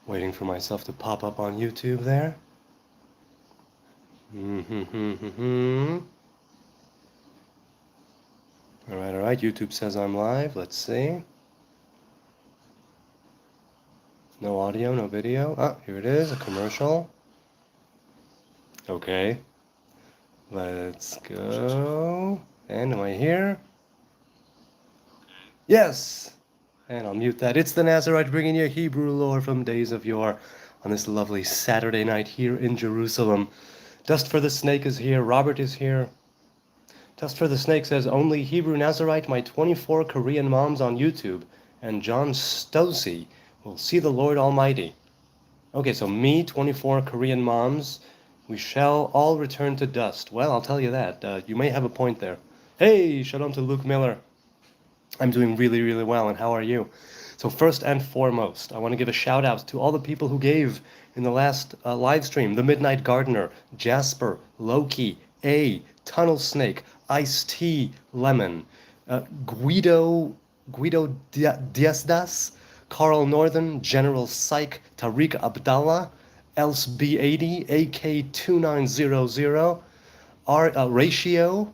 Waiting for myself to pop up on YouTube there. Alright, YouTube says I'm live. Let's see. No audio, no video. Ah, here it is, a commercial. Okay. Let's go. And am I here? Yes! And I'll mute that. It's the Nazarite bringing you Hebrew lore from days of yore on this lovely Saturday night here in Jerusalem. Dust for the Snake is here. Robert is here. Dust for the Snake says, only Hebrew Nazarite, my 24 Korean moms on YouTube, and John Stossy will see the Lord Almighty. Okay, so me, 24 Korean moms, we shall all return to dust. Well, I'll tell you that. You may have a point there. Hey, shalom to Luke Miller. I'm doing really, really well, and how are you? So first and foremost, I want to give a shout out to all the people who gave in the last live stream. The Midnight Gardener, Jasper, Loki, A, Tunnel Snake, Iced Tea, Lemon, Guido Diasdas, Carl Northern, General Psych, Tariq Abdallah, Else B80, AK2900, Ratio,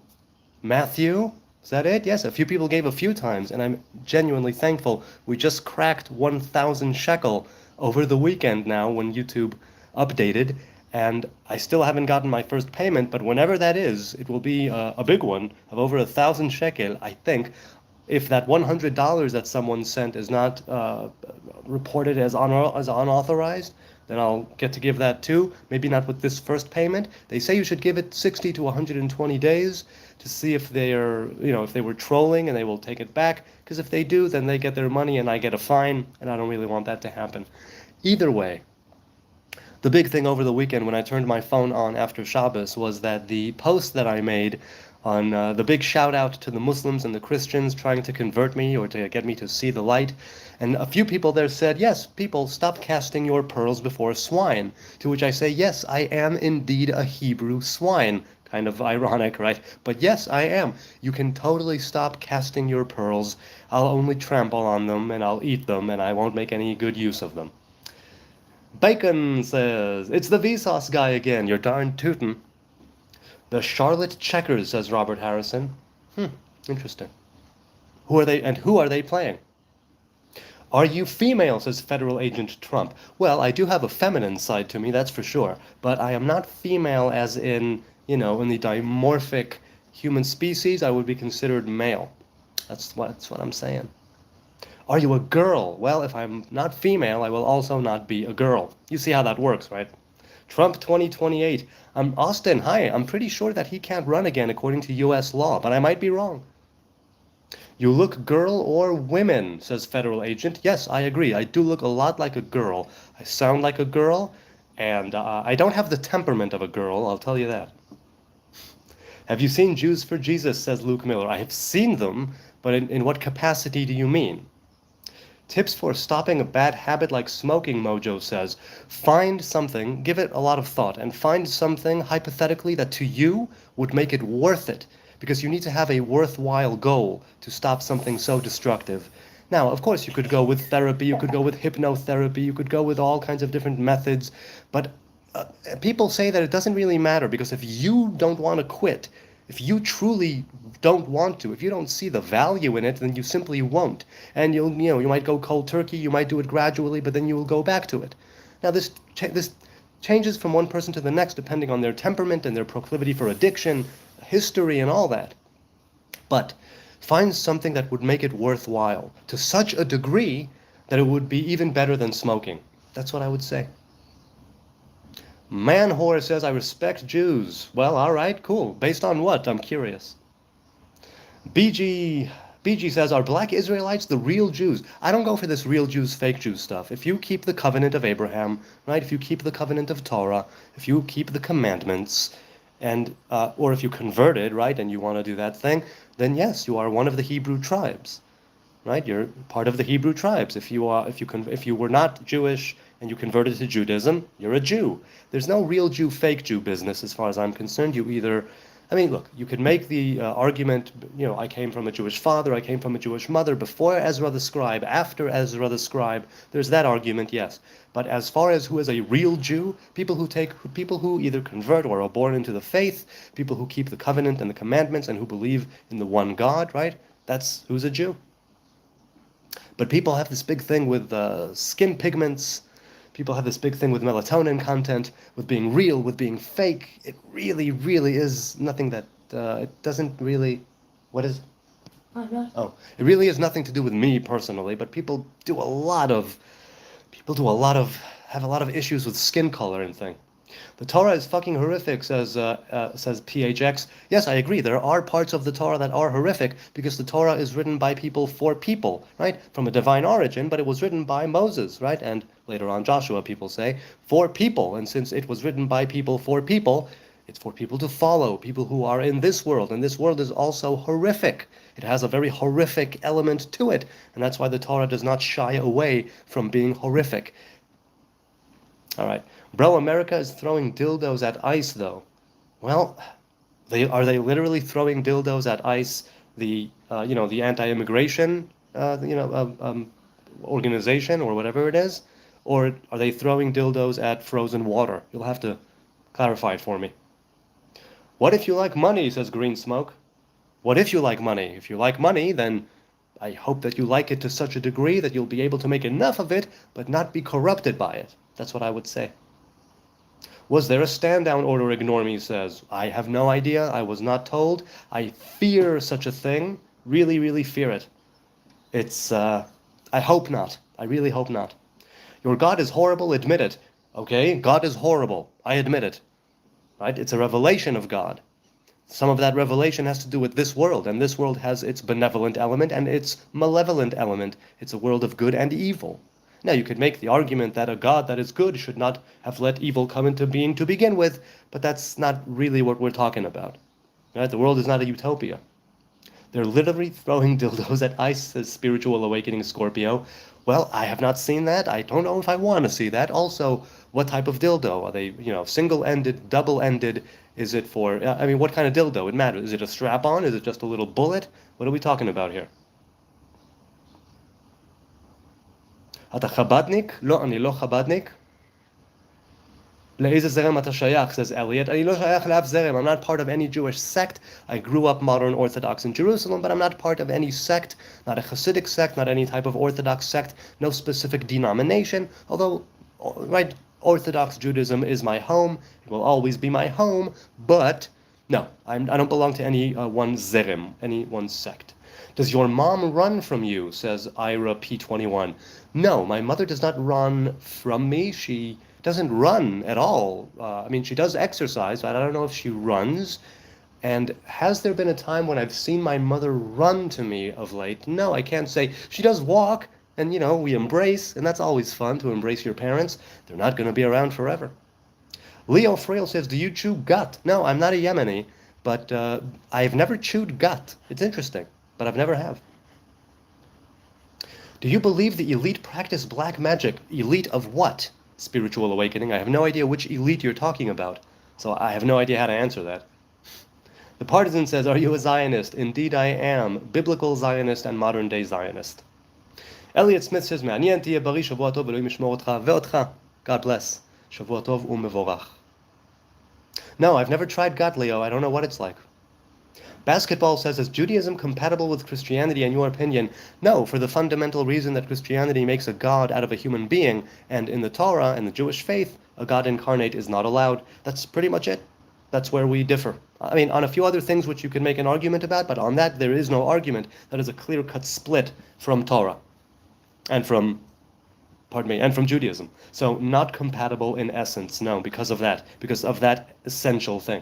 Matthew. Is that it? Yes, a few people gave a few times, and I'm genuinely thankful. We just cracked 1,000 shekel over the weekend now when YouTube updated, and I still haven't gotten my first payment, but whenever that is, it will be a big one of over 1,000 shekel, I think. If that $100 that someone sent is not reported as unauthorized, then I'll get to give that too. Maybe not with this first payment. They say you should give it 60 to 120 days to see if they are, if they were trolling and they will take it back. Because if they do, then they get their money and I get a fine, and I don't really want that to happen. Either way, the big thing over the weekend when I turned my phone on after Shabbos was that the post that I made on the big shout out to the Muslims and the Christians trying to convert me or to get me to see the light. And a few people there said, yes, people, stop casting your pearls before swine. To which I say, yes, I am indeed a Hebrew swine. Kind of ironic, right? But yes, I am. You can totally stop casting your pearls. I'll only trample on them and I'll eat them and I won't make any good use of them. Bacon says, it's the Vsauce guy again, you're darn tootin'. The Charlotte Checkers, says Robert Harrison. Interesting. Who are they playing? Are you female, says Federal Agent Trump. Well, I do have a feminine side to me, that's for sure. But I am not female as in, in the dimorphic human species. I would be considered male. That's what I'm saying. Are you a girl? Well, if I'm not female, I will also not be a girl. You see how that works, right? Trump 2028. Austin, hi. I'm pretty sure that he can't run again according to U.S. law, but I might be wrong. You look girl or women, says Federal Agent. Yes, I agree. I do look a lot like a girl. I sound like a girl, and I don't have the temperament of a girl, I'll tell you that. Have you seen Jews for Jesus, says Luke Miller. I have seen them, but in what capacity do you mean? Tips for stopping a bad habit like smoking, Mojo says. Find something, give it a lot of thought, and find something, hypothetically, that to you would make it worth it. Because you need to have a worthwhile goal to stop something so destructive. Now, of course, you could go with therapy, you could go with hypnotherapy, you could go with all kinds of different methods, but people say that it doesn't really matter, because if you don't want to quit, if you truly don't want to, if you don't see the value in it, then you simply won't. And you might go cold turkey, you might do it gradually, but then you will go back to it. Now this changes from one person to the next depending on their temperament and their proclivity for addiction, history and all that. But find something that would make it worthwhile to such a degree that it would be even better than smoking. That's what I would say. Manwhore says, I respect Jews. Well, all right, cool. Based on what? I'm curious. BG says, are black Israelites the real Jews? I don't go for this real Jews, fake Jews stuff. If you keep the covenant of Abraham, right? If you keep the covenant of Torah, if you keep the commandments, and or if you converted, right, and you want to do that thing, then yes, you are one of the Hebrew tribes, right? You're part of the Hebrew tribes. If you were not Jewish and you converted to Judaism, you're a Jew. There's no real Jew, fake Jew business as far as I'm concerned. You either I mean, look, you could make the argument, I came from a Jewish father, I came from a Jewish mother, before Ezra the scribe, after Ezra the scribe. There's that argument, yes. But as far as who is a real Jew, people who either convert or are born into the faith, people who keep the covenant and the commandments and who believe in the one God, right? That's who's a Jew. But people have this big thing with skin pigments. People have this big thing with melatonin content, with being real, with being fake. It really, really is nothing that, it doesn't really, what is? Oh, it really has nothing to do with me personally, but people have a lot of issues with skin color and thing. The Torah is fucking horrific, says PHX. Yes, I agree. There are parts of the Torah that are horrific because the Torah is written by people for people, right? From a divine origin, but it was written by Moses, right? And later on Joshua, people say, for people. And since it was written by people for people, it's for people to follow, people who are in this world. And this world is also horrific. It has a very horrific element to it. And that's why the Torah does not shy away from being horrific. All right. Bro, America is throwing dildos at ICE, though. Well, are they literally throwing dildos at ICE, the anti-immigration, organization or whatever it is, or are they throwing dildos at frozen water? You'll have to clarify it for me. What if you like money, says Green Smoke. What if you like money? If you like money, then I hope that you like it to such a degree that you'll be able to make enough of it, but not be corrupted by it. That's what I would say. Was there a stand-down order, Ignore Me says? I have no idea. I was not told. I fear such a thing. Really, really fear it. I hope not. I really hope not. Your God is horrible, admit it. Okay, God is horrible. I admit it. Right? It's a revelation of God. Some of that revelation has to do with this world, and this world has its benevolent element and its malevolent element. It's a world of good and evil. Now, you could make the argument that a God that is good should not have let evil come into being to begin with, but that's not really what we're talking about. Right? The world is not a utopia. They're literally throwing dildos at ICE, says Spiritual Awakening Scorpio. Well, I have not seen that. I don't know if I want to see that. Also, what type of dildo? Are they, single-ended, double-ended? Is it for, what kind of dildo? It matters. Is it a strap-on? Is it just a little bullet? What are we talking about here? אתה חבדניק? לא, אני לא חבדניק. לאיזה זרם אתה שייך, says Elliot. אני לא שייך לאף זרם. I'm not part of any Jewish sect. I grew up modern Orthodox in Jerusalem, but I'm not part of any sect, not a Hasidic sect, not any type of Orthodox sect, no specific denomination. Although, right, Orthodox Judaism is my home. It will always be my home, but no, I don't belong to any one zerem, any one sect. Does your mom run from you, says Ira P21. No, my mother does not run from me. She doesn't run at all. She does exercise, but I don't know if she runs. And has there been a time when I've seen my mother run to me of late? No, I can't say. She does walk, and, we embrace, and that's always fun to embrace your parents. They're not going to be around forever. Leo Frail says, do you chew gut? No, I'm not a Yemeni, but I've never chewed gut. It's interesting, but I've never have. Do you believe the elite practice black magic? Elite of what? Spiritual Awakening. I have no idea which elite you're talking about, so I have no idea how to answer that. The Partisan says, are you a Zionist? Indeed I am. Biblical Zionist and modern-day Zionist. Elliot Smith says, מעניין, תהיה בריא, שבוע טוב, אלוהים ישמור אותך ואותך. God bless. שבוע טוב ומבורך. No, I've never tried gut, Leo. I don't know what it's like. Basketball says, is Judaism compatible with Christianity in your opinion? No, for the fundamental reason that Christianity makes a God out of a human being, and in the Torah and the Jewish faith, a God incarnate is not allowed. That's pretty much it. That's where we differ. On a few other things which you can make an argument about, but on that there is no argument. That is a clear-cut split from Torah and from Judaism. So not compatible in essence, no, because of that essential thing.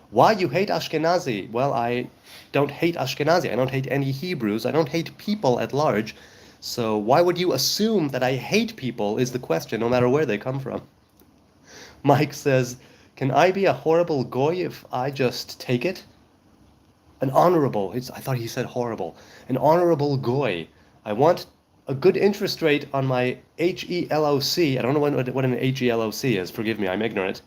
Why you hate Ashkenazi? Well, I don't hate Ashkenazi. I don't hate any Hebrews. I don't hate people at large. So why would you assume that I hate people is the question, no matter where they come from. Mike says, can I be a horrible goy if I just take it? An honorable, I thought he said horrible. An honorable goy. I want a good interest rate on my HELOC. I don't know what an HELOC is. Forgive me, I'm ignorant.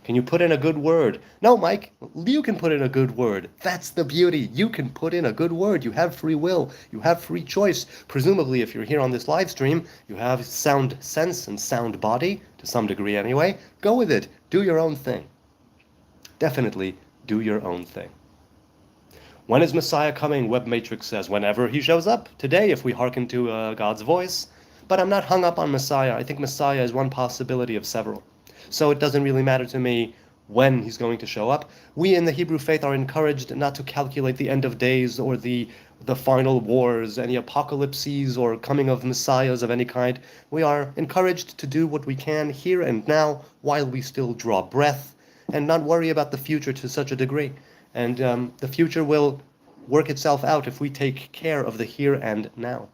Can you put in a good word? No, Mike, you can put in a good word. That's the beauty. You can put in a good word. You have free will. You have free choice. Presumably, if you're here on this live stream, you have sound sense and sound body, to some degree anyway. Go with it. Do your own thing. Definitely do your own thing. When is Messiah coming? Web Matrix says, whenever he shows up. Today, if we hearken to God's voice. But I'm not hung up on Messiah. I think Messiah is one possibility of several. So it doesn't really matter to me when he's going to show up. We in the Hebrew faith are encouraged not to calculate the end of days or the final wars, any apocalypses or coming of messiahs of any kind. We are encouraged to do what we can here and now while we still draw breath and not worry about the future to such a degree. And the future will work itself out if we take care of the here and now.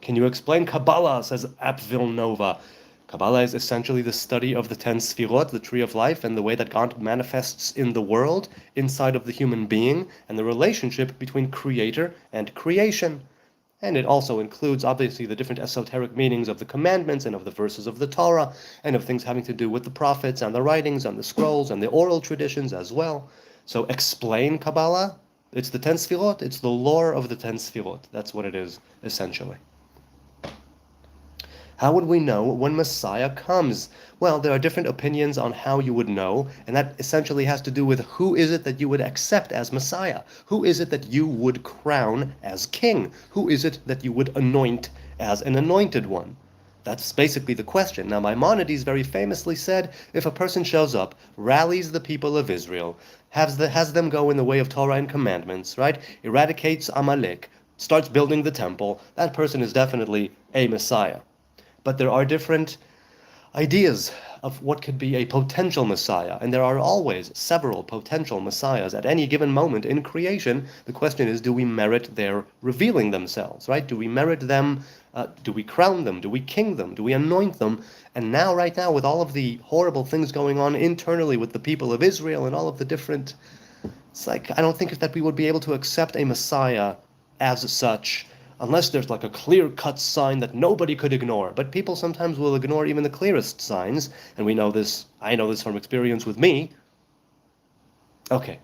Can you explain Kabbalah, says App Villanova. Kabbalah is essentially the study of the 10 Sfirot, the tree of life, and the way that God manifests in the world, inside of the human being, and the relationship between creator and creation. And it also includes, obviously, the different esoteric meanings of the commandments and of the verses of the Torah, and of things having to do with the prophets and the writings and the scrolls and the oral traditions as well. So explain Kabbalah. It's the 10 Sfirot. It's the lore of the 10 Sfirot. That's what it is, essentially. How would we know when Messiah comes? Well, there are different opinions on how you would know, and that essentially has to do with who is it that you would accept as Messiah? Who is it that you would crown as king? Who is it that you would anoint as an anointed one? That's basically the question. Now, Maimonides very famously said, if a person shows up, rallies the people of Israel, has them go in the way of Torah and commandments, right? Eradicates Amalek, starts building the temple, that person is definitely a Messiah. But there are different ideas of what could be a potential Messiah, and there are always several potential Messiahs at any given moment in creation. The question is, do we merit their revealing themselves, right? Do we merit them? Do we crown them? Do we king them? Do we anoint them? And now, right now, with all of the horrible things going on internally with the people of Israel and all of the different, it's like, I don't think that we would be able to accept a Messiah as such unless there's like a clear-cut sign that nobody could ignore. But people sometimes will ignore even the clearest signs, and we know this, I know this from experience with me. Okay.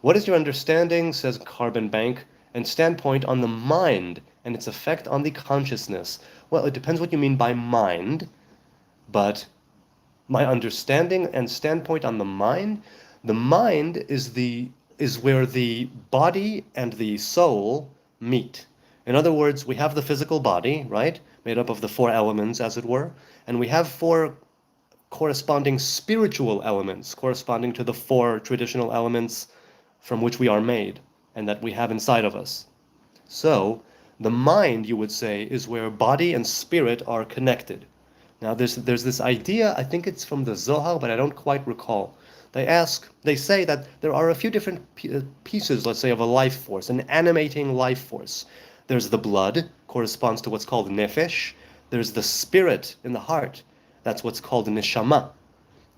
What is your understanding, says Carbon Bank, and standpoint on the mind and its effect on the consciousness? Well, it depends what you mean by mind, but my understanding and standpoint on the mind is where the body and the soul meet. In other words, we have the physical body, right, made up of the 4 elements, as it were, and we have 4 corresponding spiritual elements, corresponding to the 4 traditional elements from which we are made, and that we have inside of us. So, the mind, you would say, is where body and spirit are connected. Now, there's this idea, I think it's from the Zohar, but I don't quite recall. They say that there are a few different pieces, let's say, of a life force, an animating life force. There's the blood, corresponds to what's called nefesh. There's the spirit in the heart. That's what's called neshama.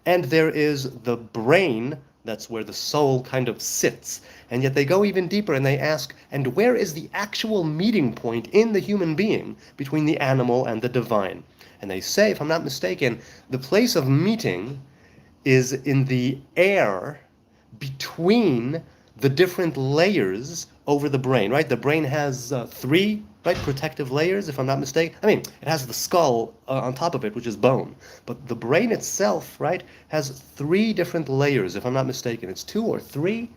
And there is the brain, that's where the soul kind of sits. And yet they go even deeper and they ask, and where is the actual meeting point in the human being between the animal and the divine? And they say, if I'm not mistaken, the place of meeting is in the air between the different layers over the brain, right? The brain has 3, right, protective layers, if I'm not mistaken. I mean, it has the skull on top of it, which is bone. But the brain itself, right, has 3 different layers, if I'm not mistaken. It's 2 or 3.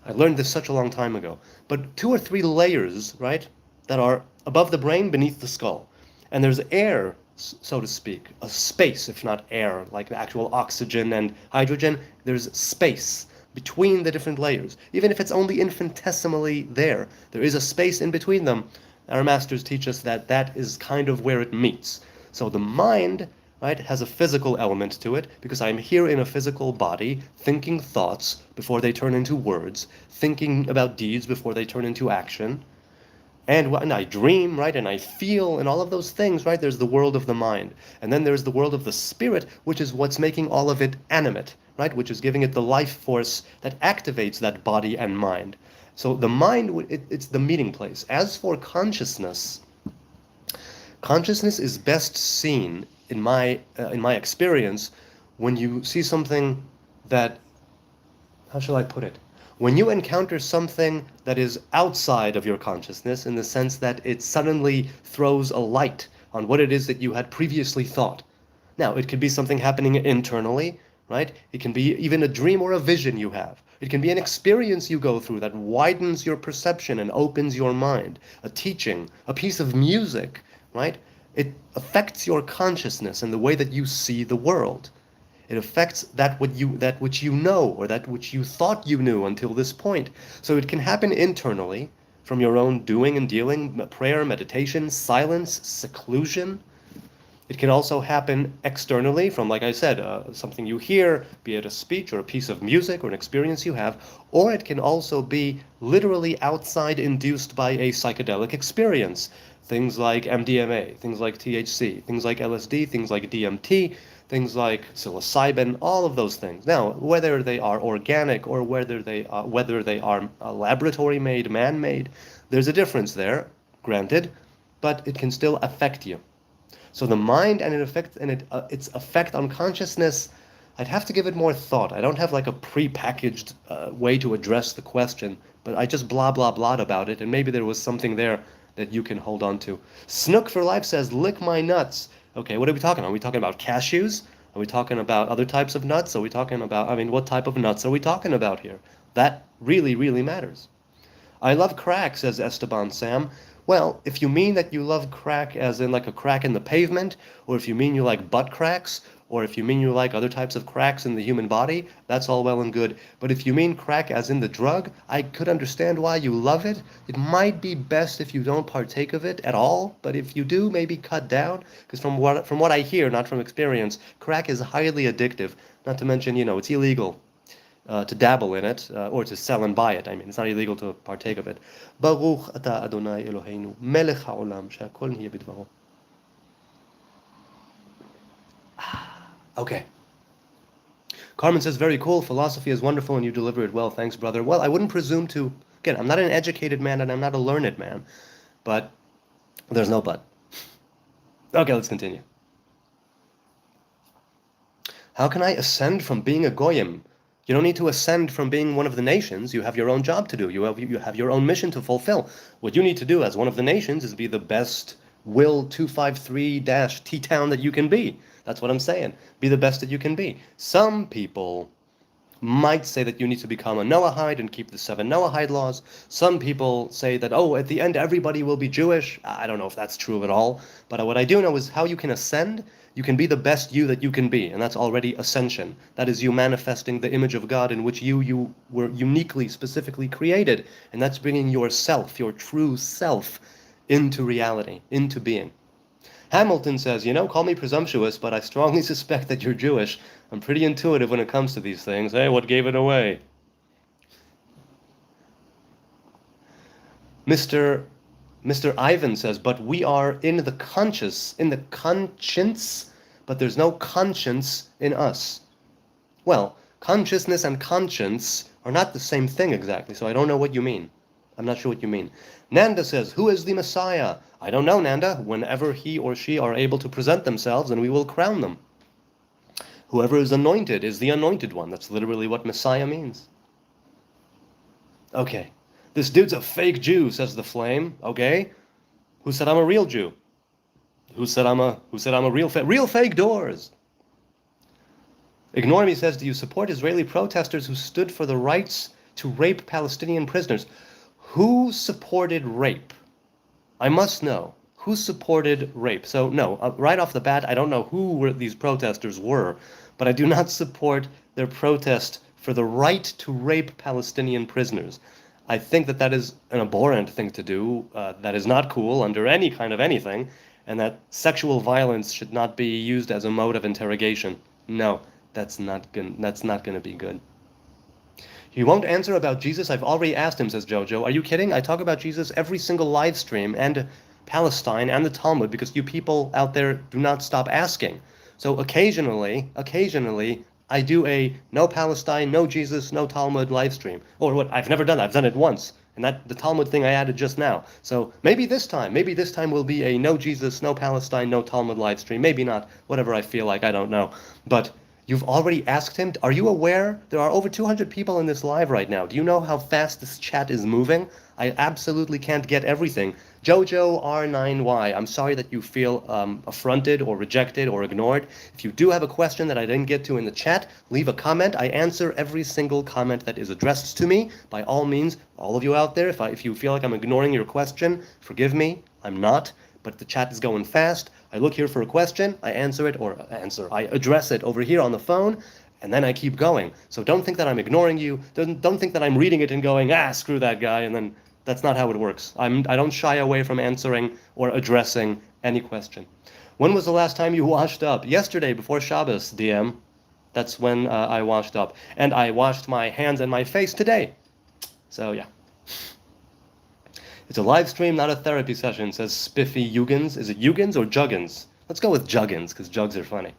I learned this such a long time ago. But 2 or 3 layers, right, that are above the brain, beneath the skull. And there's air, so to speak, a space, if not air, like the actual oxygen and hydrogen. There's space between the different layers. Even if it's only infinitesimally there is a space in between them. Our masters teach us that that is kind of where it meets. So the mind, right, has a physical element to it, because I'm here in a physical body, thinking thoughts before they turn into words, thinking about deeds before they turn into action. And I dream, right, and I feel, and all of those things, right? There's the world of the mind. And then there's the world of the spirit, which is what's making all of it animate, right? Which is giving it the life force that activates that body and mind. So the mind, it's the meeting place. As for consciousness, consciousness is best seen, in my experience, when you see something that, how shall I put it? When you encounter something that is outside of your consciousness, in the sense that it suddenly throws a light on what it is that you had previously thought. Now, it could be something happening internally, right? It can be even a dream or a vision you have. It can be an experience you go through that widens your perception and opens your mind. A teaching, a piece of music, right? It affects your consciousness and the way that you see the world. It affects that which you know, or that which you thought you knew until this point. So it can happen internally, from your own doing and dealing, prayer, meditation, silence, seclusion. It can also happen externally from, like I said, something you hear, be it a speech or a piece of music or an experience you have, or it can also be literally outside, induced by a psychedelic experience. Things like MDMA, things like THC, things like LSD, things like DMT, things like psilocybin, all of those things. Now, whether they are organic or whether they are laboratory-made, man-made, there's a difference there, granted, but it can still affect you. So the mind and its effect on consciousness, I'd have to give it more thought. I don't have like a pre-packaged way to address the question, but I just blah blah blah about it, and maybe there was something there that you can hold on to. Snook for Life says, "Lick my nuts." Okay, what are we talking about? Are we talking about cashews? Are we talking about other types of nuts? Are we talking about, I mean, what type of nuts are we talking about here? That really, really matters. I love crack, says Esteban Sam. Well, if you mean that you love crack as in like a crack in the pavement, or if you mean you like butt cracks, or if you mean you like other types of cracks in the human body, that's all well and good. But if you mean crack as in the drug, I could understand why you love it. It might be best if you don't partake of it at all, but if you do, maybe cut down. Because from what I hear, not from experience, crack is highly addictive. Not to mention, it's illegal to dabble in it, or to sell and buy it. I mean, it's not illegal to partake of it. Baruch atah Adonai Eloheinu, melech haolam, she'akol nihye bidvaro. Okay. Carmen says, very cool. Philosophy is wonderful and you deliver it well. Thanks, brother. Well, I wouldn't presume to. Again, I'm not an educated man and I'm not a learned man. But there's no but. Okay, let's continue. How can I ascend from being a goyim? You don't need to ascend from being one of the nations. You have your own job to do. You have your own mission to fulfill. What you need to do as one of the nations is be the best Will 253-T-Town that you can be. That's what I'm saying. Be the best that you can be. Some people might say that you need to become a Noahide and keep the 7 Noahide laws. Some people say that, at the end everybody will be Jewish. I don't know if that's true at all. But what I do know is how you can ascend. You can be the best you that you can be, and that's already ascension. That is you manifesting the image of God in which you were uniquely, specifically created. And that's bringing yourself, your true self, into reality, into being. Hamilton says, call me presumptuous, but I strongly suspect that you're Jewish. I'm pretty intuitive when it comes to these things. Hey, what gave it away? Mr. Ivan says, but we are in the conscience, but there's no conscience in us. Well, consciousness and conscience are not the same thing exactly, so I don't know what you mean. I'm not sure what you mean. Nanda says, who is the Messiah? I don't know, Nanda. Whenever he or she are able to present themselves, and we will crown them. Whoever is anointed is the anointed one. That's literally what Messiah means. Okay. This dude's a fake Jew, says the Flame. Okay. Who said I'm a real Jew? Who said I'm a real fake doors? Ignore Me says, do you support Israeli protesters who stood for the rights to rape Palestinian prisoners? Who supported rape? I must know. Who supported rape? So, no, right off the bat, I don't know who these protesters were, but I do not support their protest for the right to rape Palestinian prisoners. I think that is an abhorrent thing to do. That is not cool under any kind of anything, and that sexual violence should not be used as a mode of interrogation. No, that's not going to be good. He won't answer about Jesus. I've already asked him, says Jojo. Are you kidding? I talk about Jesus every single live stream, and Palestine and the Talmud, because you people out there do not stop asking. So occasionally, I do a no Palestine, no Jesus, no Talmud live stream. Or what? I've never done that. I've done it once. And the Talmud thing I added just now. So maybe this time will be a no Jesus, no Palestine, no Talmud live stream. Maybe not. Whatever I feel like, I don't know. But You've already asked him? Are you aware? There are over 200 people in this live right now. Do you know how fast this chat is moving? I absolutely can't get everything. Jojo R9Y, I'm sorry that you feel affronted or rejected or ignored. If you do have a question that I didn't get to in the chat, leave a comment. I answer every single comment that is addressed to me. By all means, all of you out there, if you feel like I'm ignoring your question, forgive me. I'm not. But the chat is going fast. I look here for a question, I answer it, I address it over here on the phone, and then I keep going. So don't think that I'm ignoring you. Don't think that I'm reading it and going, screw that guy, and then that's not how it works. I don't shy away from answering or addressing any question. When was the last time you washed up? Yesterday before Shabbos, DM. That's when I washed up. And I washed my hands and my face today. So yeah. It's a live stream, not a therapy session, says Spiffy Huggins. Is it Huggins or Juggins? Let's go with Juggins, because Jugs are funny.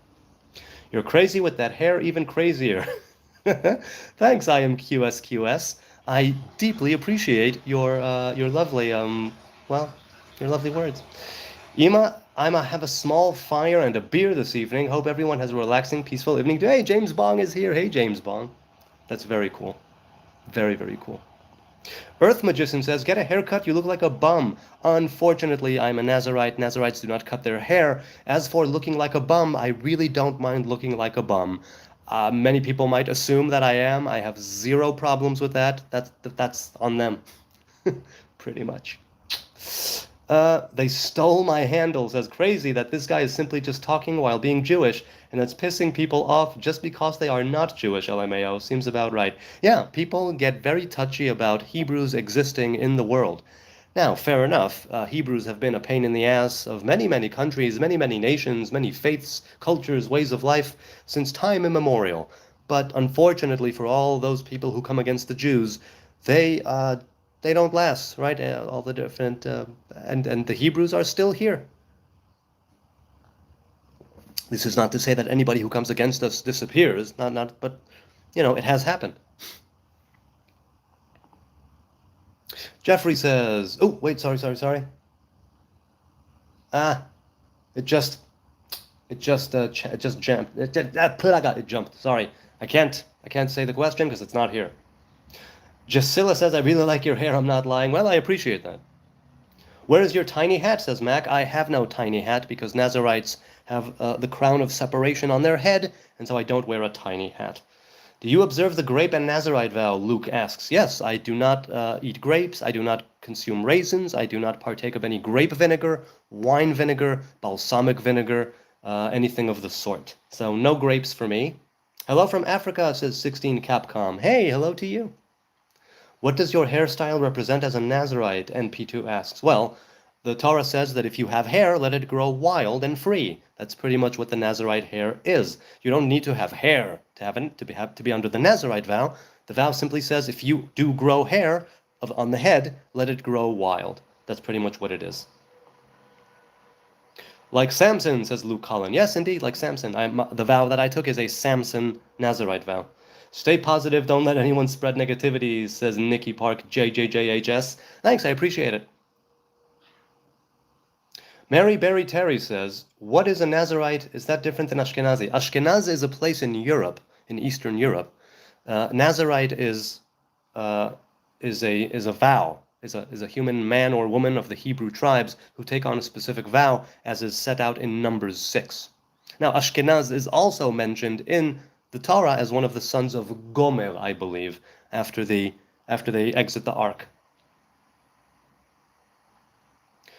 You're crazy with that hair, even crazier. Thanks, I am QSQS. I deeply appreciate your lovely, your lovely words. Ima, I have a small fire and a beer this evening. Hope everyone has a relaxing, peaceful evening. Hey, James Bong is here. Hey, James Bong. That's very cool. Very, very cool. Earth Magician says, get a haircut, you look like a bum. Unfortunately, I'm a Nazarite. Nazarites do not cut their hair. As for looking like a bum, I really don't mind looking like a bum. Many people might assume that I am. I have zero problems with that. That's on them. Pretty much. They stole my handle, says crazy that this guy is simply just talking while being Jewish, and that's pissing people off just because they are not Jewish, LMAO. Seems about right. Yeah, people get very touchy about Hebrews existing in the world. Now, fair enough, Hebrews have been a pain in the ass of many, many countries, many, many nations, many faiths, cultures, ways of life, since time immemorial. But unfortunately for all those people who come against the Jews, they don't last, right? All the different, and the Hebrews are still here. This is not to say that anybody who comes against us disappears, but, it has happened. Jeffrey says, oh, wait, sorry. It just jammed. It jumped. Sorry, I can't say the question because it's not here. Jasilla says, I really like your hair, I'm not lying. Well, I appreciate that. Where is your tiny hat, says Mac. I have no tiny hat because Nazarites have the crown of separation on their head, and so I don't wear a tiny hat. Do you observe the grape and Nazarite vow? Luke asks. Yes, I do not eat grapes. I do not consume raisins. I do not partake of any grape vinegar, wine vinegar, balsamic vinegar, anything of the sort. So no grapes for me. Hello from Africa, says 16 Capcom. Hey, hello to you. What does your hairstyle represent as a Nazarite? NP2 asks. Well, the Torah says that if you have hair, let it grow wild and free. That's pretty much what the Nazarite hair is. You don't need to have hair to be under the Nazarite vow. The vow simply says if you do grow hair on the head, let it grow wild. That's pretty much what it is. Like Samson, says Luke Collin. Yes, indeed, like Samson. The vow that I took is a Samson Nazarite vow. Stay positive, don't let anyone spread negativity, says Nikki Park JJJHS. Thanks, I appreciate it. Mary Berry Terry says, what is a Nazarite? Is that different than Ashkenazi? Ashkenaz is a place in Europe, in Eastern Europe. Nazarite is a vow, is a human man or woman of the Hebrew tribes who take on a specific vow, as is set out in Numbers 6. Now, Ashkenaz is also mentioned in the Torah as one of the sons of Gomer, I believe, after they exit the ark.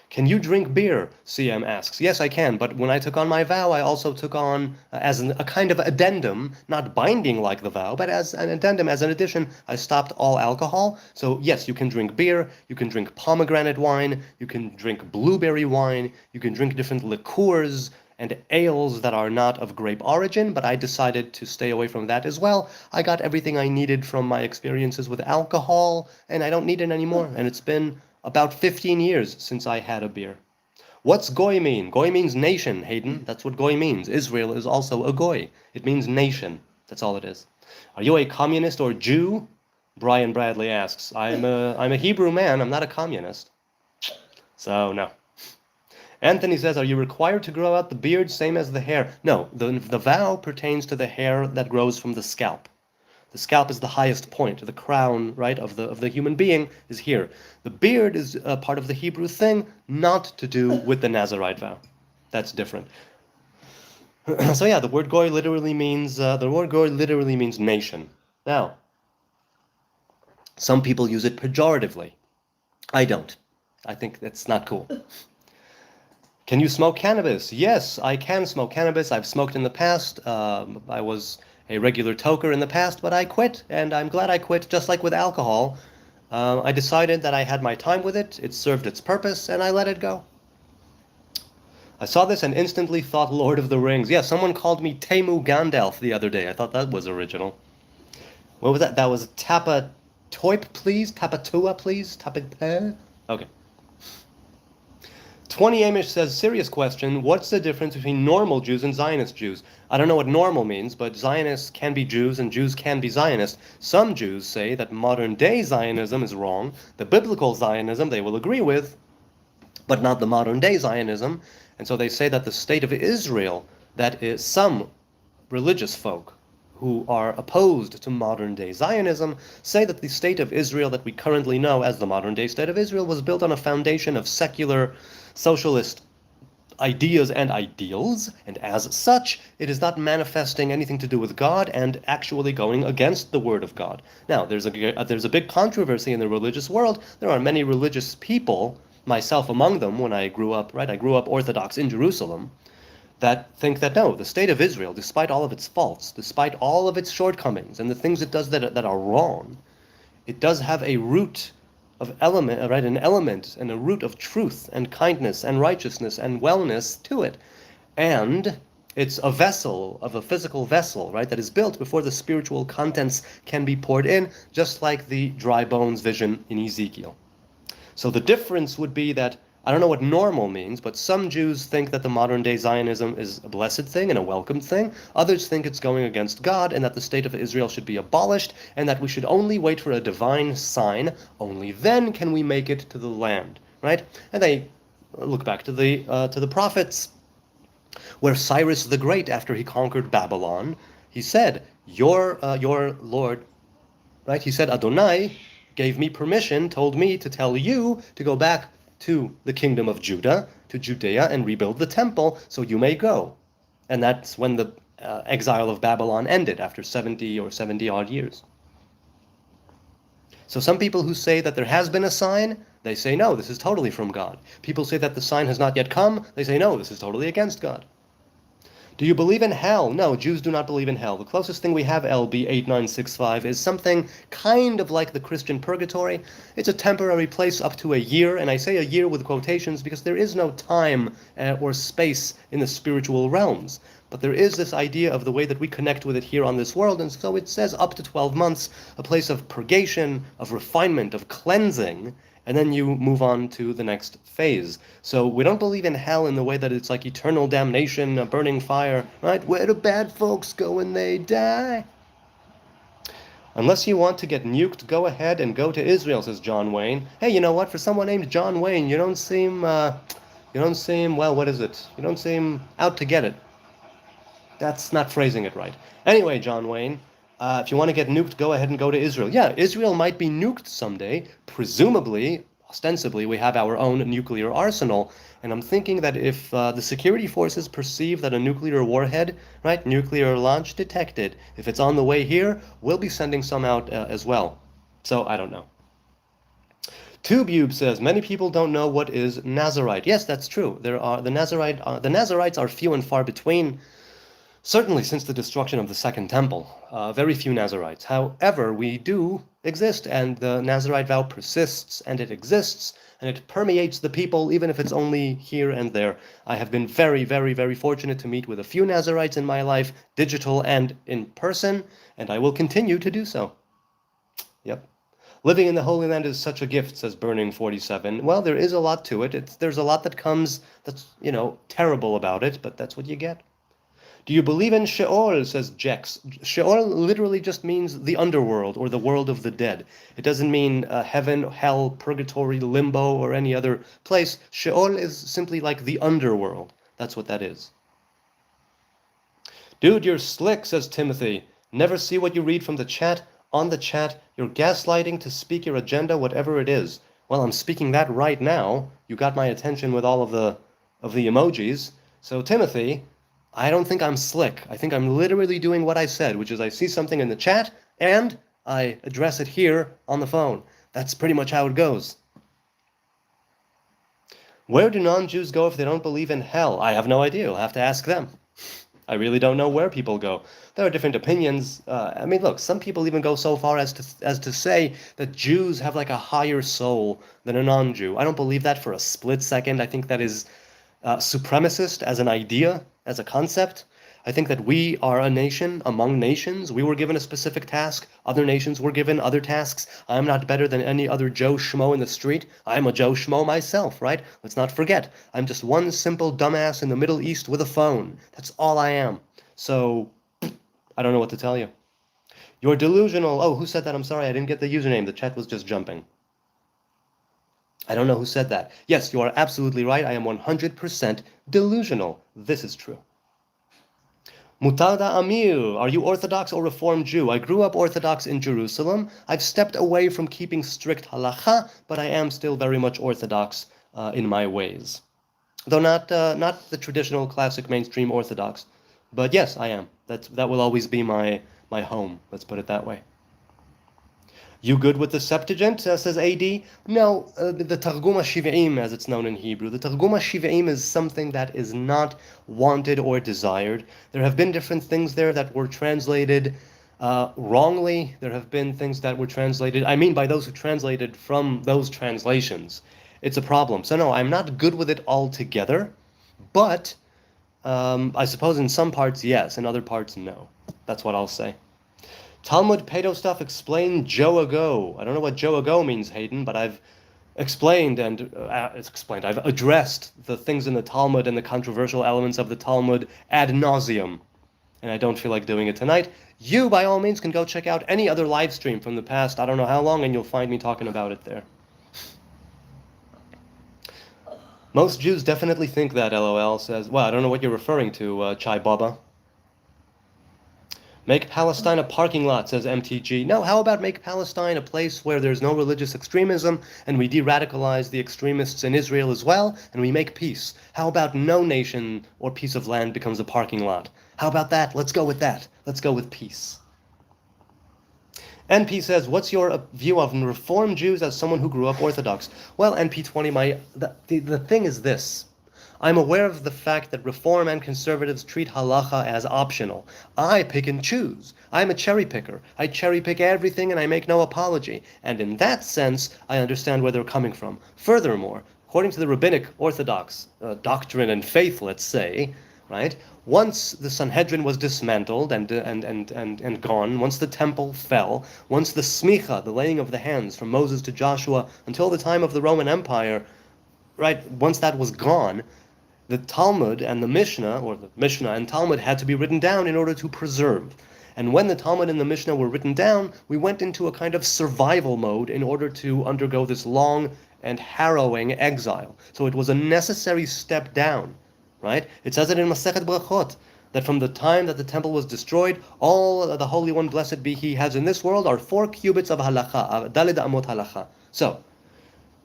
Can you drink beer? CM asks. Yes, I can, but when I took on my vow, I also took on, as a kind of addendum, not binding like the vow, but as an addendum, as an addition, I stopped all alcohol. So yes, you can drink beer, you can drink pomegranate wine, you can drink blueberry wine, you can drink different liqueurs and ales that are not of grape origin, but I decided to stay away from that as well. I got everything I needed from my experiences with alcohol, and I don't need it anymore, and it's been about 15 years since I had a beer. What's goy mean? Goy means nation, Hayden. That's what goy means. Israel is also a goy. It means nation. That's all it is. Are you a communist or Jew? Brian Bradley asks. I'm a Hebrew man. I'm not a communist. So, no. Anthony says, are you required to grow out the beard same as the hair? No, the vow pertains to the hair that grows from the scalp. The scalp is the highest point, the crown, right, of the human being is here. The beard is a part of the Hebrew thing, not to do with the Nazarite vow. That's different. So yeah, the word goy literally means nation. Now, some people use it pejoratively. I don't. I think that's not cool. Can you smoke cannabis? Yes, I can smoke cannabis. I've smoked in the past. I was a regular toker in the past, but I quit, and I'm glad I quit, just like with alcohol. I decided that I had my time with it, it served its purpose, and I let it go. I saw this and instantly thought Lord of the Rings. Yeah, someone called me Temu Gandalf the other day. I thought that was original. What was that? That was Tapa Toip, please? Tapatua, please? Tapa... Okay. 20 Amish says, serious question, what's the difference between normal Jews and Zionist Jews? I don't know what normal means, but Zionists can be Jews and Jews can be Zionists. Some Jews say that modern-day Zionism is wrong. The biblical Zionism they will agree with, but not the modern-day Zionism. And so they say that the state of Israel, that is some religious folk who are opposed to modern-day Zionism, say that the state of Israel that we currently know as the modern-day state of Israel was built on a foundation of secular socialist ideas and ideals, and as such, it is not manifesting anything to do with God and actually going against the Word of God. Now, there's a big controversy in the religious world. There are many religious people, myself among them, when I grew up, right? I grew up Orthodox in Jerusalem, that think that no, the state of Israel, despite all of its faults, despite all of its shortcomings and the things it does that are wrong, it does have a root of element, right, an element and a root of truth and kindness and righteousness and wellness to it. And it's a vessel, of a physical vessel, right, that is built before the spiritual contents can be poured in, just like the dry bones vision in Ezekiel. So the difference would be that, I don't know what normal means, but some Jews think that the modern-day Zionism is a blessed thing and a welcome thing. Others think it's going against God and that the state of Israel should be abolished and that we should only wait for a divine sign. Only then can we make it to the land, right? And they look back to the prophets, where Cyrus the Great, after he conquered Babylon, he said, your Lord, right? He said, Adonai gave me permission, told me to tell you to go back to the kingdom of Judah, to Judea, and rebuild the temple, so you may go. And that's when the exile of Babylon ended, after 70 or 70-odd years. So some people who say that there has been a sign, they say, no, this is totally from God. People say that the sign has not yet come, they say, no, this is totally against God. Do you believe in hell? No, Jews do not believe in hell. The closest thing we have, LB 8965, is something kind of like the Christian purgatory. It's a temporary place up to a year, and I say a year with quotations because there is no time or space in the spiritual realms. But there is this idea of the way that we connect with it here on this world, and so it says up to 12 months, a place of purgation, of refinement, of cleansing, and then you move on to the next phase. So we don't believe in hell in the way that it's like eternal damnation, a burning fire, right? Where do bad folks go when they die? Unless you want to get nuked, go ahead and go to Israel, says John Wayne. Hey, you know what? For someone named John Wayne, you don't seem, well, what is it? You don't seem out to get it. That's not phrasing it right. Anyway, John Wayne, if you want to get nuked, go ahead and go to Israel. Yeah, Israel might be nuked someday. Presumably, ostensibly, we have our own nuclear arsenal. And I'm thinking that if the security forces perceive that a nuclear warhead, right, nuclear launch detected, if it's on the way here, we'll be sending some out as well. So, I don't know. TubeUbe says, many people don't know what is Nazarite. Yes, that's true. The Nazarites are few and far between. Certainly since the destruction of the Second Temple, very few Nazarites. However, we do exist, and the Nazarite vow persists, and it exists, and it permeates the people, even if it's only here and there. I have been very, very, very fortunate to meet with a few Nazarites in my life, digital and in person, and I will continue to do so. Yep. Living in the Holy Land is such a gift, says Burning47. Well, there is a lot to it. There's a lot that comes that's, terrible about it, but that's what you get. Do you believe in Sheol, says Jex. Sheol literally just means the underworld or the world of the dead. It doesn't mean heaven, hell, purgatory, limbo, or any other place. Sheol is simply like the underworld. That's what that is. Dude, you're slick, says Timothy. Never see what you read from the chat. On the chat, you're gaslighting to speak your agenda, whatever it is. Well, I'm speaking that right now. You got my attention with all of the emojis. So, Timothy, I don't think I'm slick. I think I'm literally doing what I said, which is I see something in the chat and I address it here on the phone. That's pretty much how it goes. Where do non-Jews go if they don't believe in hell? I have no idea. You'll have to ask them. I really don't know where people go. There are different opinions. I mean, look, some people even go so far as to say that Jews have like a higher soul than a non-Jew. I don't believe that for a split second. I think that is supremacist as an idea, as a concept. I think that we are a nation among nations. We were given a specific task. Other nations were given other tasks. I'm not better than any other Joe Schmo in the street. I'm a Joe Schmo myself, right? Let's not forget. I'm just one simple dumbass in the Middle East with a phone. That's all I am. So, I don't know what to tell you. You're delusional. Oh, who said that? I'm sorry, I didn't get the username. The chat was just jumping. I don't know who said that. Yes, you are absolutely right. I am 100% delusional. This is true. Mutada Amir, are you Orthodox or Reform Jew? I grew up Orthodox in Jerusalem. I've stepped away from keeping strict halacha, but I am still very much Orthodox in my ways. Though not the traditional, classic, mainstream Orthodox. But yes, I am. That will always be my home. Let's put it that way. You good with the Septuagint, says AD? No, the Targum HaShiv'im, as it's known in Hebrew. The Targum HaShiv'im is something that is not wanted or desired. There have been different things there that were translated wrongly. There have been things that were translated, I mean by those who translated from those translations. It's a problem. So no, I'm not good with it altogether, but I suppose in some parts, yes. In other parts, no. That's what I'll say. Talmud pedo stuff explained Joe ago. I don't know what Joe ago means, Hayden, but I've explained and I've addressed the things in the Talmud and the controversial elements of the Talmud ad nauseum. And I don't feel like doing it tonight. You, by all means, can go check out any other live stream from the past, I don't know how long, and you'll find me talking about it there. Most Jews definitely think that, LOL, says, well, I don't know what you're referring to, Chai Baba. Make Palestine a parking lot, says MTG. No, how about make Palestine a place where there's no religious extremism, and we de-radicalize the extremists in Israel as well, and we make peace? How about no nation or piece of land becomes a parking lot? How about that? Let's go with that. Let's go with peace. NP says, what's your view of Reform Jews as someone who grew up Orthodox? Well, NP20, the thing is this. I'm aware of the fact that Reform and conservatives treat halacha as optional. I pick and choose. I'm a cherry picker. I cherry pick everything and I make no apology. And in that sense, I understand where they're coming from. Furthermore, according to the rabbinic Orthodox doctrine and faith, let's say, right, once the Sanhedrin was dismantled and gone, once the temple fell, once the smicha, the laying of the hands from Moses to Joshua until the time of the Roman Empire, right, once that was gone, the Talmud and the Mishnah, or the Mishnah and Talmud, had to be written down in order to preserve. And when the Talmud and the Mishnah were written down, we went into a kind of survival mode in order to undergo this long and harrowing exile. So it was a necessary step down, right? It says it in Masechet Brachot, that from the time that the temple was destroyed, all the Holy One, blessed be He, has in this world are 4 cubits of halacha, daled amot halacha. So,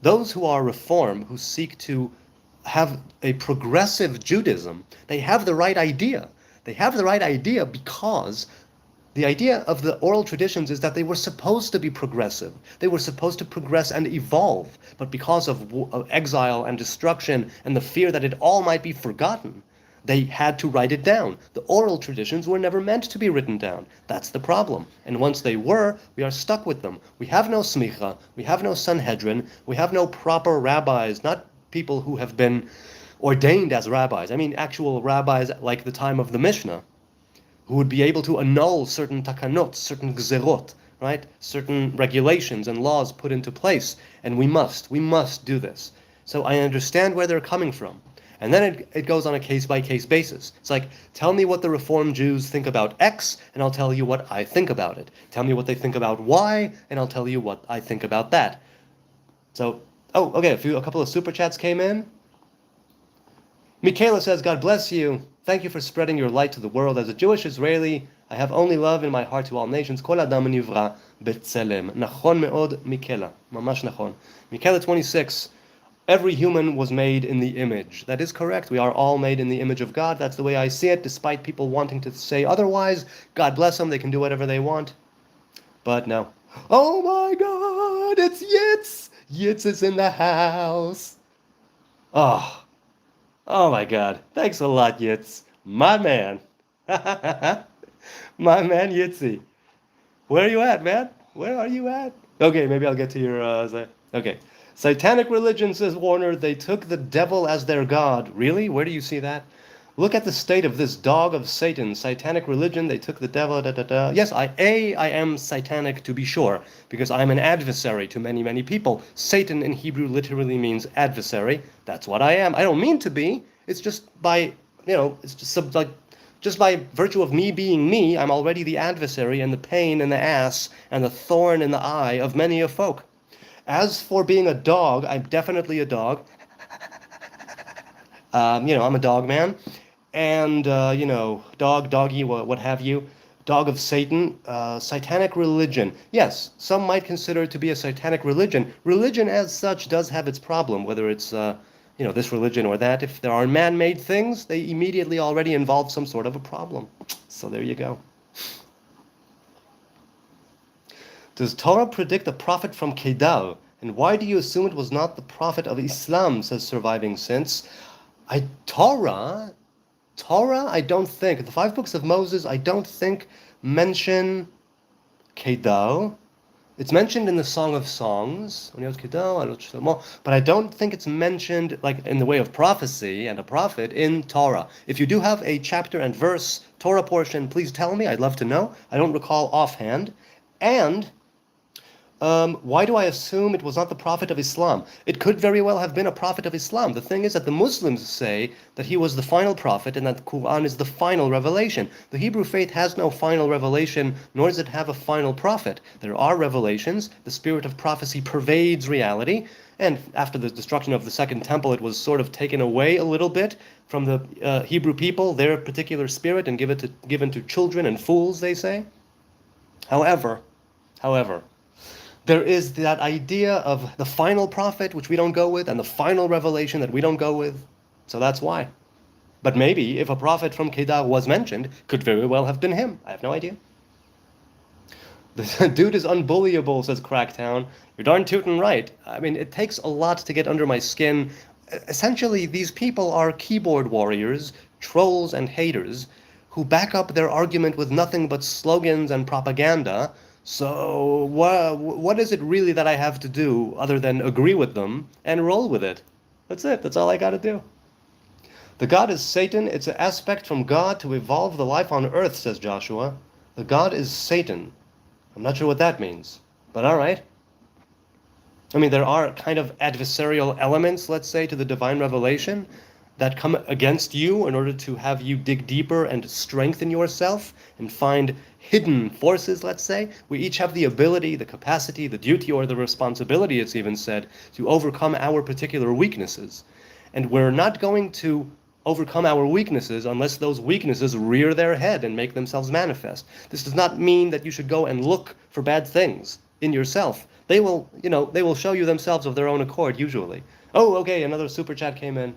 those who are Reform, who seek to have a progressive Judaism, they have the right idea. They have the right idea because the idea of the oral traditions is that they were supposed to be progressive. They were supposed to progress and evolve. But because of exile and destruction and the fear that it all might be forgotten, they had to write it down. The oral traditions were never meant to be written down. That's the problem. And once they were, we are stuck with them. We have no smicha, we have no Sanhedrin, we have no proper rabbis, not people who have been ordained as rabbis. I mean actual rabbis like the time of the Mishnah, who would be able to annul certain takanot, certain gzerot, right? Certain regulations and laws put into place. And we must do this. So I understand where they're coming from. And then it goes on a case-by-case basis. It's like, tell me what the Reform Jews think about X, and I'll tell you what I think about it. Tell me what they think about Y, and I'll tell you what I think about that. So, oh, okay, a couple of super chats came in. Michaela says, God bless you. Thank you for spreading your light to the world. As a Jewish Israeli, I have only love in my heart to all nations. Kol adam nivra b'tzelem. Nachon me'od, Michaela. Mamash nachon. Michaela 26. Every human was made in the image. That is correct. We are all made in the image of God. That's the way I see it, despite people wanting to say otherwise. God bless them. They can do whatever they want. But no. Oh my God, it's Yitz. Yitz is in the house. Oh. Oh my God. Thanks a lot, Yitz. My man. My man Yitzy. Where are you at, man? Where are you at? Okay, maybe I'll get to your... okay. Satanic religion, says Warner, they took the devil as their god. Really? Where do you see that? Look at the state of this dog of Satan. Satanic religion, they took the devil, da da da. Yes, I am satanic to be sure, because I'm an adversary to many, many people. Satan in Hebrew literally means adversary. That's what I am. I don't mean to be. It's just by, it's just like, just by virtue of me being me, I'm already the adversary and the pain in the ass and the thorn in the eye of many a folk. As for being a dog, I'm definitely a dog. I'm a dog man. And, dog, doggy, what have you. Dog of Satan, satanic religion. Yes, some might consider it to be a satanic religion. Religion as such does have its problem, whether it's, this religion or that. If there are man-made things, they immediately already involve some sort of a problem. So there you go. Does Torah predict a prophet from Kedar? And why do you assume it was not the prophet of Islam, says Surviving Since? Torah, I don't think. The 5 books of Moses, I don't think mention Kedar. It's mentioned in the Song of Songs, but I don't think it's mentioned like in the way of prophecy and a prophet in Torah. If you do have a chapter and verse Torah portion, please tell me. I'd love to know. I don't recall offhand. And why do I assume it was not the prophet of Islam? It could very well have been a prophet of Islam. The thing is that the Muslims say that he was the final prophet and that the Quran is the final revelation. The Hebrew faith has no final revelation, nor does it have a final prophet. There are revelations. The spirit of prophecy pervades reality. And after the destruction of the Second Temple, it was sort of taken away a little bit from the Hebrew people, their particular spirit, and given to children and fools, they say. However, there is that idea of the final prophet, which we don't go with, and the final revelation that we don't go with. So that's why. But maybe, if a prophet from Kedar was mentioned, could very well have been him. I have no idea. The dude is unbullyable, says Cracktown. You're darn tootin' right. I mean, it takes a lot to get under my skin. Essentially, these people are keyboard warriors, trolls and haters, who back up their argument with nothing but slogans and propaganda. So what is it really that I have to do other than agree with them and roll with it? That's it. That's all I got to do. The God is Satan. It's an aspect from God to evolve the life on earth, says Joshua. The God is Satan. I'm not sure what that means, but all right. I mean, there are kind of adversarial elements, let's say, to the divine revelation that come against you in order to have you dig deeper and strengthen yourself and find hidden forces, let's say. We each have the ability, the capacity, the duty, or the responsibility, it's even said, to overcome our particular weaknesses. And we're not going to overcome our weaknesses unless those weaknesses rear their head and make themselves manifest. This does not mean that you should go and look for bad things in yourself. They will, they will show you themselves of their own accord, usually. Oh, okay, another super chat came in.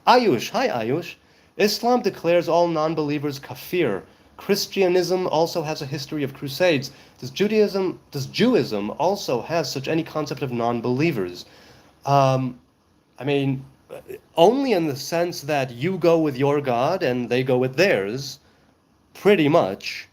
Ayush, hi Ayush. Islam declares all non-believers kafir. Christianism also has a history of crusades. Does Judaism also has such any concept of non-believers? I mean, only in the sense that you go with your God and they go with theirs, pretty much,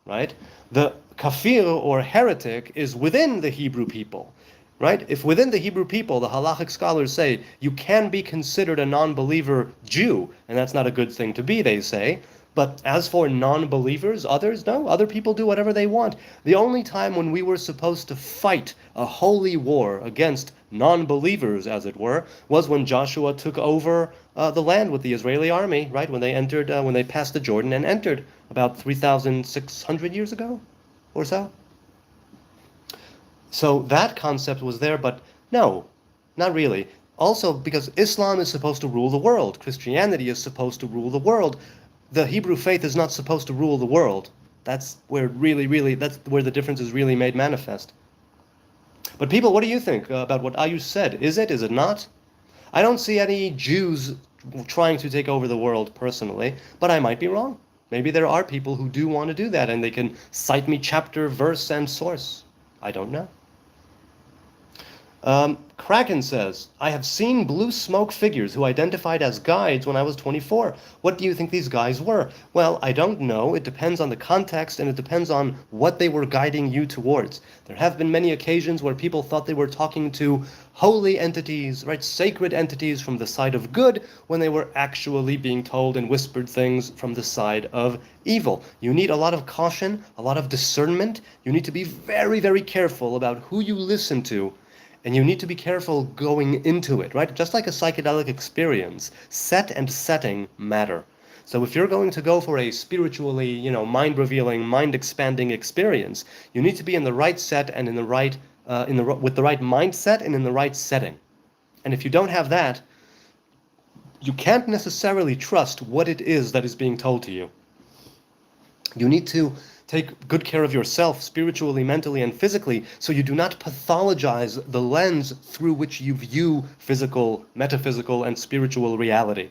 right? The kafir or heretic is within the Hebrew people. Right? If within the Hebrew people, the halachic scholars say, you can be considered a non-believer Jew, and that's not a good thing to be, they say, But as for non-believers, others, no, other people do whatever they want. The only time when we were supposed to fight a holy war against non-believers, as it were, was when Joshua took over the land with the Israeli army, right? When they entered, when they passed the Jordan and entered about 3,600 years ago or so. So that concept was there, but no, not really. Also, because Islam is supposed to rule the world, Christianity is supposed to rule the world. The Hebrew faith is not supposed to rule the world. That's where that's where the difference is really made manifest. But people, what do you think about what Ayush said? Is it? Is it not? I don't see any Jews trying to take over the world personally, but I might be wrong. Maybe there are people who do want to do that, and they can cite me chapter, verse, and source. I don't know. Kraken says, I have seen blue smoke figures who identified as guides when I was 24. What do you think these guys were? Well, I don't know. It depends on the context, and it depends on what they were guiding you towards. There have been many occasions where people thought they were talking to holy entities, right, sacred entities from the side of good, when they were actually being told and whispered things from the side of evil. You need a lot of caution, a lot of discernment. You need to be very, very careful about who you listen to. And you need to be careful going into it, right? Just like a psychedelic experience, set and setting matter. So if you're going to go for a spiritually, mind-revealing, mind-expanding experience, you need to be in the right set and in the right, with the right mindset and in the right setting. And if you don't have that, you can't necessarily trust what it is that is being told to you. You need to take good care of yourself spiritually, mentally, and physically, so you do not pathologize the lens through which you view physical, metaphysical, and spiritual reality.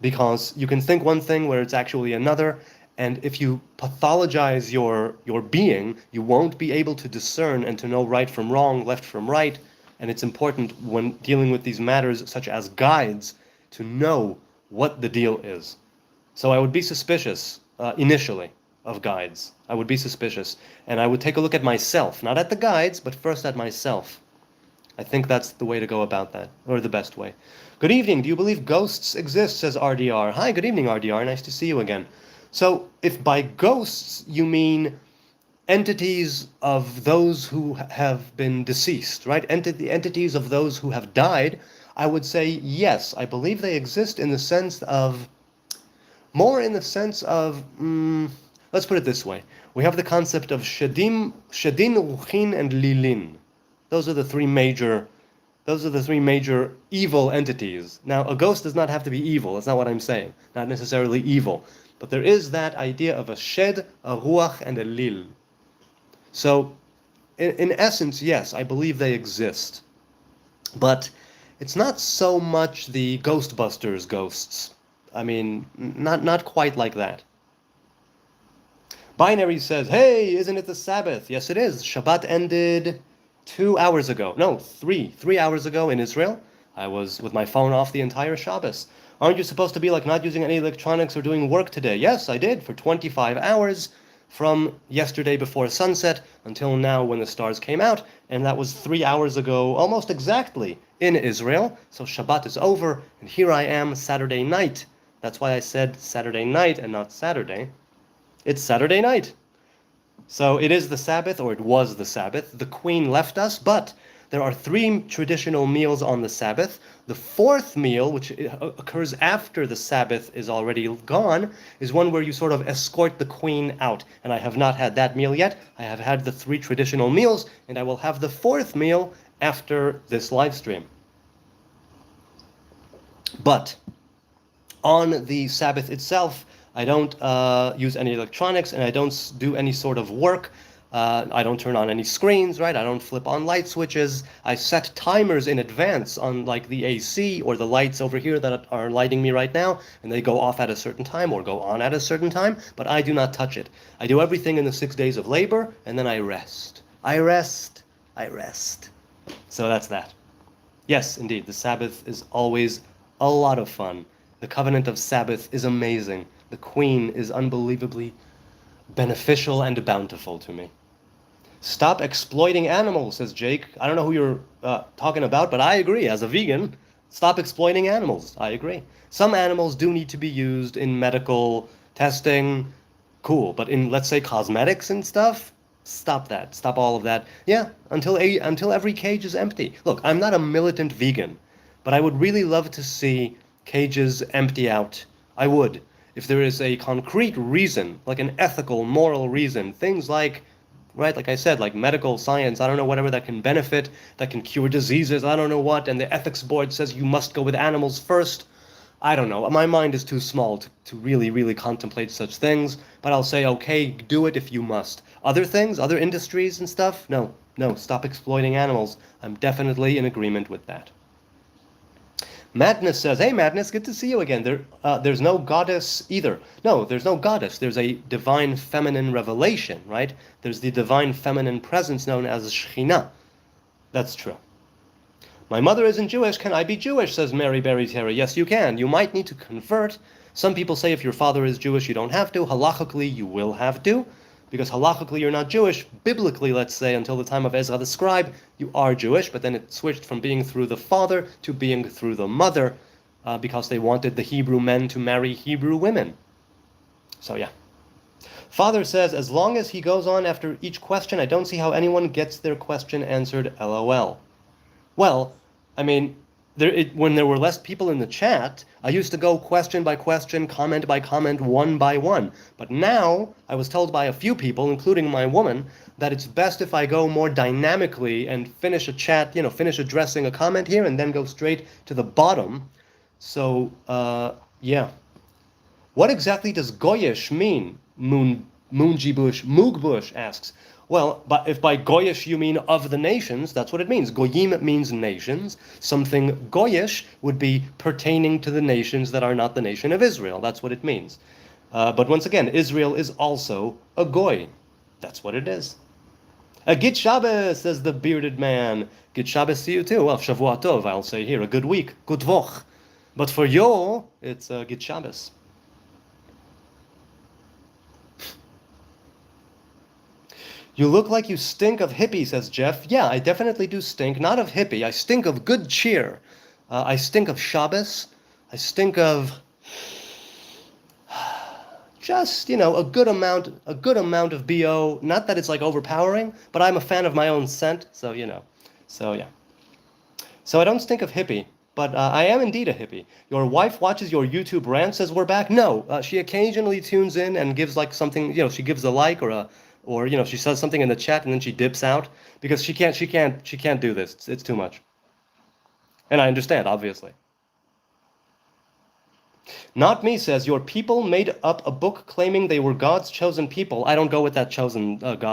Because you can think one thing where it's actually another, and if you pathologize your being, you won't be able to discern and to know right from wrong, left from right, and it's important when dealing with these matters, such as guides, to know what the deal is. So I would be suspicious, initially, of guides. I would be suspicious. And I would take a look at myself, not at the guides, but first at myself. I think that's the way to go about that, or the best way. Good evening. Do you believe ghosts exist, says RDR. Hi, good evening, RDR. Nice to see you again. So, if by ghosts you mean entities of those who have been deceased, right? Entities of those who have died, I would say yes. I believe they exist in the sense of, more in the sense of, let's put it this way. We have the concept of Shedin, Ruchin, and Lilin. Those are the three major evil entities. Now, a ghost does not have to be evil. That's not what I'm saying. Not necessarily evil. But there is that idea of a Shed, a Ruach, and a Lil. So, in essence, yes, I believe they exist. But it's not so much the Ghostbusters ghosts. I mean, not quite like that. Binary says, hey, isn't it the Sabbath? Yes, it is. Shabbat ended 2 hours ago. No, 3 hours ago in Israel. I was with my phone off the entire Shabbos. Aren't you supposed to be like not using any electronics or doing work today? Yes, I did for 25 hours from yesterday before sunset until now when the stars came out. And that was 3 hours ago, almost exactly, in Israel. So Shabbat is over, and here I am Saturday night. That's why I said Saturday night and not Saturday. It's Saturday night. So it is the Sabbath, or it was the Sabbath. The Queen left us, but there are 3 traditional meals on the Sabbath. The 4th meal, which occurs after the Sabbath is already gone, is one where you sort of escort the Queen out. And I have not had that meal yet. I have had the 3 traditional meals, and I will have the 4th meal after this live stream. But on the Sabbath itself, I don't use any electronics, and I don't do any sort of work. I don't turn on any screens, right? I don't flip on light switches. I set timers in advance on like the AC or the lights over here that are lighting me right now, and they go off at a certain time or go on at a certain time, but I do not touch it. I do everything in the 6 days of labor, and then I rest. I rest. So that's that. Yes, indeed, the Sabbath is always a lot of fun. The covenant of Sabbath is amazing. The Queen is unbelievably beneficial and bountiful to me. Stop exploiting animals, says Jake. I don't know who you're talking about, but I agree. As a vegan, stop exploiting animals. I agree. Some animals do need to be used in medical testing, cool. But in, let's say, cosmetics and stuff, stop that. Stop all of that. Yeah, until every cage is empty. Look, I'm not a militant vegan, but I would really love to see cages empty out. I would. If there is a concrete reason, like an ethical, moral reason, things like, right, like I said, like medical science, I don't know, whatever that can benefit, that can cure diseases, I don't know what, and the ethics board says you must go with animals first. I don't know. My mind is too small to really, really contemplate such things, but I'll say, okay, do it if you must. Other things, other industries and stuff, no, stop exploiting animals. I'm definitely in agreement with that. Madness says, hey Madness, good to see you again. There's no goddess either. No, there's no goddess. There's a divine feminine revelation, right? There's the divine feminine presence known as Shekhinah. That's true. My mother isn't Jewish. Can I be Jewish? Says Mary Berry Terry. Yes, you can. You might need to convert. Some people say if your father is Jewish, you don't have to. Halachically, you will have to. Because halachically, you're not Jewish. Biblically, let's say, until the time of Ezra the scribe, you are Jewish. But then it switched from being through the father to being through the mother because they wanted the Hebrew men to marry Hebrew women. So, yeah. Father says, as long as he goes on after each question, I don't see how anyone gets their question answered, LOL. Well, I mean, when there were less people in the chat, I used to go question by question, comment by comment, one by one. But now, I was told by a few people, including my woman, that it's best if I go more dynamically and finish a chat, finish addressing a comment here and then go straight to the bottom. So, yeah. What exactly does Goyish mean? Moogbush asks. Well, but if by Goyish you mean of the nations, that's what it means. Goyim means nations. Something Goyish would be pertaining to the nations that are not the nation of Israel. That's what it means. But once again, Israel is also a Goy. That's what it is. Git Shabbos, says the bearded man. Git Shabbos to you too. Well, Shavua Tov, I'll say here. A good week. Good Woch. But for you, it's Git Shabbos. You look like you stink of hippie, says Jeff. Yeah, I definitely do stink. Not of hippie. I stink of good cheer. I stink of Shabbos. I stink of just, a good amount of BO. Not that it's like overpowering, but I'm a fan of my own scent, so So yeah. So I don't stink of hippie, but I am indeed a hippie. Your wife watches your YouTube rant, says we're back. No, she occasionally tunes in and gives like something, she gives a like or she says something in the chat and then she dips out because she can't do this. It's too much. And I understand, obviously. Not me, says your people made up a book claiming they were God's chosen people. I don't go with that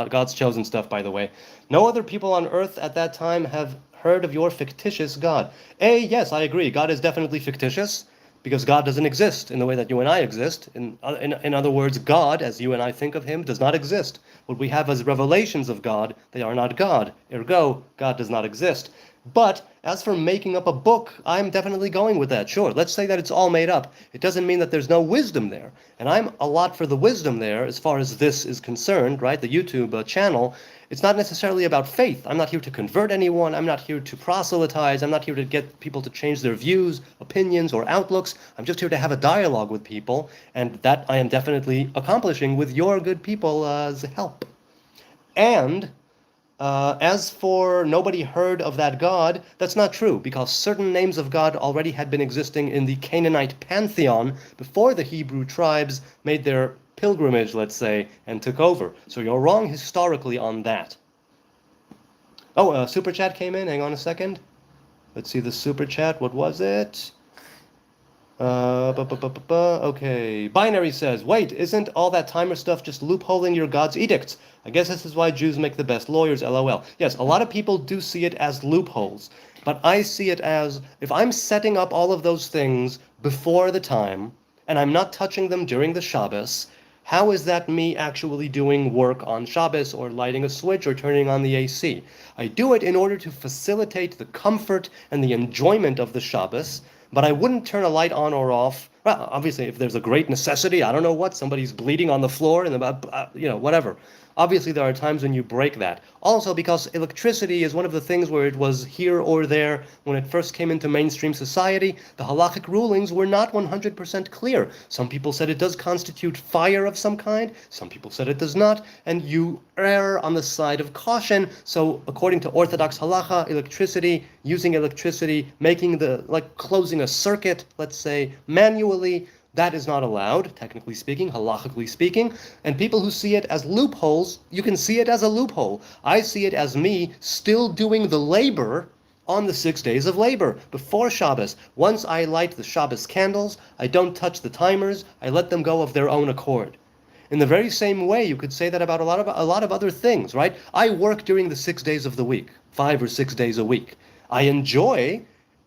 God's chosen stuff, by the way. No other people on earth at that time have heard of your fictitious God. Yes, I agree. God is definitely fictitious. Because God doesn't exist in the way that you and I exist. In other words, God, as you and I think of him, does not exist. What we have as revelations of God, they are not God. Ergo, God does not exist. But as for making up a book, I'm definitely going with that. Sure, let's say that it's all made up. It doesn't mean that there's no wisdom there. And I'm a lot for the wisdom there as far as this is concerned, right? The YouTube channel. It's not necessarily about faith. I'm not here to convert anyone. I'm not here to proselytize. I'm not here to get people to change their views, opinions, or outlooks. I'm just here to have a dialogue with people, and that I am definitely accomplishing with your good people's help. And as for nobody heard of that God, that's not true, because certain names of God already had been existing in the Canaanite pantheon before the Hebrew tribes made their pilgrimage, let's say, and took over. So you're wrong historically on that. Oh, super chat came in. Hang on a second. Let's see the super chat. What was it? Okay. Binary says, wait, isn't all that timer stuff just loopholing your God's edicts? I guess this is why Jews make the best lawyers, LOL. Yes, a lot of people do see it as loopholes, but I see it as, if I'm setting up all of those things before the time, and I'm not touching them during the Shabbos, how is that me actually doing work on Shabbos or lighting a switch or turning on the AC? I do it in order to facilitate the comfort and the enjoyment of the Shabbos, but I wouldn't turn a light on or off. Well, obviously, if there's a great necessity, I don't know what, somebody's bleeding on the floor, and whatever. Obviously, there are times when you break that. Also, because electricity is one of the things where it was here or there when it first came into mainstream society, the halachic rulings were not 100% clear. Some people said it does constitute fire of some kind, some people said it does not, and you err on the side of caution. So, according to Orthodox halacha, using electricity, closing a circuit, let's say, manually, that is not allowed, technically speaking, halachically speaking. And people who see it as loopholes, you can see it as a loophole. I see it as me still doing the labor on the 6 days of labor before Shabbos. Once I light the Shabbos candles, I don't touch the timers, I let them go of their own accord. In the very same way, you could say that about a lot of other things, right? I work during the 6 days of the week, 5 or 6 days a week. I enjoy,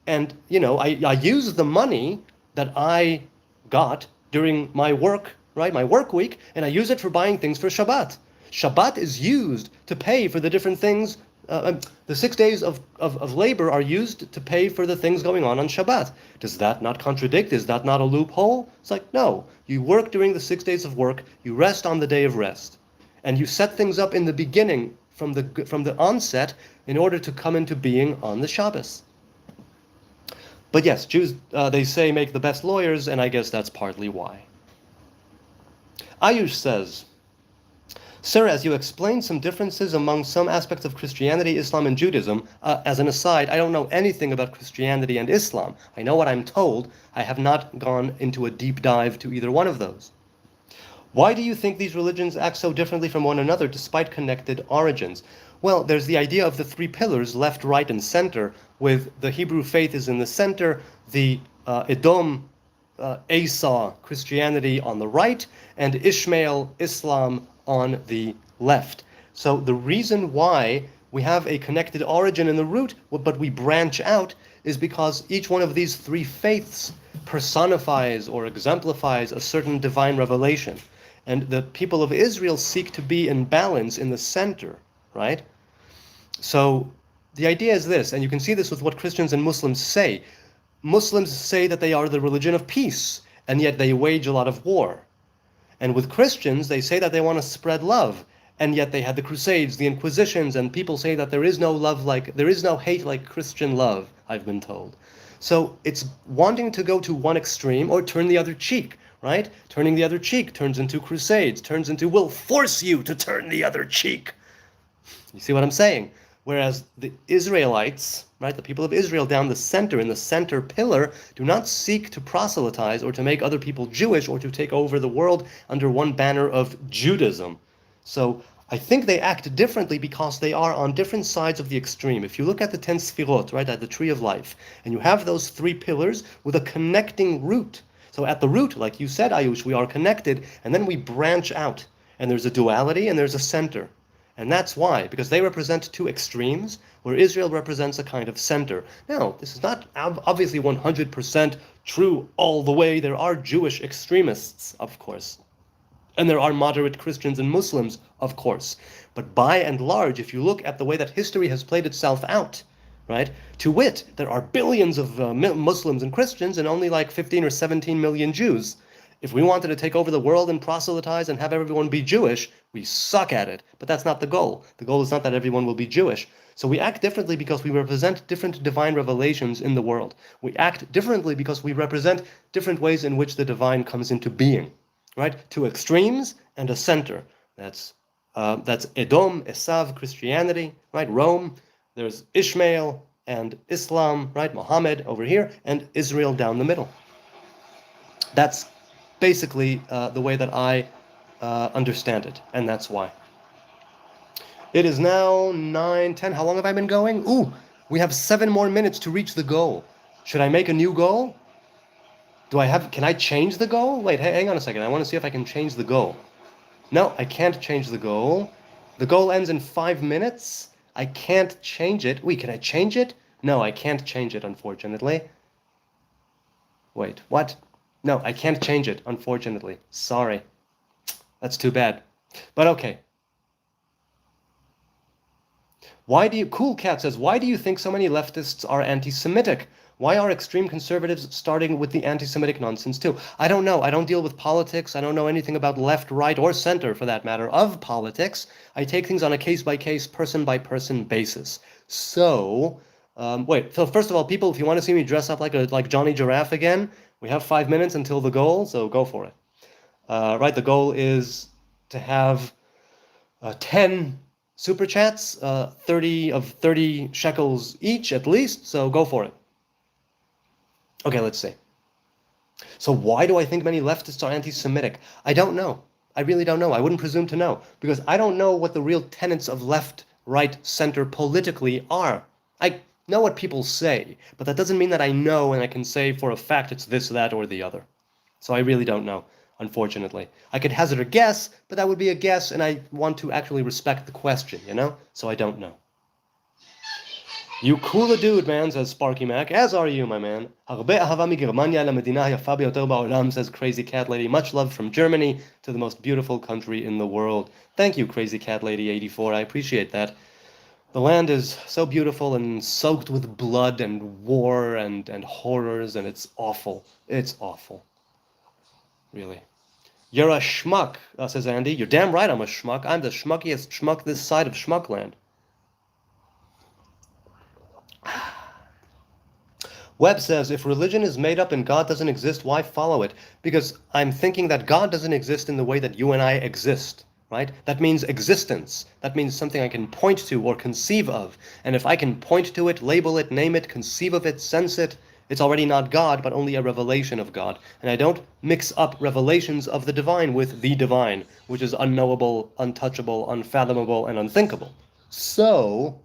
and I use the money that I got during my work, right, my work week, and I use it for buying things for Shabbat. Shabbat is used to pay for the different things. The 6 days of labor are used to pay for the things going on Shabbat. Does that not contradict? Is that not a loophole? It's like, no. You work during the 6 days of work, you rest on the day of rest. And you set things up in the beginning, from the onset, in order to come into being on the Shabbos. But yes, Jews, they say, make the best lawyers, and I guess that's partly why. Ayush says, Sir, as you explained some differences among some aspects of Christianity, Islam, and Judaism, as an aside, I don't know anything about Christianity and Islam. I know what I'm told. I have not gone into a deep dive to either one of those. Why do you think these religions act so differently from one another despite connected origins? Well, there's the idea of the three pillars, left, right, and center, with the Hebrew faith is in the center, the Edom, Esau, Christianity on the right, and Ishmael, Islam on the left. So the reason why we have a connected origin in the root, but we branch out, is because each one of these three faiths personifies or exemplifies a certain divine revelation. And the people of Israel seek to be in balance in the center, right? So the idea is this, and you can see this with what Christians and Muslims say. Muslims say that they are the religion of peace, and yet they wage a lot of war. And with Christians, they say that they want to spread love, and yet they had the Crusades, the Inquisitions, and people say that there is no hate like Christian love, I've been told. So it's wanting to go to one extreme or turn the other cheek, right? Turning the other cheek turns into Crusades, turns into, we'll force you to turn the other cheek. You see what I'm saying? Whereas the Israelites, right, the people of Israel down the center, in the center pillar, do not seek to proselytize or to make other people Jewish or to take over the world under one banner of Judaism. So I think they act differently because they are on different sides of the extreme. If you look at the 10 Sfirot, right, at the tree of life, and you have those three pillars with a connecting root. So at the root, like you said, Ayush, we are connected, and then we branch out. And there's a duality and there's a center. And that's why, because they represent two extremes, where Israel represents a kind of center. Now, this is not obviously 100% true all the way. There are Jewish extremists, of course. And there are moderate Christians and Muslims, of course. But by and large, if you look at the way that history has played itself out, right, to wit, there are billions of Muslims and Christians and only like 15 or 17 million Jews. If we wanted to take over the world and proselytize and have everyone be Jewish, we suck at it. But that's not the goal. The goal is not that everyone will be Jewish. So we act differently because we represent different divine revelations in the world. We act differently because we represent different ways in which the divine comes into being. Right? Two extremes and a center. That's Edom, Esav, Christianity, right? Rome. There's Ishmael and Islam, right? Muhammad over here, and Israel down the middle. That's basically the way that I understand it, and that's why. It is now 9:10. How long have I been going? Ooh, we have 7 more minutes to reach the goal. Should I make a new goal? Can I change the goal? Wait, hang on a second. I want to see if I can change the goal. No, I can't change the goal. The goal ends in 5 minutes. I can't change it. Wait, can I change it? No, I can't change it, unfortunately. Wait, what? No, I can't change it, unfortunately. Sorry. That's too bad. But okay. Cool Cat says, why do you think so many leftists are anti-Semitic? Why are extreme conservatives starting with the anti-Semitic nonsense too? I don't know. I don't deal with politics. I don't know anything about left, right, or center, for that matter, of politics. I take things on a case-by-case, person-by-person basis. So, wait. So first of all, people, if you want to see me dress up like Johnny Giraffe again, we have 5 minutes until the goal, so go for it. Right, the goal is to have 10 super chats, 30 shekels each at least, so go for it. Okay, let's see. So why do I think many leftists are anti-Semitic? I don't know. I really don't know. I wouldn't presume to know, because I don't know what the real tenets of left, right, center politically are. I know what people say, but that doesn't mean that I know and I can say for a fact it's this, that, or the other. So I really don't know, unfortunately. I could hazard a guess, but that would be a guess, and I want to actually respect the question, you know? So I don't know. You cool a dude, man, says Sparky Mac. As are you, my man. Harbe ahava miGermania lamedina hayafa biyoter ba'olam, says Crazy Cat Lady. Much love from Germany to the most beautiful country in the world. Thank you, Crazy Cat Lady 84. I appreciate that. The land is so beautiful and soaked with blood and war and horrors, and it's awful. It's awful. Really. You're a schmuck, says Andy. You're damn right I'm a schmuck. I'm the schmuckiest schmuck this side of Schmuckland. Webb says, if religion is made up and God doesn't exist, why follow it? Because I'm thinking that God doesn't exist in the way that you and I exist, right? That means existence. That means something I can point to or conceive of. And if I can point to it, label it, name it, conceive of it, sense it, it's already not God, but only a revelation of God. And I don't mix up revelations of the divine with the divine, which is unknowable, untouchable, unfathomable, and unthinkable. So,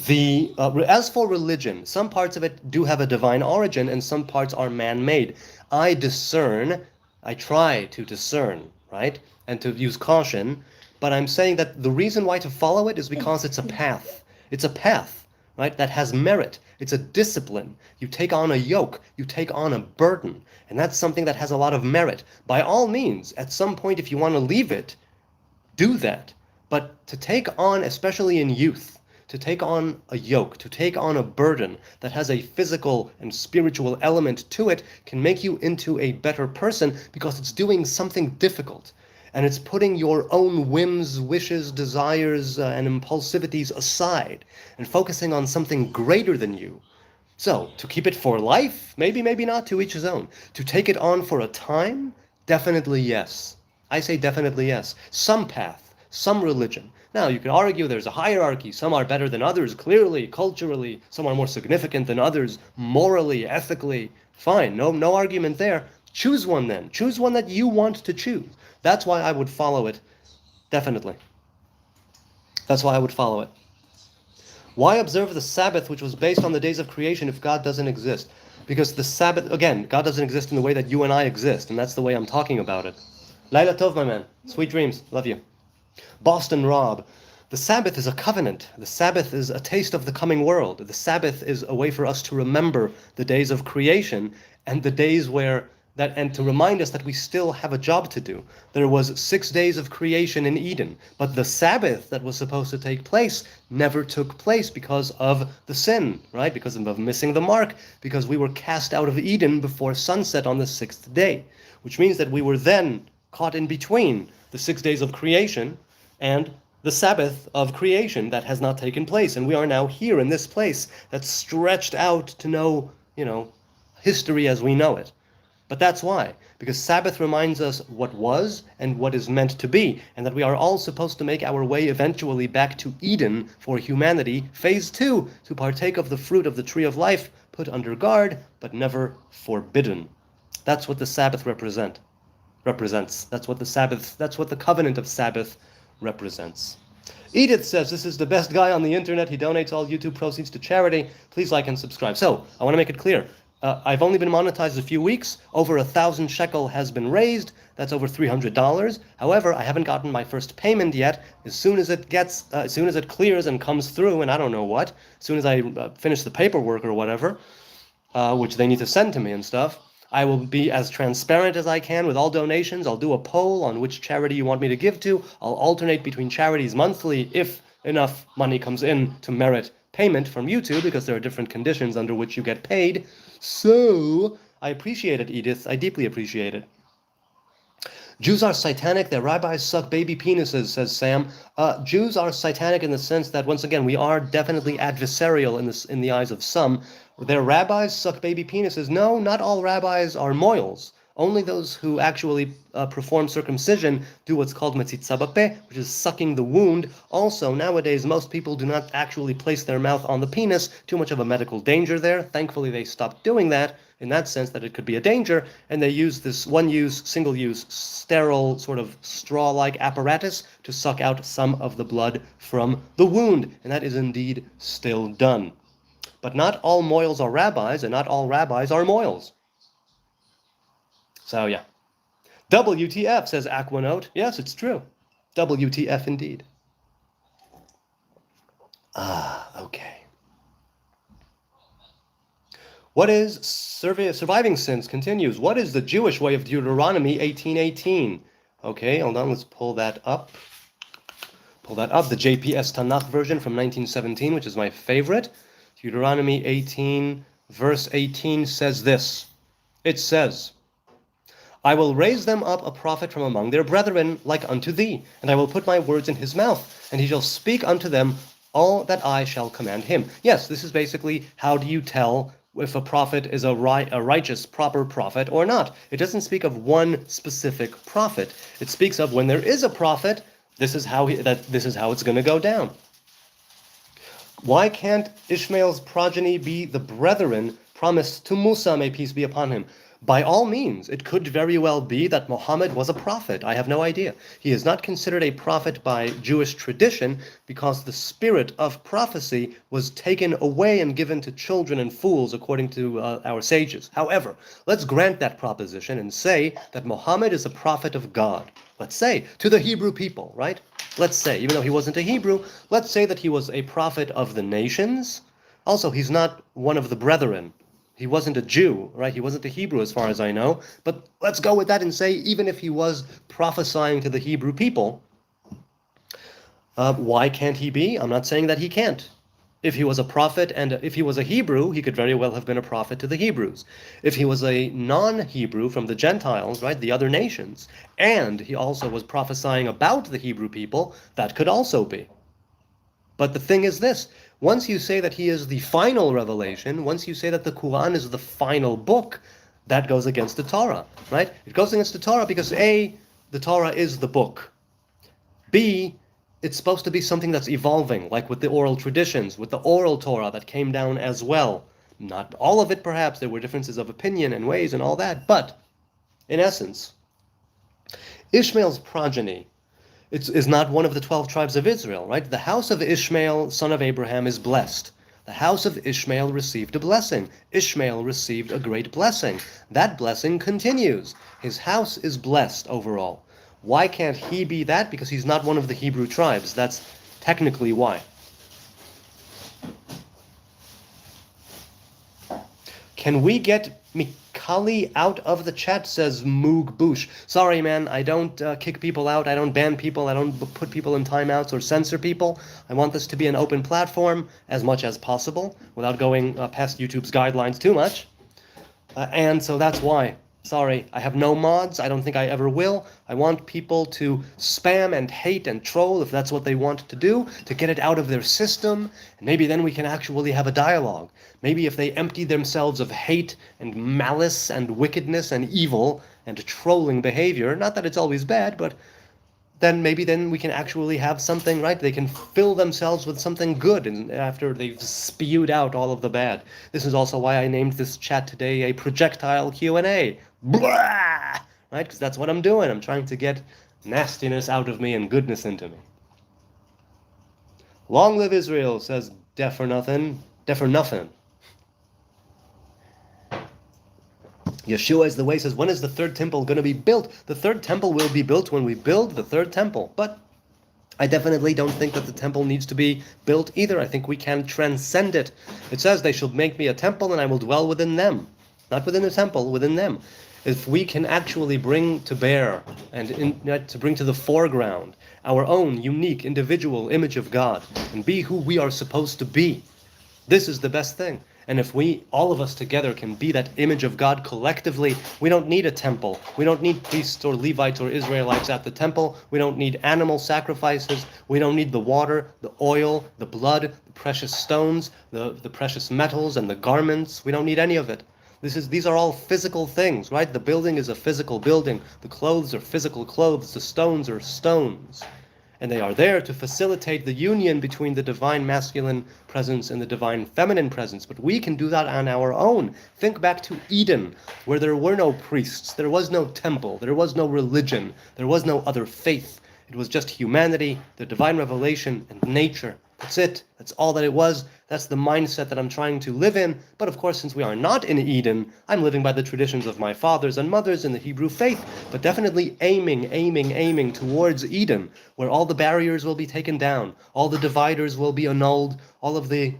as for religion, some parts of it do have a divine origin and some parts are man-made. I try to discern, right? And to use caution, but I'm saying that the reason why to follow it is because it's a path. It's a path, right? That has merit. It's a discipline. You take on a yoke. You take on a burden. And that's something that has a lot of merit. By all means, at some point, if you want to leave it, do that. But to take on, especially in youth, to take on a yoke, to take on a burden that has a physical and spiritual element to it can make you into a better person because it's doing something difficult. And it's putting your own whims, wishes, desires, and impulsivities aside and focusing on something greater than you. So, to keep it for life? Maybe, maybe not, to each his own. To take it on for a time? Definitely yes. I say definitely yes. Some path, some religion. Now, you can argue there's a hierarchy. Some are better than others, clearly, culturally. Some are more significant than others, morally, ethically. Fine, no argument there. Choose one then. Choose one that you want to choose. That's why I would follow it. Definitely. That's why I would follow it. Why observe the Sabbath, which was based on the days of creation, if God doesn't exist? Because the Sabbath, again, God doesn't exist in the way that you and I exist, and that's the way I'm talking about it. Laila Tov, my man. Sweet dreams. Love you. Boston Rob. The Sabbath is a covenant. The Sabbath is a taste of the coming world. The Sabbath is a way for us to remember the days of creation and the days and to remind us that we still have a job to do. There was 6 days of creation in Eden, but the Sabbath that was supposed to take place never took place because of the sin, right? Because of missing the mark, because we were cast out of Eden before sunset on the 6th day, which means that we were then caught in between the 6 days of creation and the Sabbath of creation that has not taken place. And we are now here in this place that's stretched out to know, history as we know it. But that's why, because Sabbath reminds us what was and what is meant to be, and that we are all supposed to make our way eventually back to Eden for humanity, phase 2, to partake of the fruit of the tree of life, put under guard, but never forbidden. That's what the Sabbath represents. That's what the covenant of Sabbath represents. Edith says, this is the best guy on the internet. He donates all YouTube proceeds to charity. Please like and subscribe. So, I want to make it clear. I've only been monetized a few weeks. Over 1,000 shekel has been raised. That's over $300. However, I haven't gotten my first payment yet. As soon as it clears and comes through, and I don't know what, as soon as I finish the paperwork or whatever, which they need to send to me and stuff, I will be as transparent as I can with all donations. I'll do a poll on which charity you want me to give to. I'll alternate between charities monthly if enough money comes in to merit payment from YouTube because there are different conditions under which you get paid. So I appreciate it, Edith. I deeply appreciate it. Jews are satanic, their rabbis suck baby penises, says Sam. Jews are satanic in the sense that, once again, we are definitely adversarial in the eyes of some. Their rabbis suck baby penises. No, not all rabbis are moils. Only those who actually perform circumcision do what's called metzitza bapeh, which is sucking the wound. Also, nowadays, most people do not actually place their mouth on the penis. Too much of a medical danger there. Thankfully, they stopped doing that, in that sense that it could be a danger, and they use this one-use, single-use, sterile, sort of straw-like apparatus to suck out some of the blood from the wound, and that is indeed still done. But not all moils are rabbis, and not all rabbis are moils. So, yeah. WTF, says Aquanote. Yes, it's true. WTF indeed. Okay. What is surviving sins? Continues. What is the Jewish way of Deuteronomy 18:18? Okay, hold on. Let's pull that up. Pull that up. The JPS Tanakh version from 1917, which is my favorite. Deuteronomy 18, verse 18 says this. It says, I will raise them up a prophet from among their brethren like unto thee, and I will put my words in his mouth, and he shall speak unto them all that I shall command him. Yes, this is basically how do you tell if a prophet is a righteous, proper prophet or not. It doesn't speak of one specific prophet. It speaks of when there is a prophet, this is how it's going to go down. Why can't Ishmael's progeny be the brethren promised to Musa, may peace be upon him? By all means, it could very well be that Muhammad was a prophet. I have no idea. He is not considered a prophet by Jewish tradition because the spirit of prophecy was taken away and given to children and fools, according to our sages. However, let's grant that proposition and say that Muhammad is a prophet of God. Let's say, to the Hebrew people, right? Let's say, even though he wasn't a Hebrew, let's say that he was a prophet of the nations. Also, he's not one of the brethren. He wasn't a Jew, right? He wasn't a Hebrew as far as I know. But let's go with that and say, even if he was prophesying to the Hebrew people, why can't he be? I'm not saying that he can't. If he was a prophet and if he was a Hebrew, he could very well have been a prophet to the Hebrews. If he was a non-Hebrew from the Gentiles, right, the other nations, and he also was prophesying about the Hebrew people, that could also be. But the thing is this, once you say that he is the final revelation, once you say that the Quran is the final book, that goes against the Torah, right? It goes against the Torah because A, the Torah is the book. B, it's supposed to be something that's evolving, like with the oral traditions, with the oral Torah that came down as well. Not all of it, perhaps. There were differences of opinion and ways and all that. But, in essence, Ishmael's progeny is not one of the 12 tribes of Israel, right? The house of Ishmael, son of Abraham, is blessed. The house of Ishmael received a blessing. Ishmael received a great blessing. That blessing continues. His house is blessed overall. Why can't he be that? Because he's not one of the Hebrew tribes. That's technically why. Can we get Mikali out of the chat, says Moog Boosh. Sorry, man, I don't kick people out. I don't ban people. I don't put people in timeouts or censor people. I want this to be an open platform as much as possible without going past YouTube's guidelines too much. And so that's why. Sorry, I have no mods. I don't think I ever will. I want people to spam and hate and troll if that's what they want to do, to get it out of their system, and maybe then we can actually have a dialogue. Maybe if they empty themselves of hate and malice and wickedness and evil and trolling behavior, not that it's always bad, but then maybe then we can actually have something, right? They can fill themselves with something good and after they've spewed out all of the bad. This is also why I named this chat today a Projectile Q&A. Blah! Right? Because that's what I'm doing. I'm trying to get nastiness out of me and goodness into me. Long live Israel, says Deaf or Nothing. Deaf or Nothing. Yeshua is the way, says, when is the third temple going to be built? The third temple will be built when we build the third temple. But I definitely don't think that the temple needs to be built either. I think we can transcend it. It says, they shall make me a temple and I will dwell within them. Not within the temple, within them. If we can actually bring to bear and to bring to the foreground our own unique individual image of God and be who we are supposed to be, This is the best thing. And if we, all of us together, can be that image of God collectively, we don't need a temple. We don't need priests or Levites or Israelites at the temple. We don't need animal sacrifices. We don't need the water, the oil, the blood, the precious stones, the precious metals, and the garments. We don't need any of it. These are all physical things, right? The building is a physical building. The clothes are physical clothes. The stones are stones. And they are there to facilitate the union between the divine masculine presence and the divine feminine presence. But we can do that on our own. Think back to Eden, where there were no priests, there was no temple, there was no religion, there was no other faith. It was just humanity, the divine revelation, and nature. That's it. That's all that it was. That's the mindset that I'm trying to live in. But of course, since we are not in Eden, I'm living by the traditions of my fathers and mothers in the Hebrew faith, but definitely aiming towards Eden, where all the barriers will be taken down, all the dividers will be annulled, all of the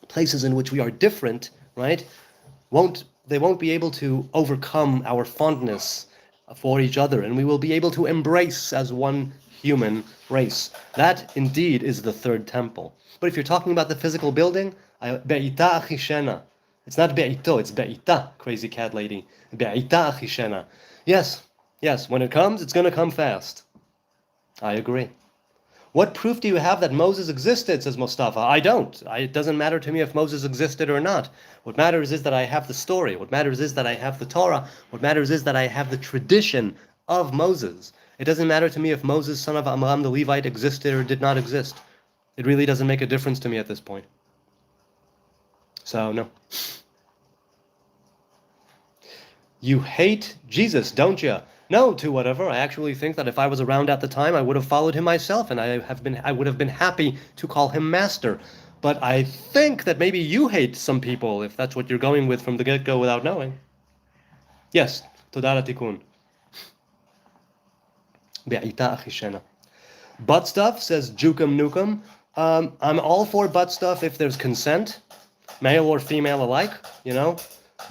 places in which we are different, right, they won't be able to overcome our fondness for each other, and we will be able to embrace as one human race. That indeed is the third temple. But if you're talking about the physical building, be'ita achishena. It's not be'ito, it's be'ita, crazy cat lady. Be'ita achishena. Yes, when it comes, it's going to come fast. I agree. What proof do you have that Moses existed, says Mustafa? I don't. It doesn't matter to me if Moses existed or not. What matters is that I have the story. What matters is that I have the Torah. What matters is that I have the tradition of Moses. It doesn't matter to me if Moses, son of Amram the Levite, existed or did not exist. It really doesn't make a difference to me at this point. So, no. You hate Jesus, don't you? No, to whatever. I actually think that if I was around at the time, I would have followed him myself, and I would have been happy to call him master. But I think that maybe you hate some people, if that's what you're going with from the get-go without knowing. Yes, Todara Tikkun. Butt stuff, says Jukum Nukum. I'm all for butt stuff if there's consent, male or female alike, you know.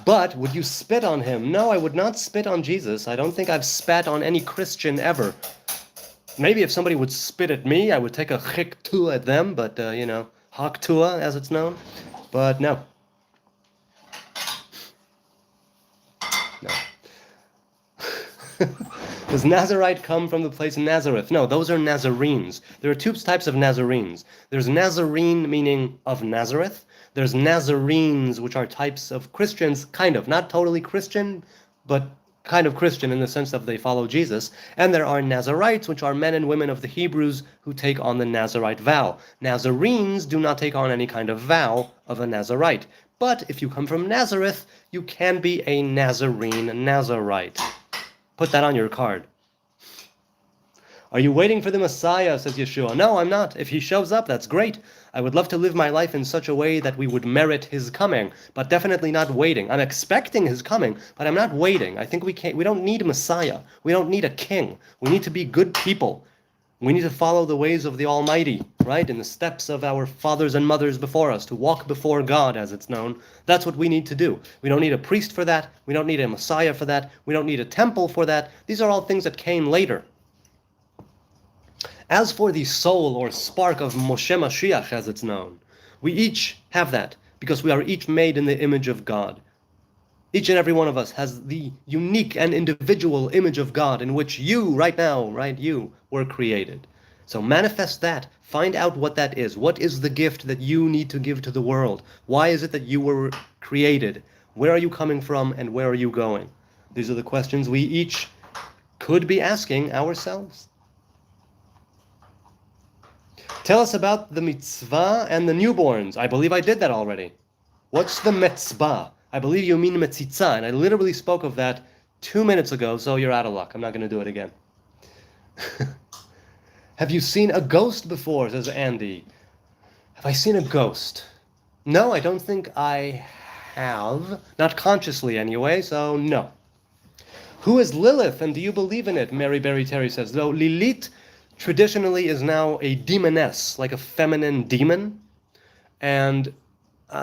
But would you spit on him? No, I would not spit on Jesus. I don't think I've spat on any Christian ever. Maybe if somebody would spit at me, I would take a chiktua at them, but, haktua as it's known. But no. No. Does Nazarite come from the place Nazareth? No, those are Nazarenes. There are two types of Nazarenes. There's Nazarene, meaning of Nazareth. There's Nazarenes, which are types of Christians, kind of. Not totally Christian, but kind of Christian in the sense that they follow Jesus. And there are Nazarites, which are men and women of the Hebrews who take on the Nazarite vow. Nazarenes do not take on any kind of vow of a Nazarite. But if you come from Nazareth, you can be a Nazarene Nazarite. Put that on your card. Are you waiting for the Messiah, says Yeshua? No, I'm not. If he shows up, that's great. I would love to live my life in such a way that we would merit his coming, but definitely not waiting. I'm expecting his coming, but I'm not waiting. I think we don't need a Messiah. We don't need a king. We need to be good people. We need to follow the ways of the Almighty, right? In the steps of our fathers and mothers before us, to walk before God, as it's known. That's what we need to do. We don't need a priest for that. We don't need a Messiah for that. We don't need a temple for that. These are all things that came later. As for the soul or spark of Moshe Mashiach, as it's known, we each have that, because we are each made in the image of God. Each and every one of us has the unique and individual image of God in which you, right now, right, you were created. So manifest that. Find out what that is. What is the gift that you need to give to the world? Why is it that you were created? Where are you coming from and where are you going? These are the questions we each could be asking ourselves. Tell us about the mitzvah and the newborns. I believe I did that already. What's the mitzvah? I believe you mean metzitza, and I literally spoke of that 2 minutes ago, so you're out of luck. I'm not going to do it again. Have you seen a ghost before, says Andy. Have I seen a ghost? No, I don't think I have. Not consciously, anyway, so no. Who is Lilith, and do you believe in it? Mary Berry Terry says. Though Lilith traditionally is now a demoness, like a feminine demon, and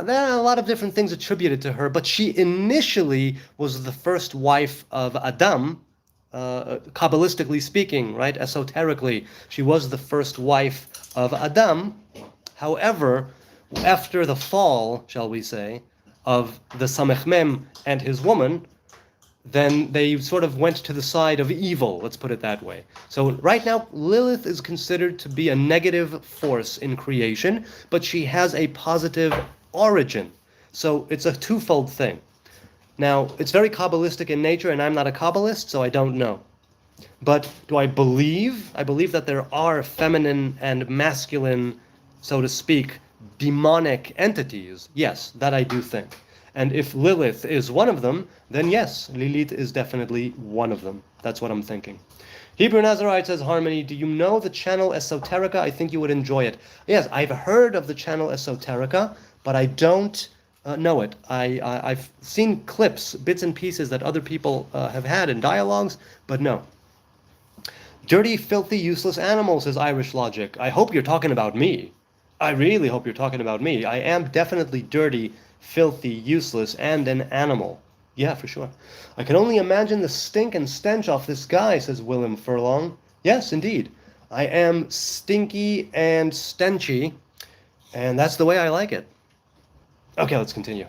there are a lot of different things attributed to her, but she initially was the first wife of Adam, Kabbalistically speaking, right? Esoterically, she was the first wife of Adam. However, after the fall, shall we say, of the Samech Mem and his woman, then they sort of went to the side of evil, let's put it that way. So right now, Lilith is considered to be a negative force in creation, but she has a positive origin. So it's a twofold thing. Now, it's very Kabbalistic in nature, and I'm not a Kabbalist, so I don't know. But do I believe? I believe that there are feminine and masculine, so to speak, demonic entities. Yes, that I do think. And if Lilith is one of them, then yes, Lilith is definitely one of them. That's what I'm thinking. Hebrew Nazarite says, Harmony, do you know the channel Esoterica? I think you would enjoy it. Yes, I've heard of the channel Esoterica, but I don't know it. I've seen clips, bits and pieces that other people have had in dialogues, but no. Dirty, filthy, useless animal, says Irish Logic. I hope you're talking about me. I really hope you're talking about me. I am definitely dirty, filthy, useless, and an animal. Yeah, for sure. I can only imagine the stink and stench off this guy, says Willem Furlong. Yes, indeed. I am stinky and stenchy, and that's the way I like it. Okay, let's continue.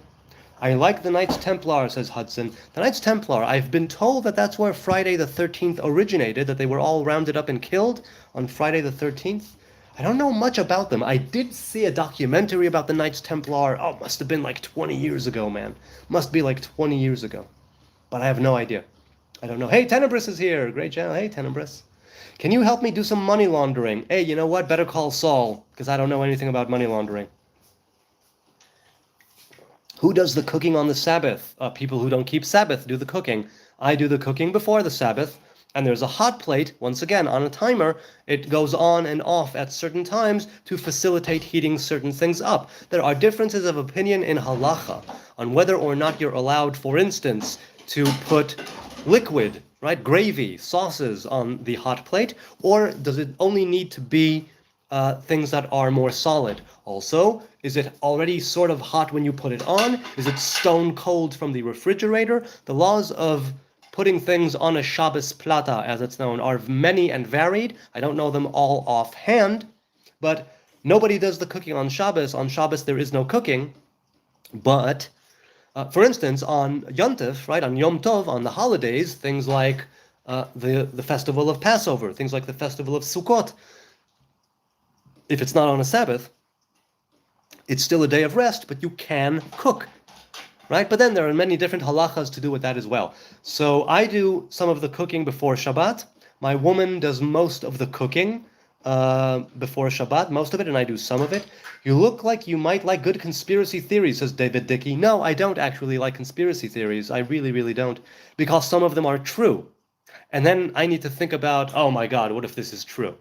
I like the Knights Templar, says Hudson. The Knights Templar, I've been told that that's where Friday the 13th originated, that they were all rounded up and killed on Friday the 13th. I don't know much about them. I did see a documentary about the Knights Templar. Oh, must have been like 20 years ago, man. Must be like 20 years ago. But I have no idea. I don't know. Hey, Tenebris is here. Great channel. Hey, Tenebris. Can you help me do some money laundering? Hey, you know what? Better call Saul, because I don't know anything about money laundering. Who does the cooking on the Sabbath? People who don't keep Sabbath do the cooking. I do the cooking before the Sabbath, and there's a hot plate, once again, on a timer. It goes on and off at certain times to facilitate heating certain things up. There are differences of opinion in halacha on whether or not you're allowed, for instance, to put liquid, right, gravy, sauces on the hot plate, or does it only need to be things that are more solid? Also, is it already sort of hot when you put it on? Is it stone cold from the refrigerator? The laws of putting things on a Shabbos plata, as it's known, are many and varied. I don't know them all offhand, but nobody does the cooking on Shabbos. On Shabbos, there is no cooking. But, for instance, on Yontif, right, on Yom Tov, on the holidays, things like the festival of Passover, things like the festival of Sukkot, if it's not on a Sabbath, it's still a day of rest, but you can cook, right? But then there are many different halachas to do with that as well. So I do some of the cooking before Shabbat. My woman does most of the cooking before Shabbat, most of it, and I do some of it. You look like you might like good conspiracy theories, says David Dickey. No, I don't actually like conspiracy theories. I really, really don't, because some of them are true. And then I need to think about, oh my God, what if this is true?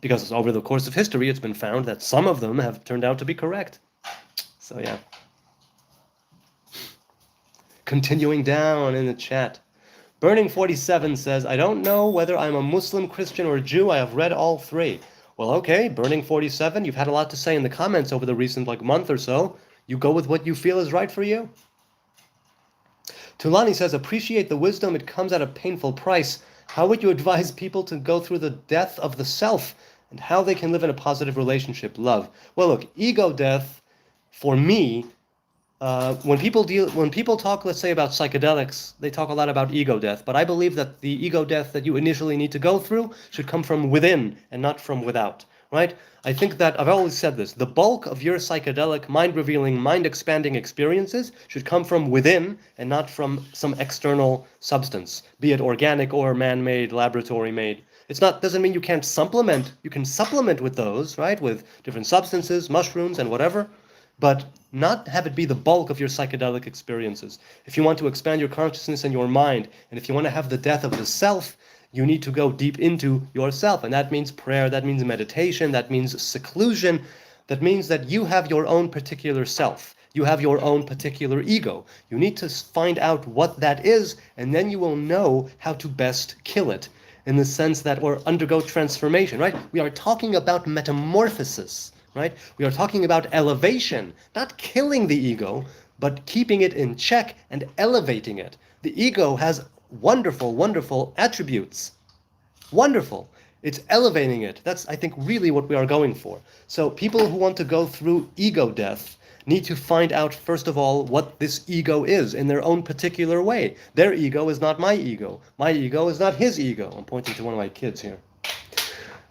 Because over the course of history, it's been found that some of them have turned out to be correct. So yeah. Continuing down in the chat. Burning47 says, I don't know whether I'm a Muslim, Christian, or Jew. I have read all three. Well, okay, Burning47, you've had a lot to say in the comments over the recent month or so. You go with what you feel is right for you. Tulani says, appreciate the wisdom. It comes at a painful price. How would you advise people to go through the death of the self and how they can live in a positive relationship? Love. Well, look, ego death, for me, when people talk, let's say, about psychedelics, they talk a lot about ego death. But I believe that the ego death that you initially need to go through should come from within and not from without, right? I think that, I've always said this, the bulk of your psychedelic, mind-revealing, mind-expanding experiences should come from within and not from some external substance, be it organic or man-made, laboratory-made. Doesn't mean you can't supplement. You can supplement with those, right, with different substances, mushrooms, and whatever, but not have it be the bulk of your psychedelic experiences. If you want to expand your consciousness and your mind, and if you want to have the death of the self, you need to go deep into yourself. And that means prayer, that means meditation, that means seclusion, that means that you have your own particular self. You have your own particular ego. You need to find out what that is, and then you will know how to best kill it, in the sense that, or undergo transformation, right? We are talking about metamorphosis, right? We are talking about elevation, not killing the ego, but keeping it in check and elevating it. The ego has wonderful, wonderful attributes. Wonderful. It's elevating it. That's, I think, really what we are going for. So people who want to go through ego death need to find out, first of all, what this ego is in their own particular way. Their ego is not my ego. My ego is not his ego. I'm pointing to one of my kids here.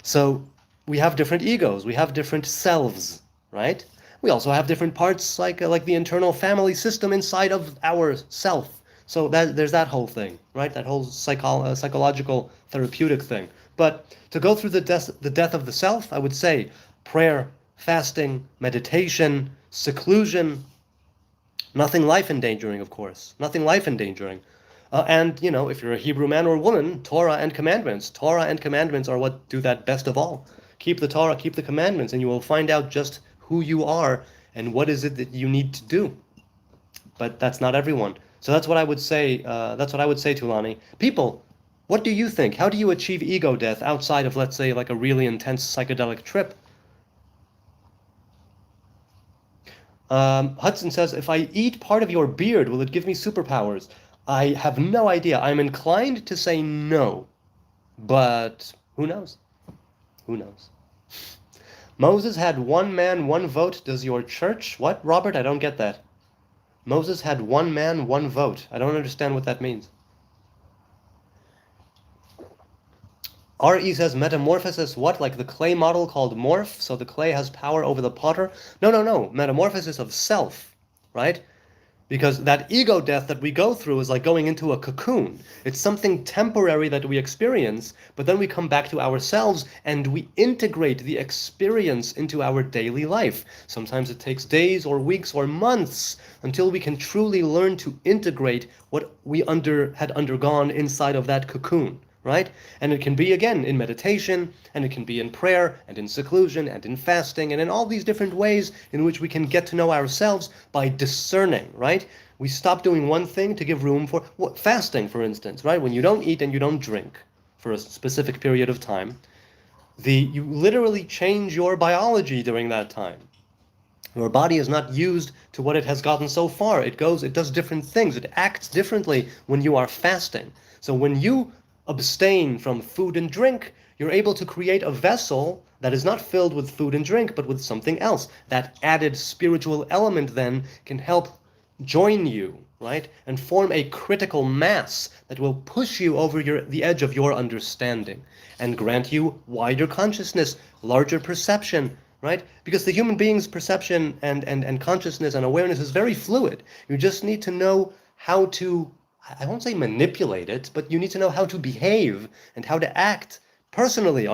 So we have different egos. We have different selves, right? We also have different parts, like the internal family system inside of our self. So there's that whole thing, right? That whole psychological therapeutic thing. But to go through the death of the self, I would say prayer, fasting, meditation, seclusion, nothing life endangering, of course, nothing life endangering. And, if you're a Hebrew man or woman, Torah and commandments. Torah and commandments are what do that best of all. Keep the Torah, keep the commandments, and you will find out just who you are and what is it that you need to do. But that's not everyone. So that's what I would say. Tulani. People, what do you think? How do you achieve ego death outside of, let's say, like a really intense psychedelic trip? Hudson says, if I eat part of your beard, will it give me superpowers? I have no idea. I'm inclined to say no, but who knows? Who knows? Moses had one man, one vote. Does your church? What, Robert? I don't get that. Moses had one man, one vote. I don't understand what that means. R.E. says metamorphosis, what? Like the clay model called morph? So the clay has power over the potter? No. Metamorphosis of self, right? Because that ego death that we go through is like going into a cocoon. It's something temporary that we experience, but then we come back to ourselves and we integrate the experience into our daily life. Sometimes it takes days or weeks or months until we can truly learn to integrate what we had undergone inside of that cocoon. Right? And it can be, again, in meditation, and it can be in prayer, and in seclusion, and in fasting, and in all these different ways in which we can get to know ourselves by discerning, right? We stop doing one thing to give room for fasting, for instance, right? When you don't eat and you don't drink for a specific period of time, you literally change your biology during that time. Your body is not used to what it has gotten so far. It does different things. It acts differently when you are fasting. So when you abstain from food and drink, you're able to create a vessel that is not filled with food and drink, but with something else. That added spiritual element then can help join you, right? And form a critical mass that will push you over the edge of your understanding and grant you wider consciousness, larger perception, right? Because the human being's perception and consciousness and awareness is very fluid. You just need to know how to, I won't say manipulate it, but you need to know how to behave and how to act personally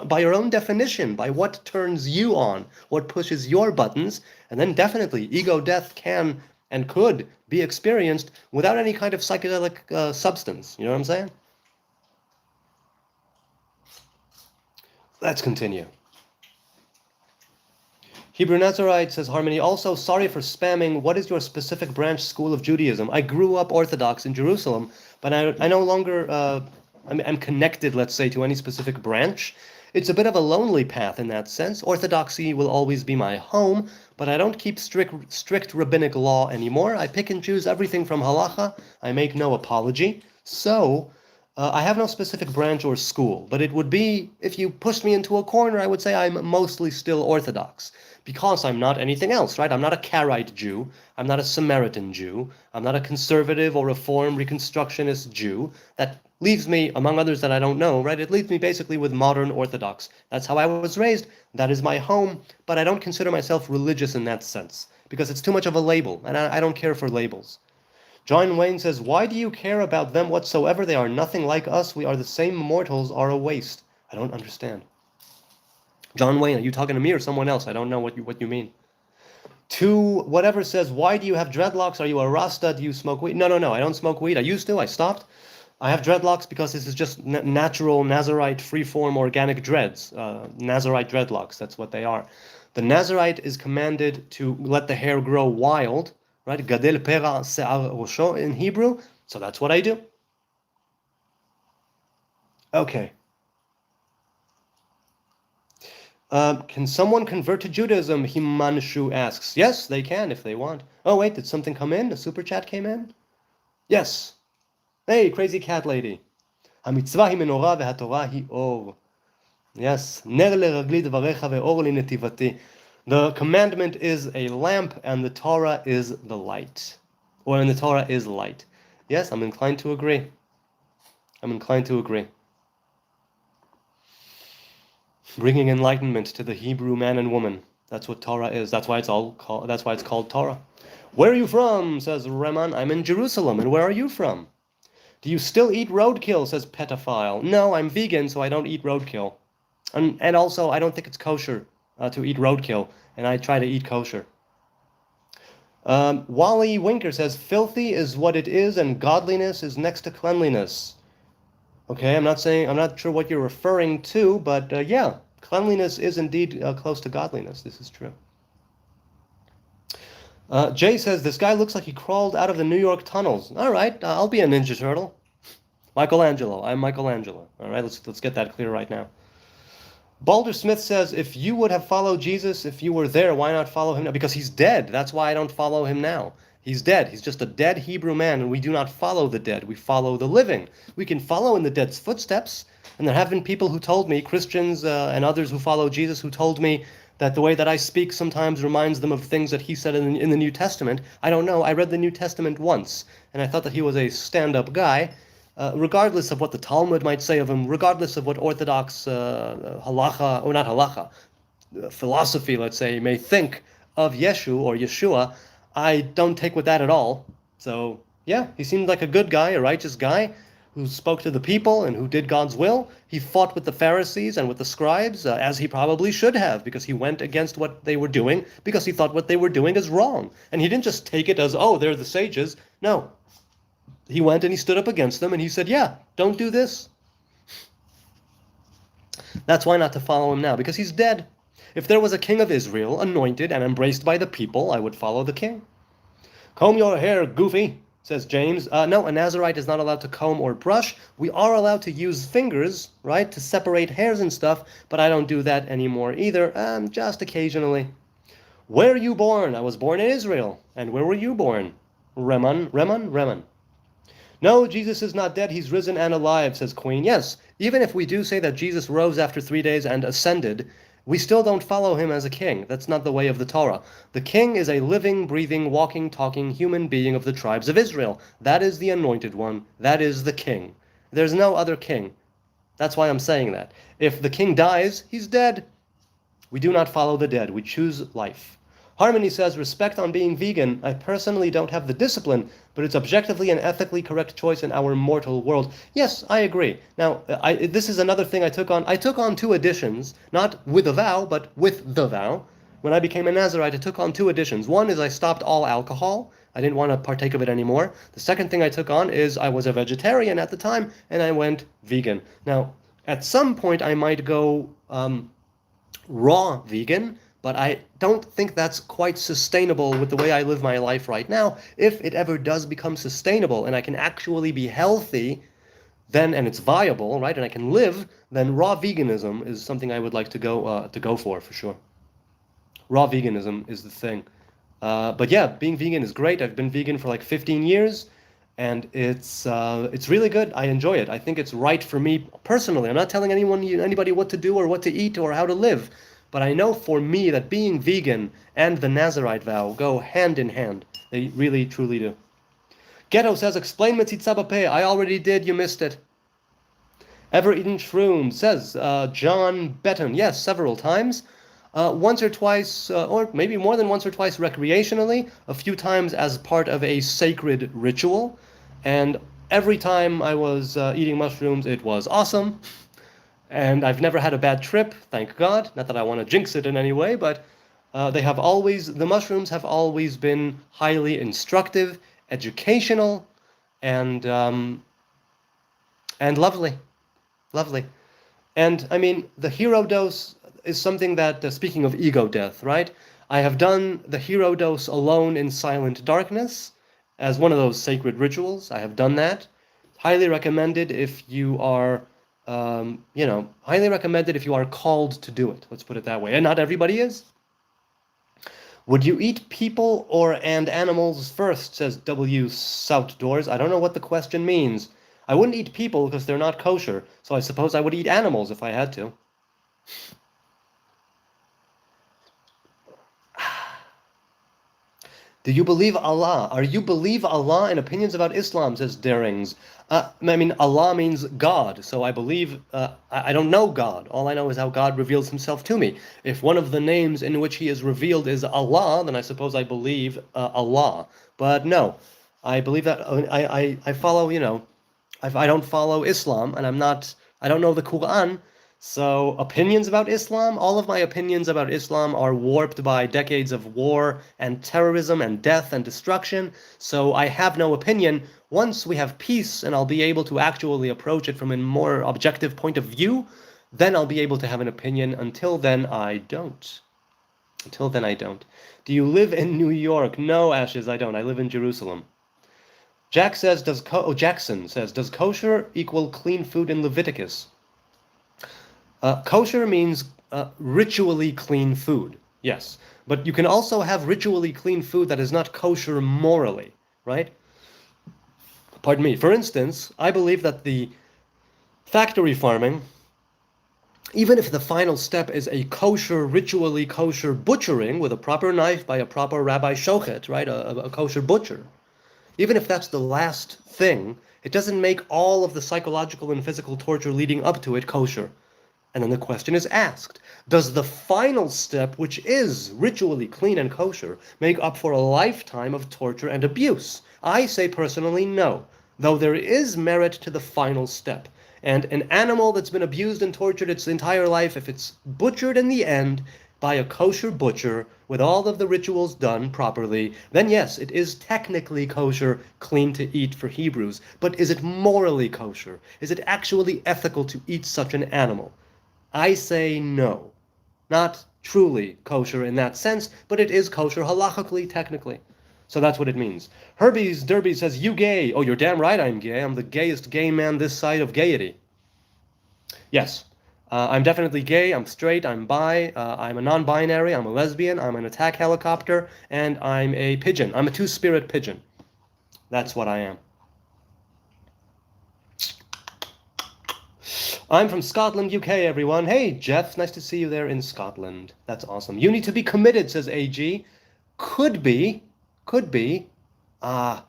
by your own definition, by what turns you on, what pushes your buttons, and then definitely ego death can and could be experienced without any kind of psychedelic substance. You know what I'm saying? Let's continue. Hebrew Nazarite says, Harmony, also sorry for spamming. What is your specific branch school of Judaism? I grew up Orthodox in Jerusalem, but I no longer, I'm connected, let's say, to any specific branch. It's a bit of a lonely path in that sense. Orthodoxy will always be my home, but I don't keep strict rabbinic law anymore. I pick and choose everything from halacha. I make no apology. So, I have no specific branch or school, but it would be, if you pushed me into a corner, I would say I'm mostly still Orthodox. Because I'm not anything else, right? I'm not a Karaite Jew. I'm not a Samaritan Jew. I'm not a conservative or reform reconstructionist Jew. That leaves me, among others that I don't know, right? It leaves me basically with modern Orthodox. That's how I was raised. That is my home. But I don't consider myself religious in that sense because it's too much of a label, and I don't care for labels. John Wayne says, why do you care about them whatsoever? They are nothing like us. We are the same mortals, are a waste. I don't understand. John Wayne, are you talking to me or someone else? I don't know what you mean. To whatever says, why do you have dreadlocks? Are you a Rasta? Do you smoke weed? No. I don't smoke weed. I used to. I stopped. I have dreadlocks because this is just natural Nazarite freeform organic dreads. Nazarite dreadlocks. That's what they are. The Nazarite is commanded to let the hair grow wild, right? Gadel pera se'ar rosho in Hebrew. So that's what I do. Okay. Can someone convert to Judaism? Himanshu asks. Yes, they can if they want. Oh, wait, did something come in? A super chat came in? Yes. Hey, crazy cat lady. המצווה היא מנורה והתורה היא אור. Yes. ner leragli dvarecha ve'or li netivati. The commandment is a lamp, and the Torah is the light. Or in the Torah is light. Yes, I'm inclined to agree. I'm inclined to agree. Bringing enlightenment to the Hebrew man and woman. That's what Torah is. That's why it's called Torah. Where are you from? Says Reman. I'm in Jerusalem. And where are you from? Do you still eat roadkill? Says Petaphile. No, I'm vegan, so I don't eat roadkill. And also, I don't think it's kosher to eat roadkill, and I try to eat kosher. Wally Winker says, filthy is what it is, and godliness is next to cleanliness. Okay, I'm not sure what you're referring to, but yeah, cleanliness is indeed close to godliness. This is true. Jay says, this guy looks like he crawled out of the New York tunnels. All right, I'll be a Ninja Turtle. Michelangelo. I'm Michelangelo. All right, let's get that clear right now. Balder Smith says, if you would have followed Jesus, if you were there, why not follow him now? Because he's dead. That's why I don't follow him now. He's dead. He's just a dead Hebrew man, and we do not follow the dead. We follow the living. We can follow in the dead's footsteps, and there have been people who told me, Christians and others who follow Jesus, who told me that the way that I speak sometimes reminds them of things that he said in the New Testament. I don't know. I read the New Testament once, and I thought that he was a stand-up guy. Regardless of what the Talmud might say of him, regardless of what Orthodox halacha, or not halacha, philosophy, let's say, may think of Yeshu or Yeshua, I don't take with that at all. So, yeah, he seemed like a good guy, a righteous guy, who spoke to the people and who did God's will. He fought with the Pharisees and with the scribes, as he probably should have, because he went against what they were doing, because he thought what they were doing is wrong. And he didn't just take it as, oh, they're the sages. No. He went and he stood up against them and he said, yeah, don't do this. That's why not to follow him now, because he's dead. If there was a king of Israel, anointed and embraced by the people, I would follow the king. Comb your hair, goofy, says James. No, a Nazarite is not allowed to comb or brush. We are allowed to use fingers, right, to separate hairs and stuff, but I don't do that anymore either, just occasionally. Where are you born? I was born in Israel. And where were you born? Reman. No, Jesus is not dead, he's risen and alive, says Queen. Yes, even if we do say that Jesus rose after 3 days and ascended, we still don't follow him as a king. That's not the way of the Torah. The king is a living, breathing, walking, talking human being of the tribes of Israel. That is the anointed one. That is the king. There's no other king. That's why I'm saying that. If the king dies, he's dead. We do not follow the dead. We choose life. Harmony says, respect on being vegan. I personally don't have the discipline, but it's objectively and ethically correct choice in our mortal world. Yes, I agree. Now, this is another thing I took on. I took on 2 additions, not with a vow, but with the vow. When I became a Nazarite, I took on 2 additions. One is I stopped all alcohol. I didn't want to partake of it anymore. The second thing I took on is I was a vegetarian at the time, and I went vegan. Now, at some point, I might go raw vegan, but I don't think that's quite sustainable with the way I live my life right now. If it ever does become sustainable and I can actually be healthy, then, and it's viable, right, and I can live, then raw veganism is something I would like to go for sure. Raw veganism is the thing. But yeah, being vegan is great. I've been vegan for like 15 years, and it's really good. I enjoy it. I think it's right for me personally. I'm not telling anybody what to do or what to eat or how to live. But I know for me that being vegan and the Nazarite vow go hand in hand. They really, truly do. Ghetto says, explain Metzitza B'Peh. I already did, you missed it. Ever eaten shrooms? Says John Betton. Yes, several times. Once or twice, or maybe more than once or twice recreationally, a few times as part of a sacred ritual. And every time I was eating mushrooms, it was awesome. And I've never had a bad trip, thank God. Not that I want to jinx it in any way, but the mushrooms have always been highly instructive, educational, and lovely. And I mean, the hero dose is something that, speaking of ego death, right? I have done the hero dose alone in silent darkness as one of those sacred rituals. I have done that. Highly recommended if you are highly recommended if you are called to do it. Let's put it that way. And not everybody is. Would you eat people and animals first, says W. Soutdoors. I don't know what the question means. I wouldn't eat people because they're not kosher, so I suppose I would eat animals if I had to. Do you believe Allah? Are you believe Allah in opinions about Islam, says Darings. I mean, Allah means God, so I believe, I don't know God. All I know is how God reveals himself to me. If one of the names in which he is revealed is Allah, then I suppose I believe Allah. But no, I believe that, I follow, I don't follow Islam, and I don't know the Quran. So, opinions about Islam, all of my opinions about Islam are warped by decades of war and terrorism and death and destruction. So, I have no opinion. Once we have peace and I'll be able to actually approach it from a more objective point of view, then I'll be able to have an opinion. Until then, I don't. Until then, I don't. Do you live in New York? No, Ashes, I don't. I live in Jerusalem. Jackson says, does kosher equal clean food in Leviticus? Kosher means ritually clean food, yes. But you can also have ritually clean food that is not kosher morally, right? Pardon me. For instance, I believe that the factory farming, even if the final step is a kosher, ritually kosher butchering with a proper knife by a proper rabbi shochet, right, a kosher butcher, even if that's the last thing, it doesn't make all of the psychological and physical torture leading up to it kosher. And then the question is asked, does the final step, which is ritually clean and kosher, make up for a lifetime of torture and abuse? I say personally no, though there is merit to the final step. And an animal that's been abused and tortured its entire life, if it's butchered in the end by a kosher butcher with all of the rituals done properly, then yes, it is technically kosher, clean to eat for Hebrews. But is it morally kosher? Is it actually ethical to eat such an animal? I say no. Not truly kosher in that sense, but it is kosher halachically, technically. So that's what it means. Herbie's Derby says, you gay. Oh, you're damn right I'm gay. I'm the gayest gay man this side of gaiety. Yes, I'm definitely gay, I'm straight, I'm bi, I'm a non-binary, I'm a lesbian, I'm an attack helicopter, and I'm a pigeon. I'm a two-spirit pigeon. That's what I am. I'm from Scotland, UK, everyone. Hey, Jeff, nice to see you there in Scotland. That's awesome. You need to be committed, says AG. Could be. I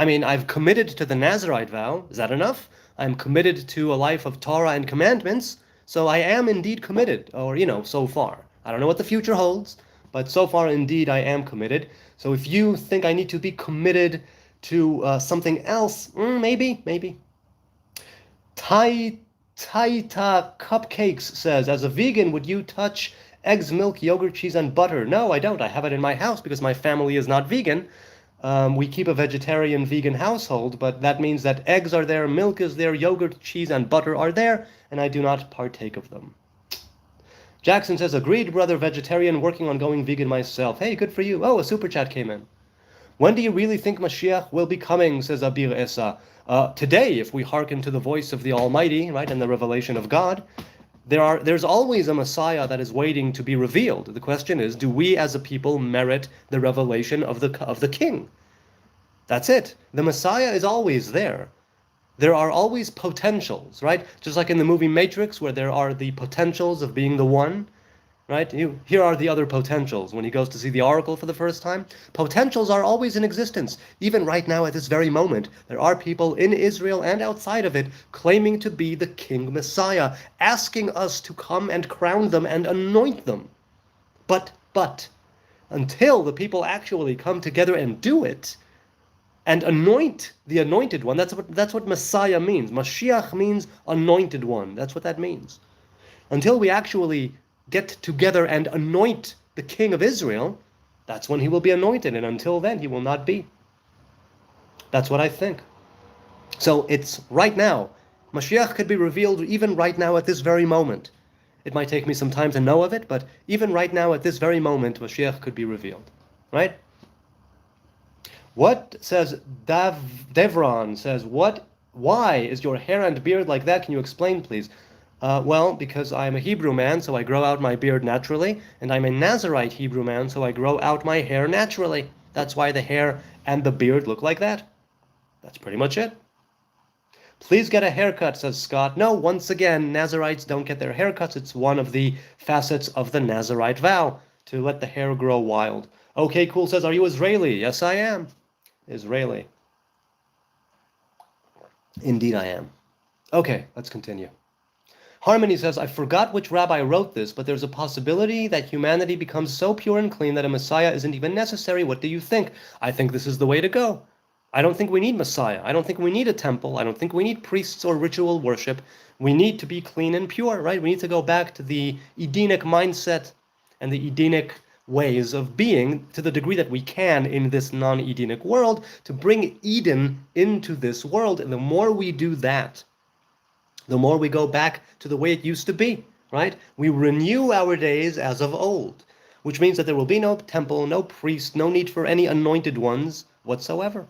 mean, I've committed to the Nazarite vow. Is that enough? I'm committed to a life of Torah and commandments. So I am indeed committed, or, so far. I don't know what the future holds, but so far, indeed, I am committed. So if you think I need to be committed to something else, maybe. Taita Cupcakes says, as a vegan, would you touch eggs, milk, yogurt, cheese, and butter? No, I don't. I have it in my house because my family is not vegan. We keep a vegetarian-vegan household, but that means that eggs are there, milk is there, yogurt, cheese, and butter are there, and I do not partake of them. Jackson says, agreed, brother, vegetarian, working on going vegan myself. Hey, good for you. Oh, a super chat came in. When do you really think Mashiach will be coming, says Abir Essa? Today, if we hearken to the voice of the Almighty, right, and the revelation of God, there's always a Messiah that is waiting to be revealed. The question is, do we as a people merit the revelation of the King? That's it. The Messiah is always there. There are always potentials, right? Just like in the movie Matrix, where there are the potentials of being the one, right? Here are the other potentials. When he goes to see the oracle for the first time, potentials are always in existence. Even right now at this very moment, there are people in Israel and outside of it claiming to be the King Messiah, asking us to come and crown them and anoint them. But, until the people actually come together and do it, and anoint the anointed one, that's what Messiah means. Mashiach means anointed one. That's what that means. Until we actually get together and anoint the King of Israel, that's when he will be anointed, and until then he will not be. That's what I think. So it's right now. Mashiach could be revealed even right now at this very moment. It might take me some time to know of it, but even right now at this very moment, Mashiach could be revealed. Right? What says Devron says, why is your hair and beard like that? Can you explain, please? Well, because I'm a Hebrew man, so I grow out my beard naturally, and I'm a Nazarite Hebrew man, so I grow out my hair naturally. That's why the hair and the beard look like that. That's pretty much it. Please get a haircut, says Scott. No, once again, Nazarites don't get their haircuts. It's one of the facets of the Nazarite vow, to let the hair grow wild. Okay, cool says, are you Israeli? Yes, I am. Israeli. Indeed, I am. Okay, let's continue. Harmony says, I forgot which rabbi wrote this, but there's a possibility that humanity becomes so pure and clean that a Messiah isn't even necessary. What do you think? I think this is the way to go. I don't think we need Messiah. I don't think we need a temple. I don't think we need priests or ritual worship. We need to be clean and pure, right? We need to go back to the Edenic mindset and the Edenic ways of being to the degree that we can in this non-Edenic world, to bring Eden into this world. And the more we do that, the more we go back to the way it used to be, right? We renew our days as of old, which means that there will be no temple, no priest, no need for any anointed ones whatsoever.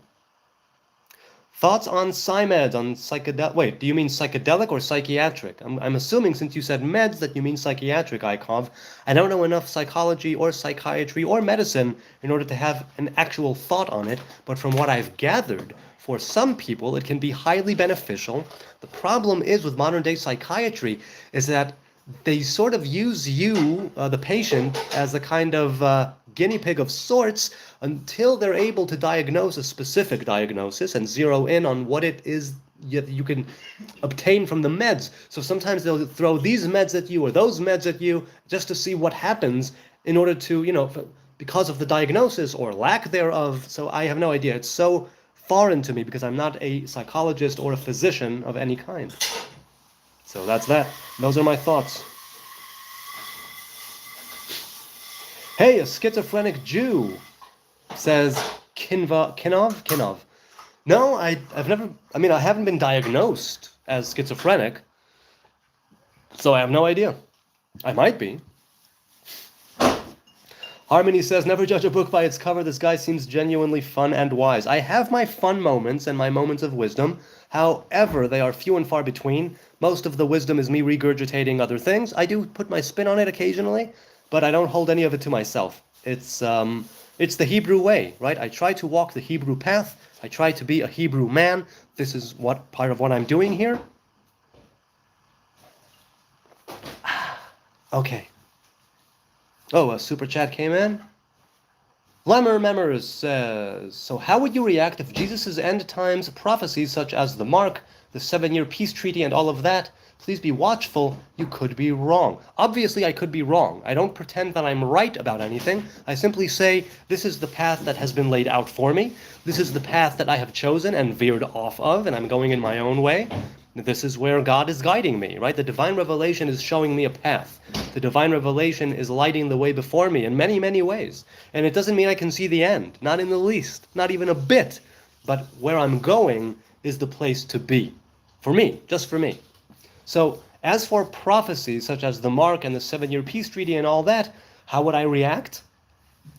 Thoughts on psymeds, on psychedelic... Wait, do you mean psychedelic or psychiatric? I'm assuming, since you said meds, that you mean psychiatric, Ikov. I don't know enough psychology or psychiatry or medicine in order to have an actual thought on it, but from what I've gathered, for some people, it can be highly beneficial. The problem is with modern-day psychiatry is that they sort of use you, the patient, as a kind of guinea pig of sorts until they're able to diagnose a specific diagnosis and zero in on what it is you can obtain from the meds. So sometimes they'll throw these meds at you or those meds at you just to see what happens in order to, because of the diagnosis or lack thereof. So I have no idea. It's so foreign to me because I'm not a psychologist or a physician of any kind. So that's that. Those are my thoughts. Hey, a schizophrenic Jew, says Kinov. No, I haven't been diagnosed as schizophrenic, so I have no idea. I might be. Harmony says, never judge a book by its cover. This guy seems genuinely fun and wise. I have my fun moments and my moments of wisdom. However, they are few and far between. Most of the wisdom is me regurgitating other things. I do put my spin on it occasionally, but I don't hold any of it to myself. It's the Hebrew way, right? I try to walk the Hebrew path. I try to be a Hebrew man. This is part of what I'm doing here. Okay. Oh, a super chat came in. Lemmer Memers says, so how would you react if Jesus' end times prophecies such as the mark, the 7-year peace treaty and all of that? Please be watchful, you could be wrong. Obviously, I could be wrong. I don't pretend that I'm right about anything. I simply say, this is the path that has been laid out for me. This is the path that I have chosen and veered off of, and I'm going in my own way. This is where God is guiding me, right? The divine revelation is showing me a path. The divine revelation is lighting the way before me in many, many ways. And it doesn't mean I can see the end, not in the least, not even a bit. But where I'm going is the place to be. For me, just for me. So, as for prophecies such as the mark and the 7-year peace treaty and all that, how would I react?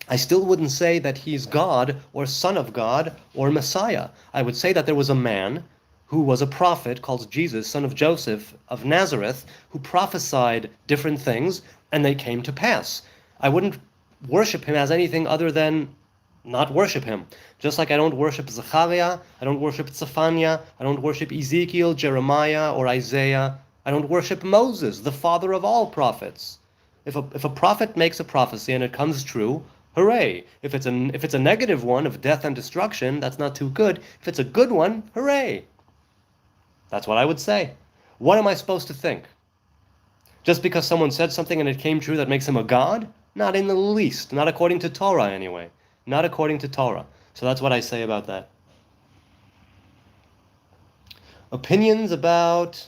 I still wouldn't say that he's God or Son of God or Messiah. I would say that there was a man who was a prophet called Jesus, son of Joseph of Nazareth, who prophesied different things, and they came to pass. I wouldn't worship him as anything other than not worship him. Just like I don't worship Zechariah, I don't worship Zephaniah, I don't worship Ezekiel, Jeremiah, or Isaiah. I don't worship Moses, the father of all prophets. If a prophet makes a prophecy and it comes true, hooray. If it's a negative one of death and destruction, that's not too good. If it's a good one, hooray. That's what I would say. What am I supposed to think? Just because someone said something and it came true, that makes him a god? Not in the least. Not according to Torah, anyway. Not according to Torah. So that's what I say about that. Opinions about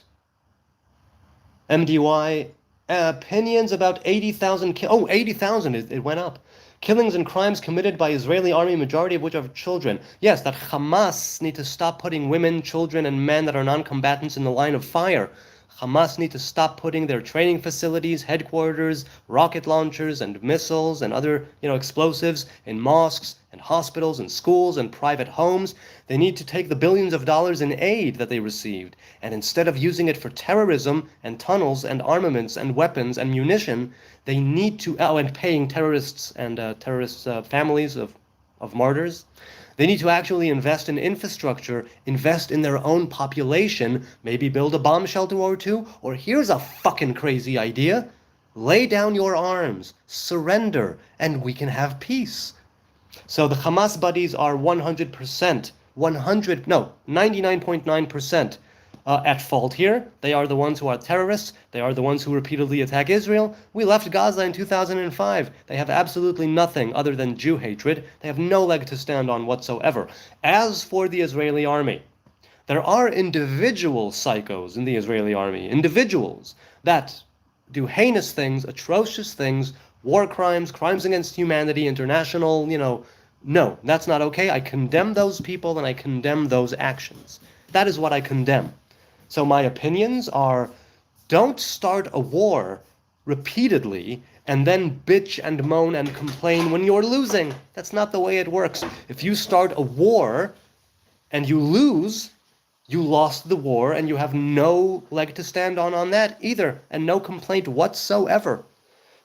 MDY. Opinions about 80,000... 80,000. It went up. Killings and crimes committed by Israeli army, majority of which are children. Yes, that Hamas need to stop putting women, children, and men that are non-combatants in the line of fire. Hamas need to stop putting their training facilities, headquarters, rocket launchers, and missiles, and other, explosives in mosques, and hospitals, and schools, and private homes. They need to take the billions of dollars in aid that they received, and instead of using it for terrorism, and tunnels, and armaments, and weapons, and munition, they need to, and paying terrorists and terrorists' families of martyrs, They need to actually invest in infrastructure, invest in their own population, maybe build a bomb shelter or two, or here's a fucking crazy idea. Lay down your arms, surrender, and we can have peace. So the Hamas buddies are 100%, 99.9% at fault here. They are the ones who are terrorists. They are the ones who repeatedly attack Israel. We left Gaza in 2005. They have absolutely nothing other than Jew hatred. They have no leg to stand on whatsoever. As for the Israeli army, there are individual psychos in the Israeli army, individuals that do heinous things, atrocious things, war crimes, crimes against humanity, international, no, that's not okay. I condemn those people and I condemn those actions. That is what I condemn. So my opinions are, don't start a war repeatedly and then bitch and moan and complain when you're losing. That's not the way it works. If you start a war and you lose, you lost the war and you have no leg to stand on that either, and no complaint whatsoever.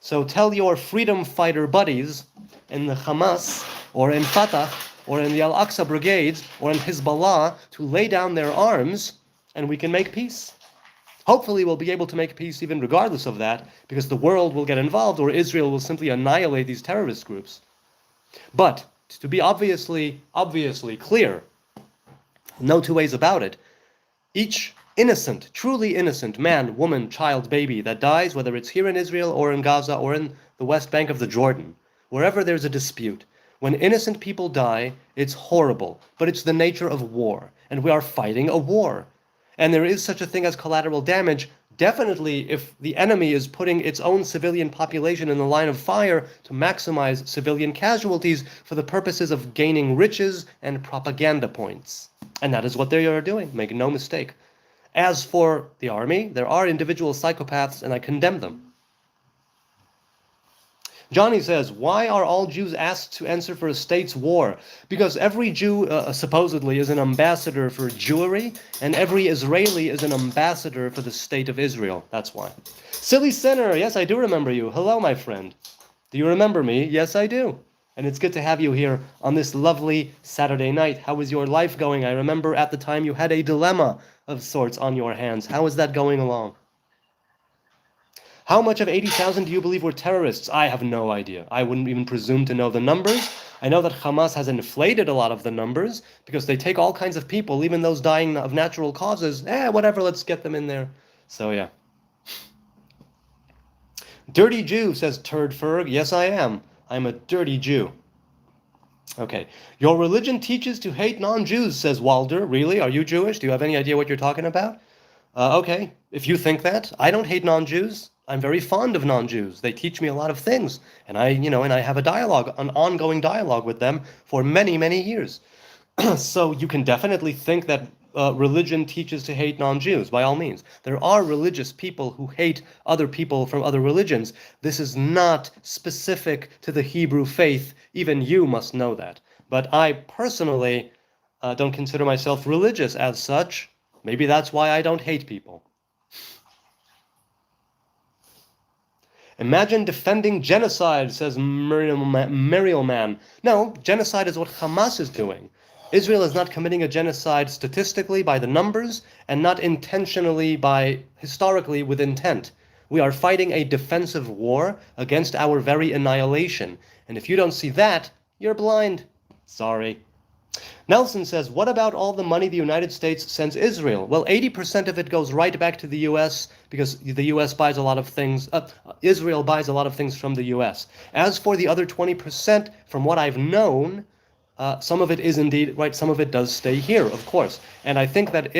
So tell your freedom fighter buddies in the Hamas or in Fatah or in the Al-Aqsa brigades or in Hezbollah to lay down their arms and we can make peace. Hopefully we'll be able to make peace even regardless of that, because the world will get involved or Israel will simply annihilate these terrorist groups. But to be obviously clear, no two ways about it, each innocent, truly innocent man, woman, child, baby that dies, whether it's here in Israel or in Gaza or in the West Bank of the Jordan, wherever there's a dispute, when innocent people die, it's horrible, but it's the nature of war, and we are fighting a war. And there is such a thing as collateral damage, definitely if the enemy is putting its own civilian population in the line of fire to maximize civilian casualties for the purposes of gaining riches and propaganda points. And that is what they are doing, make no mistake. As for the army, there are individual psychopaths, and I condemn them. Johnny says, why are all Jews asked to answer for a state's war? Because every Jew supposedly is an ambassador for Jewry, and every Israeli is an ambassador for the state of Israel. That's why. Silly sinner, yes, I do remember you. Hello, my friend. Do you remember me? Yes, I do. And it's good to have you here on this lovely Saturday night. How is your life going? I remember at the time you had a dilemma of sorts on your hands. How is that going along? How much of 80,000 do you believe were terrorists? I have no idea. I wouldn't even presume to know the numbers. I know that Hamas has inflated a lot of the numbers because they take all kinds of people, even those dying of natural causes. Whatever, let's get them in there. So yeah. Dirty Jew, says Turd Ferg. Yes, I am. I'm a dirty Jew. Okay. Your religion teaches to hate non-Jews, says Walder. Really? Are you Jewish? Do you have any idea what you're talking about? Okay. If you think that, I don't hate non-Jews. I'm very fond of non-Jews. They teach me a lot of things, and I have a dialogue, an ongoing dialogue with them for many, many years. So you can definitely think that religion teaches to hate non-Jews, by all means. There are religious people who hate other people from other religions. This is not specific to the Hebrew faith. Even you must know that. But I personally don't consider myself religious as such. Maybe that's why I don't hate people. Imagine defending genocide, says Muriel Man. No, genocide is what Hamas is doing. Israel is not committing a genocide statistically by the numbers and not intentionally historically with intent. We are fighting a defensive war against our very annihilation. And if you don't see that, you're blind. Sorry. Nelson says, what about all the money the United States sends Israel? Well, 80% of it goes right back to the U.S. because the U.S. buys a lot of things, Israel buys a lot of things from the U.S. As for the other 20%, from what I've known, some of it is indeed, right, some of it does stay here, of course. And I think that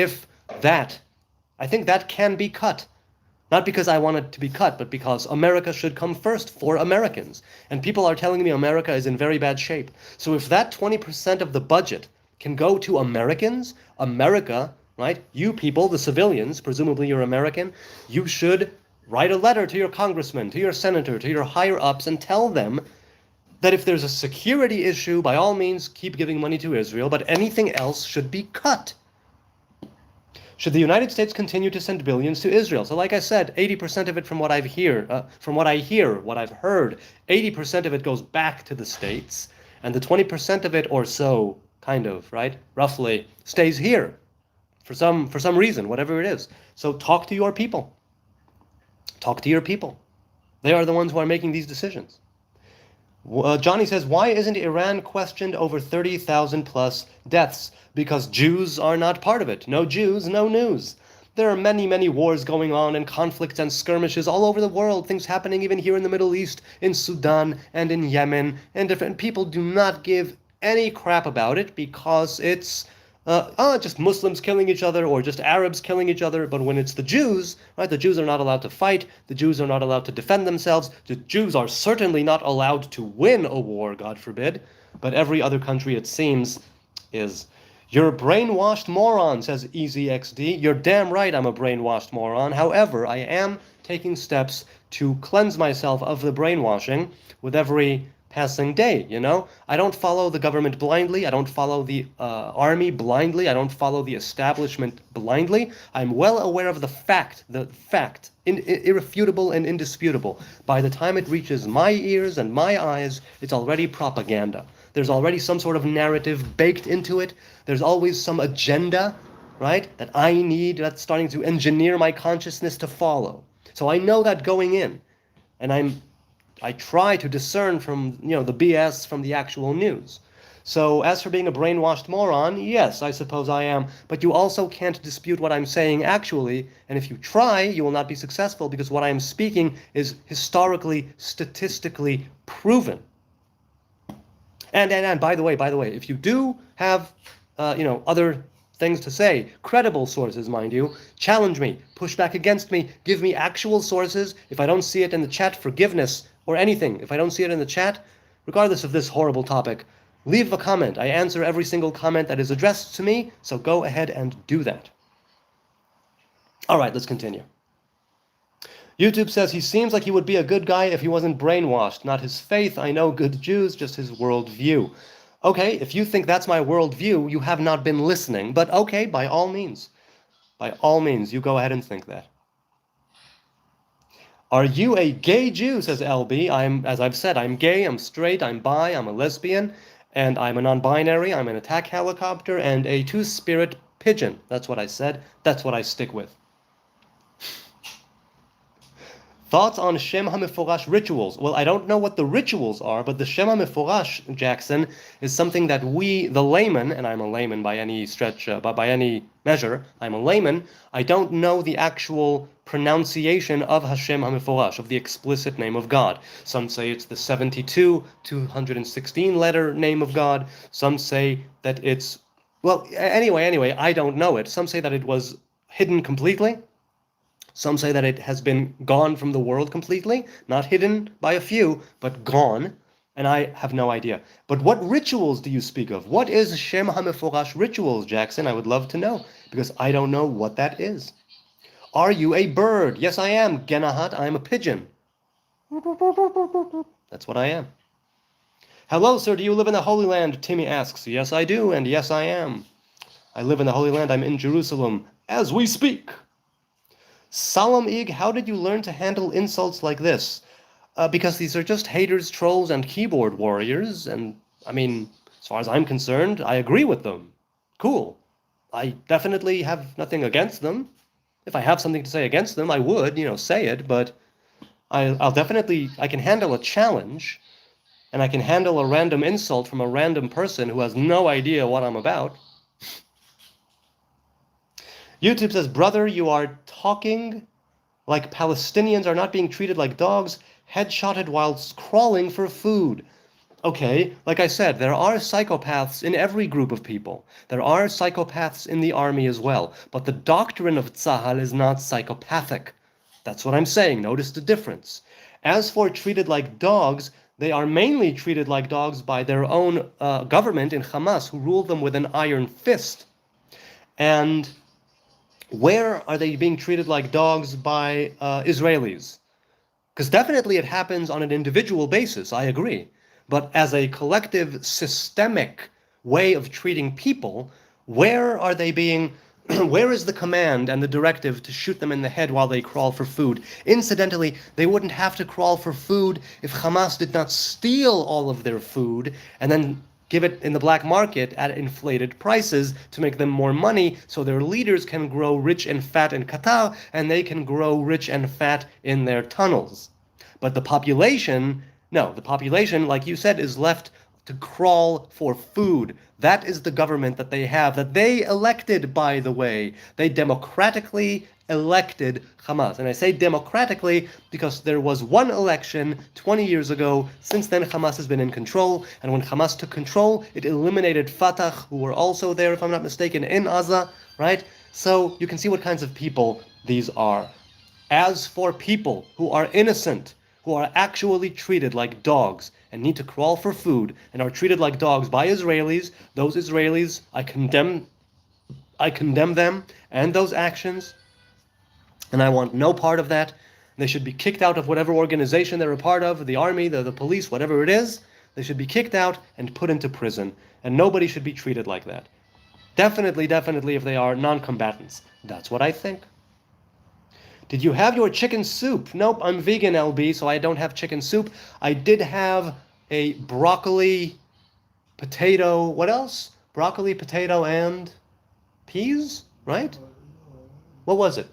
I think that can be cut. Not because I want it to be cut, but because America should come first for Americans. And people are telling me America is in very bad shape. So if that 20% of the budget can go to Americans, America, right, you people, the civilians, presumably you're American, you should write a letter to your congressman, to your senator, to your higher-ups, and tell them that if there's a security issue, by all means, keep giving money to Israel, but anything else should be cut. Should the United States continue to send billions to Israel? So like I said, 80% of it from what I hear, what I've heard, 80% of it goes back to the States, and the 20% of it or so kind of, right? Roughly, stays here for some reason, whatever it is. So talk to your people. Talk to your people. They are the ones who are making these decisions. Johnny says, why isn't Iran questioned over 30,000 plus deaths? Because Jews are not part of it. No Jews, no news. There are many, many wars going on and conflicts and skirmishes all over the world. Things happening even here in the Middle East, in Sudan and in Yemen. And different people do not give any crap about it because it's just Muslims killing each other or just Arabs killing each other. But when it's the Jews, right, the Jews are not allowed to fight. The Jews are not allowed to defend themselves. The Jews are certainly not allowed to win a war, God forbid. But every other country, it seems, is. You're a brainwashed moron, says EasyXD. You're damn right I'm a brainwashed moron. However, I am taking steps to cleanse myself of the brainwashing with every passing day, you know? I don't follow the government blindly. I don't follow the army blindly. I don't follow the establishment blindly. I'm well aware of the fact, irrefutable and indisputable. By the time it reaches my ears and my eyes, it's already propaganda. There's already some sort of narrative baked into it. There's always some agenda, right, that I need, that's starting to engineer my consciousness to follow. So I know that going in, and I try to discern from, the BS from the actual news. So as for being a brainwashed moron, yes, I suppose I am, but you also can't dispute what I'm saying actually, and if you try, you will not be successful because what I am speaking is historically, statistically proven. And by the way, if you do have, other things to say, credible sources, mind you, challenge me, push back against me, give me actual sources. If I don't see it in the chat, forgiveness or anything. If I don't see it in the chat, regardless of this horrible topic, leave a comment. I answer every single comment that is addressed to me, so go ahead and do that. All right, let's continue. YouTube says he seems like he would be a good guy if he wasn't brainwashed. Not his faith, I know good Jews, just his worldview. Okay, if you think that's my worldview, you have not been listening. But okay, by all means, you go ahead and think that. Are you a gay Jew, says LB. As I've said, I'm gay, I'm straight, I'm bi, I'm a lesbian, and I'm a non-binary, I'm an attack helicopter, and a two-spirit pigeon. That's what I said, that's what I stick with. Thoughts on Shem HaMeforash rituals? Well, I don't know what the rituals are, but the Shem HaMeforash, Jackson, is something that we, the layman, and I'm a layman by any stretch, but by any measure, I'm a layman, I don't know the actual pronunciation of Hashem HaMeforash, of the explicit name of God. Some say it's the 216 letter name of God. Some say that it's, well, anyway, I don't know it. Some say that it was hidden completely. Some say that it has been gone from the world completely, not hidden by a few, but gone, and I have no idea. But what rituals do you speak of? What is Shem HaMeforash rituals, Jackson? I would love to know, because I don't know what that is. Are you a bird? Yes, I am, Genahat. I am a pigeon. That's what I am. Hello, sir. Do you live in the Holy Land? Timmy asks. Yes, I do, and yes, I am. I live in the Holy Land. I'm in Jerusalem as we speak. Salam Ig, how did you learn to handle insults like this? Because these are just haters, trolls, and keyboard warriors, and, I mean, as far as I'm concerned, I agree with them. Cool. I definitely have nothing against them. If I have something to say against them, I would, say it, but I can handle a challenge, and I can handle a random insult from a random person who has no idea what I'm about. YouTube says, brother, you are talking like Palestinians are not being treated like dogs, headshotted whilst crawling for food. Okay, like I said, there are psychopaths in every group of people. There are psychopaths in the army as well. But the doctrine of Tzahal is not psychopathic. That's what I'm saying. Notice the difference. As for treated like dogs, they are mainly treated like dogs by their own government in Hamas, who rule them with an iron fist. And where are they being treated like dogs by Israelis? Because definitely it happens on an individual basis, I agree. But as a collective, systemic way of treating people, where are they being, where is the command and the directive to shoot them in the head while they crawl for food? Incidentally, they wouldn't have to crawl for food if Hamas did not steal all of their food and then give it in the black market at inflated prices to make them more money so their leaders can grow rich and fat in Qatar and they can grow rich and fat in their tunnels. But the population, no, the population, like you said, is left to crawl for food. That is the government that they have, that they elected, by the way. They democratically elected Hamas. And I say democratically because there was one election 20 years ago. Since then, Hamas has been in control. And when Hamas took control, it eliminated Fatah, who were also there, if I'm not mistaken, in Gaza, right? So you can see what kinds of people these are. As for people who are innocent, who are actually treated like dogs and need to crawl for food and are treated like dogs by Israelis, those Israelis, I condemn them and those actions, and I want no part of that. They should be kicked out of whatever organization they're a part of, the army, the police, whatever it is. They should be kicked out and put into prison, and nobody should be treated like that. Definitely if they are non-combatants. That's what I think. Did you have your chicken soup? Nope, I'm vegan, LB, so I don't have chicken soup. I did have a broccoli, potato, what else? Broccoli, potato, and peas, right? What was it?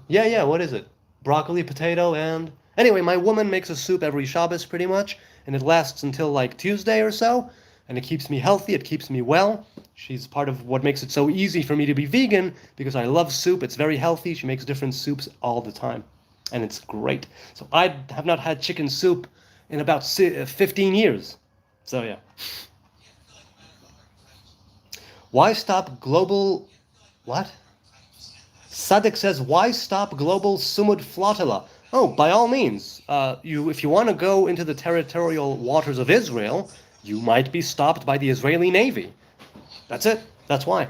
Yeah, what is it? Broccoli, potato, and... Anyway, my woman makes a soup every Shabbos, pretty much, and it lasts until, like, Tuesday or so, and it keeps me healthy, it keeps me well. She's part of what makes it so easy for me to be vegan, because I love soup, it's very healthy, she makes different soups all the time, and it's great. So I have not had chicken soup in about 15 years, so yeah. Why stop global... What? Sadik says, why stop global Sumud flotilla? Oh, by all means. If you want to go into the territorial waters of Israel, you might be stopped by the Israeli Navy. That's it. That's why.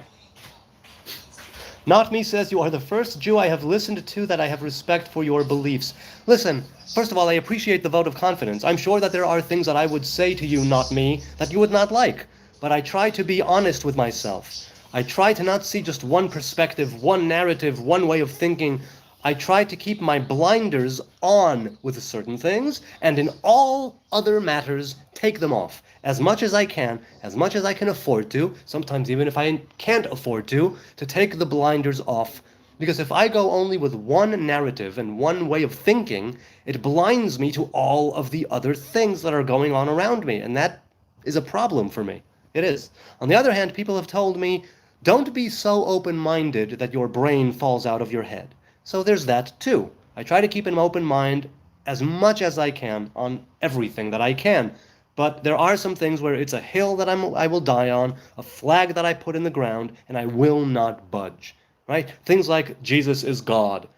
Not Me says, you are the first Jew I have listened to that I have respect for your beliefs. Listen, first of all, I appreciate the vote of confidence. I'm sure that there are things that I would say to you, Not Me, that you would not like. But I try to be honest with myself. I try to not see just one perspective, one narrative, one way of thinking. I try to keep my blinders on with certain things, and in all other matters, take them off. As much as I can afford to, sometimes even if I can't afford to take the blinders off. Because if I go only with one narrative and one way of thinking, it blinds me to all of the other things that are going on around me, and that is a problem for me. It is. On the other hand, people have told me, don't be so open-minded that your brain falls out of your head. So there's that too. I try to keep an open mind as much as I can on everything that I can. But there are some things where it's a hill that I will die on, a flag that I put in the ground, and I will not budge. Right? Things like Jesus is God,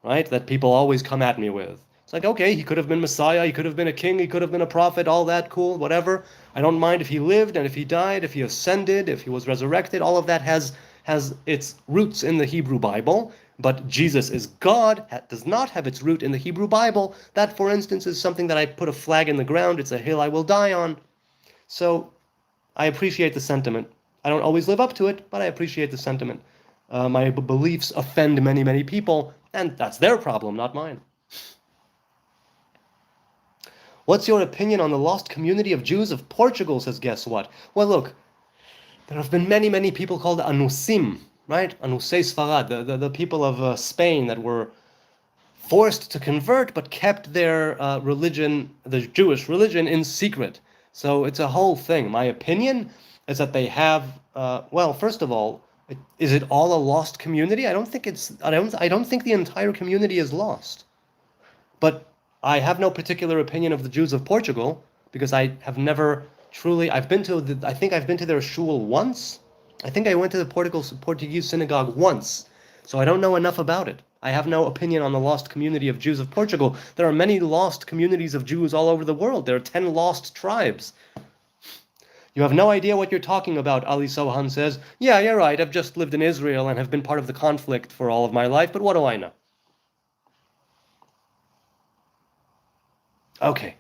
right? That people always come at me with. It's like, okay, he could have been Messiah, he could have been a king, he could have been a prophet, all that cool, whatever. I don't mind if he lived and if he died, if he ascended, if he was resurrected. All of that has its roots in the Hebrew Bible. But Jesus is God does not have its root in the Hebrew Bible. That, for instance, is something that I put a flag in the ground. It's a hill I will die on. So I appreciate the sentiment. I don't always live up to it, but I appreciate the sentiment. My beliefs offend many, many people, and that's their problem, not mine. What's your opinion on the lost community of Jews of Portugal, says guess what? Well, look, there have been many, many people called Anusim, right? Anusei Sfarad, the people of Spain that were forced to convert but kept their religion, the Jewish religion, in secret. So it's a whole thing. My opinion is that they have, well, first of all, is it all a lost community? I don't think the entire community is lost. But I have no particular opinion of the Jews of Portugal because I have never truly. I think I've been to their shul once. I think I went to the Portuguese synagogue once, so I don't know enough about it. I have no opinion on the lost community of Jews of Portugal. There are many lost communities of Jews all over the world. There are 10 lost tribes. You have no idea what you're talking about, Ali Sohan says. Yeah, you're right. I've just lived in Israel and have been part of the conflict for all of my life, but what do I know? Okay,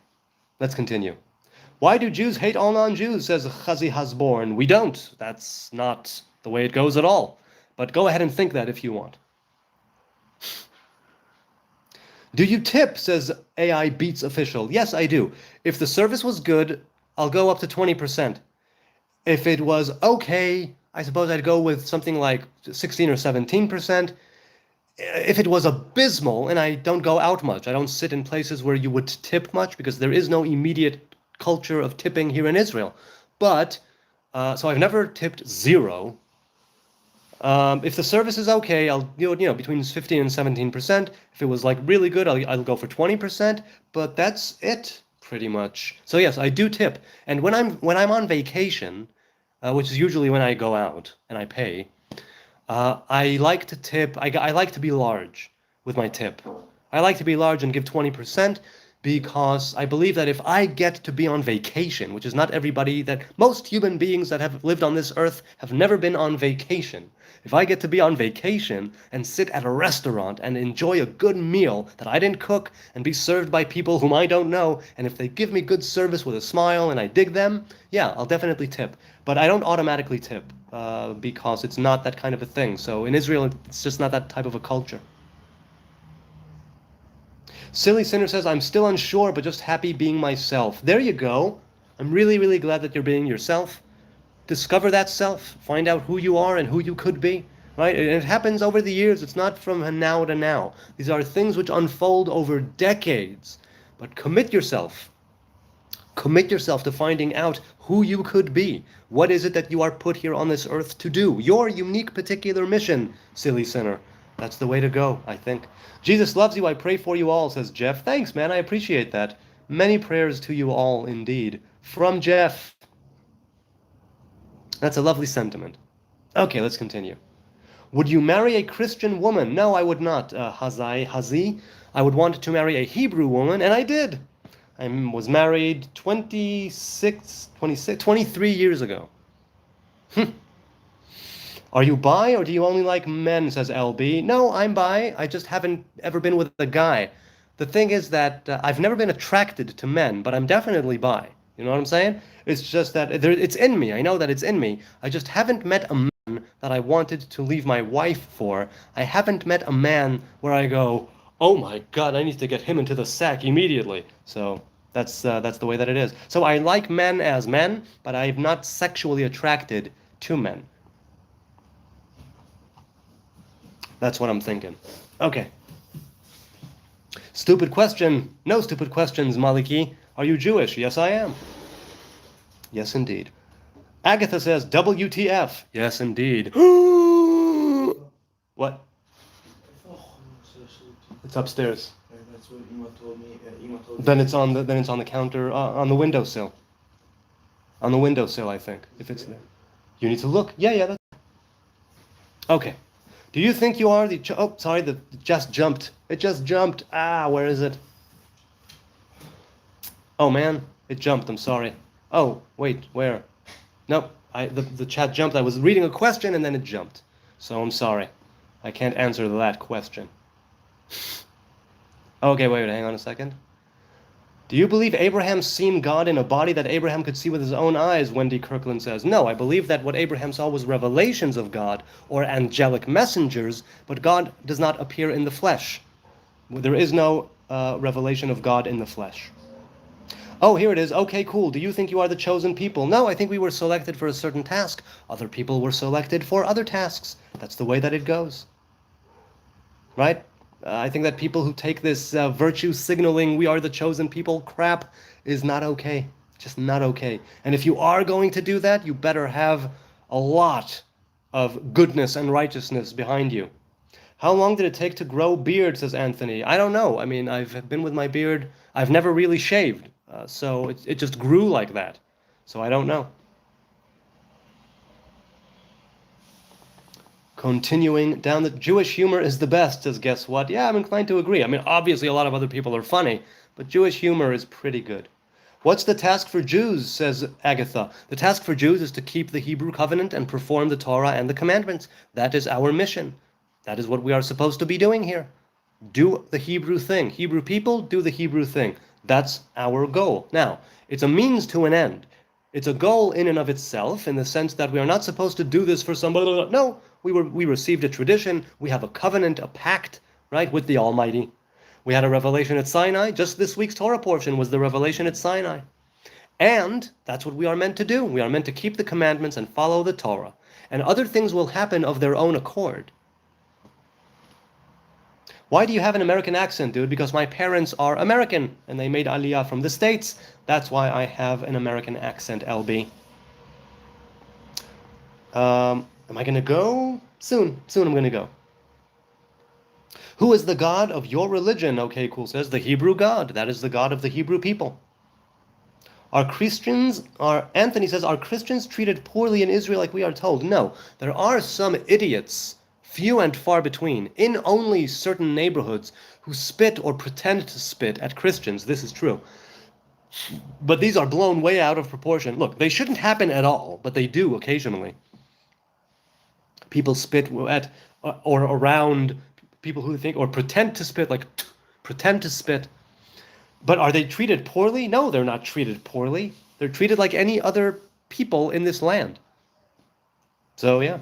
let's continue. Why do Jews hate all non-Jews, says Chazi Hasborn. We don't. That's not the way it goes at all. But go ahead and think that if you want. Do you tip, says AI Beats Official. Yes, I do. If the service was good, I'll go up to 20%. If it was okay, I suppose I'd go with something like 16 or 17%. If it was abysmal, and I don't go out much, I don't sit in places where you would tip much because there is no immediate culture of tipping here in Israel. But, so I've never tipped zero. If the service is okay, I'll between 15 and 17%. If it was like really good, I'll go for 20%. But that's it pretty much. So yes, I do tip, and when I'm on vacation, which is usually when I go out and I pay, I like to tip. I like to be large with my tip. I like to be large and give 20% because I believe that if I get to be on vacation, which is not everybody, that most human beings that have lived on this earth have never been on vacation. If I get to be on vacation and sit at a restaurant and enjoy a good meal that I didn't cook and be served by people whom I don't know, and if they give me good service with a smile and I dig them, yeah, I'll definitely tip. But I don't automatically tip because it's not that kind of a thing. So in Israel, it's just not that type of a culture. Silly Sinner says, I'm still unsure, but just happy being myself. There you go. I'm really, really glad that you're being yourself. Discover that self. Find out who you are and who you could be. Right? And it happens over the years. It's not from now to now. These are things which unfold over decades. But commit yourself. Commit yourself to finding out who you could be. What is it that you are put here on this earth to do? Your unique particular mission, silly sinner. That's the way to go, I think. Jesus loves you. I pray for you all, says Jeff. Thanks, man. I appreciate that. Many prayers to you all, indeed. From Jeff. That's a lovely sentiment. Okay, let's continue. Would you marry a Christian woman? No, I would not, Hazi. I would want to marry a Hebrew woman, and I did. I was married 23 years ago. Are you bi or do you only like men, says LB. No, I'm bi. I just haven't ever been with a guy. The thing is that I've never been attracted to men, but I'm definitely bi. You know what I'm saying? It's just that it's in me. I know that it's in me. I just haven't met a man that I wanted to leave my wife for. I haven't met a man where I go, oh my God, I need to get him into the sack immediately. So that's the way that it is. So I like men as men, but I'm not sexually attracted to men. That's what I'm thinking. Okay. Stupid question. No stupid questions, Maliki. Are you Jewish? Yes, I am. Yes, indeed. Agatha says, WTF. Yes, indeed. What? It's upstairs. That's what Ima told me. Then it's on the counter on the windowsill. On the windowsill, I think. If it's there, you need to look. Yeah. That's... Okay. Do you think you are the... Oh, sorry, it just jumped. It just jumped. Where is it? Oh, man, it jumped. I'm sorry. Oh, wait, where? Nope, the chat jumped. I was reading a question and then it jumped. So I'm sorry. I can't answer that question. Okay, wait, hang on a second. Do you believe Abraham seen God in a body that Abraham could see with his own eyes? Wendy Kirkland says. No, I believe that what Abraham saw was revelations of God or angelic messengers, but God does not appear in the flesh. There is no revelation of God in the flesh. Oh, here it is. Okay, cool. Do you think you are the chosen people? No, I think we were selected for a certain task. Other people were selected for other tasks. That's the way that it goes. Right? I think that people who take this virtue signaling, we are the chosen people crap is not okay. Just not okay. And if you are going to do that, you better have a lot of goodness and righteousness behind you. How long did it take to grow beard, says Anthony? I don't know. I mean, I've been with my beard. I've never really shaved. So it just grew like that. So I don't know. Continuing down, the Jewish humor is the best, says guess what? Yeah, I'm inclined to agree. I mean, obviously a lot of other people are funny, but Jewish humor is pretty good. What's the task for Jews, says Agatha. The task for Jews is to keep the Hebrew covenant and perform the Torah and the commandments. That is our mission. That is what we are supposed to be doing here. Do the Hebrew thing. Hebrew people, do the Hebrew thing. That's our goal. Now, it's a means to an end. It's a goal in and of itself, in the sense that we are not supposed to do this for somebody. No, we received a tradition. We have a covenant, a pact, right, with the Almighty. We had a revelation at Sinai. Just this week's Torah portion was the revelation at Sinai. And that's what we are meant to do. We are meant to keep the commandments and follow the Torah. And other things will happen of their own accord. Why do you have an American accent, dude? Because my parents are American and they made Aliyah from the States. That's why I have an American accent, LB. Am I going to go? Soon I'm going to go. Who is the God of your religion? Okay, cool says, the Hebrew God. That is the God of the Hebrew people. Anthony says, are Christians treated poorly in Israel like we are told? No, there are some idiots, few and far between, in only certain neighborhoods who spit or pretend to spit at Christians. This is true. But these are blown way out of proportion. Look, they shouldn't happen at all, but they do occasionally. People spit at or around people who think or pretend to spit, pretend to spit. But are they treated poorly? No, they're not treated poorly. They're treated like any other people in this land. So, yeah.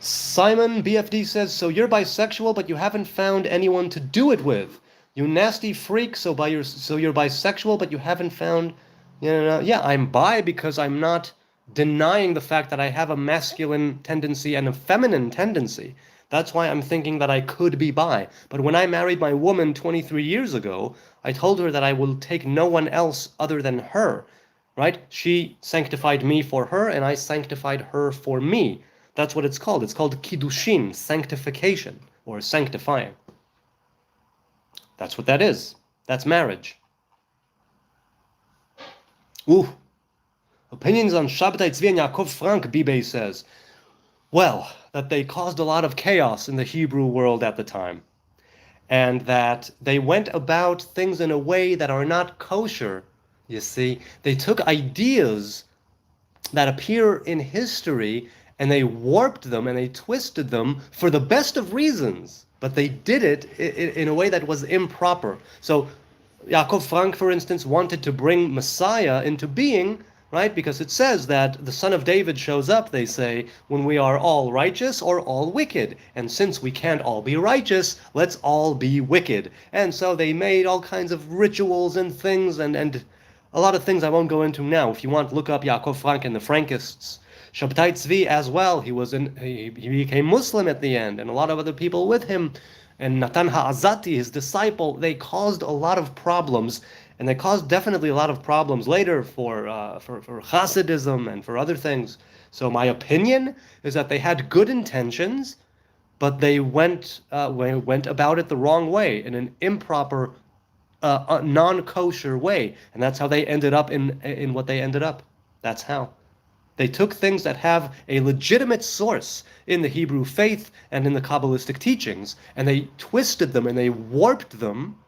Simon BFD says, so you're bisexual, but you haven't found anyone to do it with. You nasty freak, so you're bisexual, but you haven't found, yeah, I'm bi because I'm not denying the fact that I have a masculine tendency and a feminine tendency. That's why I'm thinking that I could be bi. But when I married my woman 23 years ago, I told her that I will take no one else other than her, right? She sanctified me for her, and I sanctified her for me. That's what it's called. It's called kiddushin, sanctification, or sanctifying. That's what that is. That's marriage. Ooh. Opinions on Shabtai Tzvi and Yaakov Frank, Bibe says. Well, that they caused a lot of chaos in the Hebrew world at the time. And that they went about things in a way that are not kosher, you see. They took ideas that appear in history and they warped them and they twisted them for the best of reasons. But they did it in a way that was improper. So Yaakov Frank, for instance, wanted to bring Messiah into being, right? Because it says that the son of David shows up, they say, when we are all righteous or all wicked. And since we can't all be righteous, let's all be wicked. And so they made all kinds of rituals and things and a lot of things I won't go into now. If you want, look up Yaakov Frank and the Frankists. Shabtai Tzvi as well, he became Muslim at the end, and a lot of other people with him. And Natan Ha'azati, his disciple, they caused a lot of problems. And they caused definitely a lot of problems later for Hasidism and for other things. So my opinion is that they had good intentions, but they went about it the wrong way, in an improper, non-kosher way. And that's how they ended up in what they ended up. That's how. They took things that have a legitimate source in the Hebrew faith and in the Kabbalistic teachings, and they twisted them and they warped them,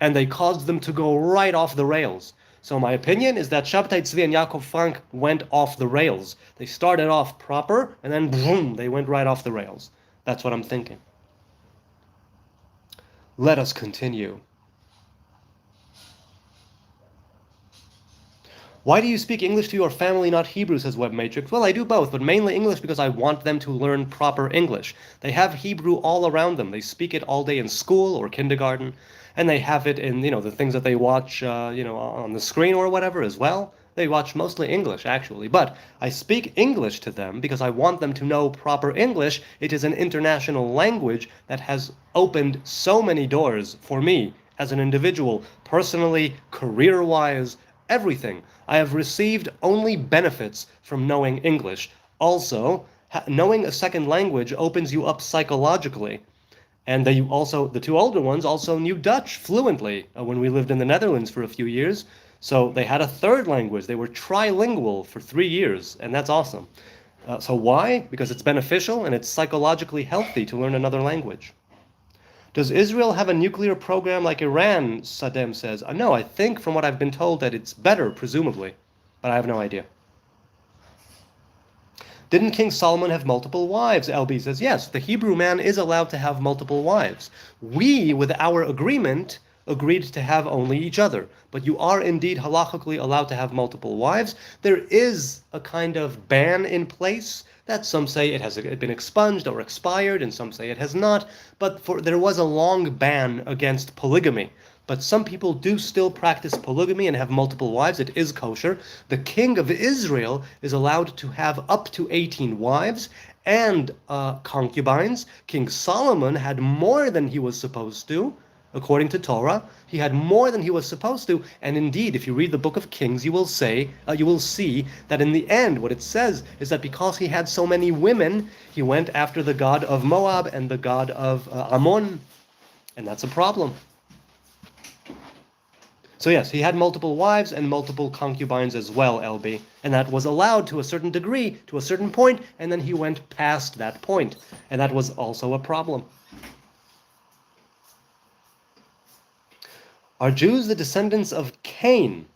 and they caused them to go right off the rails. So my opinion is that Shabtai Tzvi and Yaakov Frank went off the rails. They started off proper, and then boom, they went right off the rails. That's what I'm thinking. Let us continue. Why do you speak English to your family, not Hebrew, says Web Matrix? Well, I do both, but mainly English because I want them to learn proper English. They have Hebrew all around them. They speak it all day in school or kindergarten, and they have it in, the things that they watch, on the screen or whatever as well. They watch mostly English, actually. But I speak English to them because I want them to know proper English. It is an international language that has opened so many doors for me as an individual, personally, career-wise, everything. I have received only benefits from knowing English. Also, knowing a second language opens you up psychologically. And the two older ones also knew Dutch fluently when we lived in the Netherlands for a few years. So they had a third language. They were trilingual for 3 years, and that's awesome. So why? Because it's beneficial and it's psychologically healthy to learn another language. Does Israel have a nuclear program like Iran, Saddam says? No, I think from what I've been told that it's better, presumably. But I have no idea. Didn't King Solomon have multiple wives? LB says, yes, the Hebrew man is allowed to have multiple wives. We, with our agreement, agreed to have only each other. But you are indeed halachically allowed to have multiple wives. There is a kind of ban in place that some say it has been expunged or expired, and some say it has not. But there was a long ban against polygamy. but some people do still practice polygamy and have multiple wives. It is kosher. The king of Israel is allowed to have up to 18 wives and concubines. King Solomon had more than he was supposed to. According to Torah, he had more than he was supposed to, and indeed, if you read the book of Kings, you will see that in the end, what it says is that because he had so many women, he went after the god of Moab and the god of Ammon, and that's a problem. So yes, he had multiple wives and multiple concubines as well, LB, and that was allowed to a certain degree, to a certain point, and then he went past that point, and that was also a problem. Are Jews the descendants of Cain?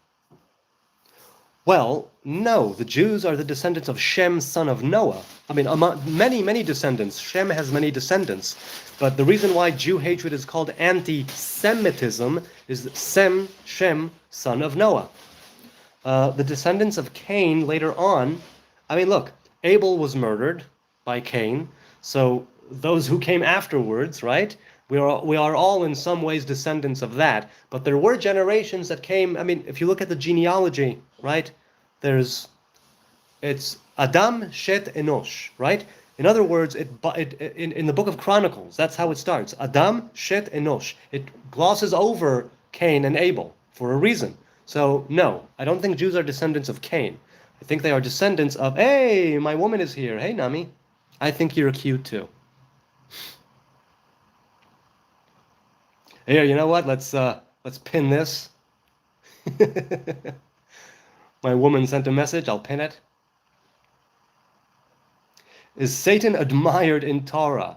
Well, no. The Jews are the descendants of Shem, son of Noah. I mean, among many descendants. Shem has many descendants. But the reason why Jew hatred is called anti-Semitism is that Shem, son of Noah. The descendants of Cain later on, I mean, look, Abel was murdered by Cain. So those who came afterwards, right? We are all in some ways descendants of that, but there were generations that came. I mean, if you look at the genealogy, right, it's Adam, Shet, Enosh, right? In other words, in the book of Chronicles, that's how it starts. Adam, Shet, Enosh. It glosses over Cain and Abel for a reason. So no, I don't think Jews are descendants of Cain. I think they are descendants of, hey, my woman is here. Hey, Nami, I think you're cute too. Here, you know what? Let's pin this. My woman sent a message. I'll pin it. Is Satan admired in Torah?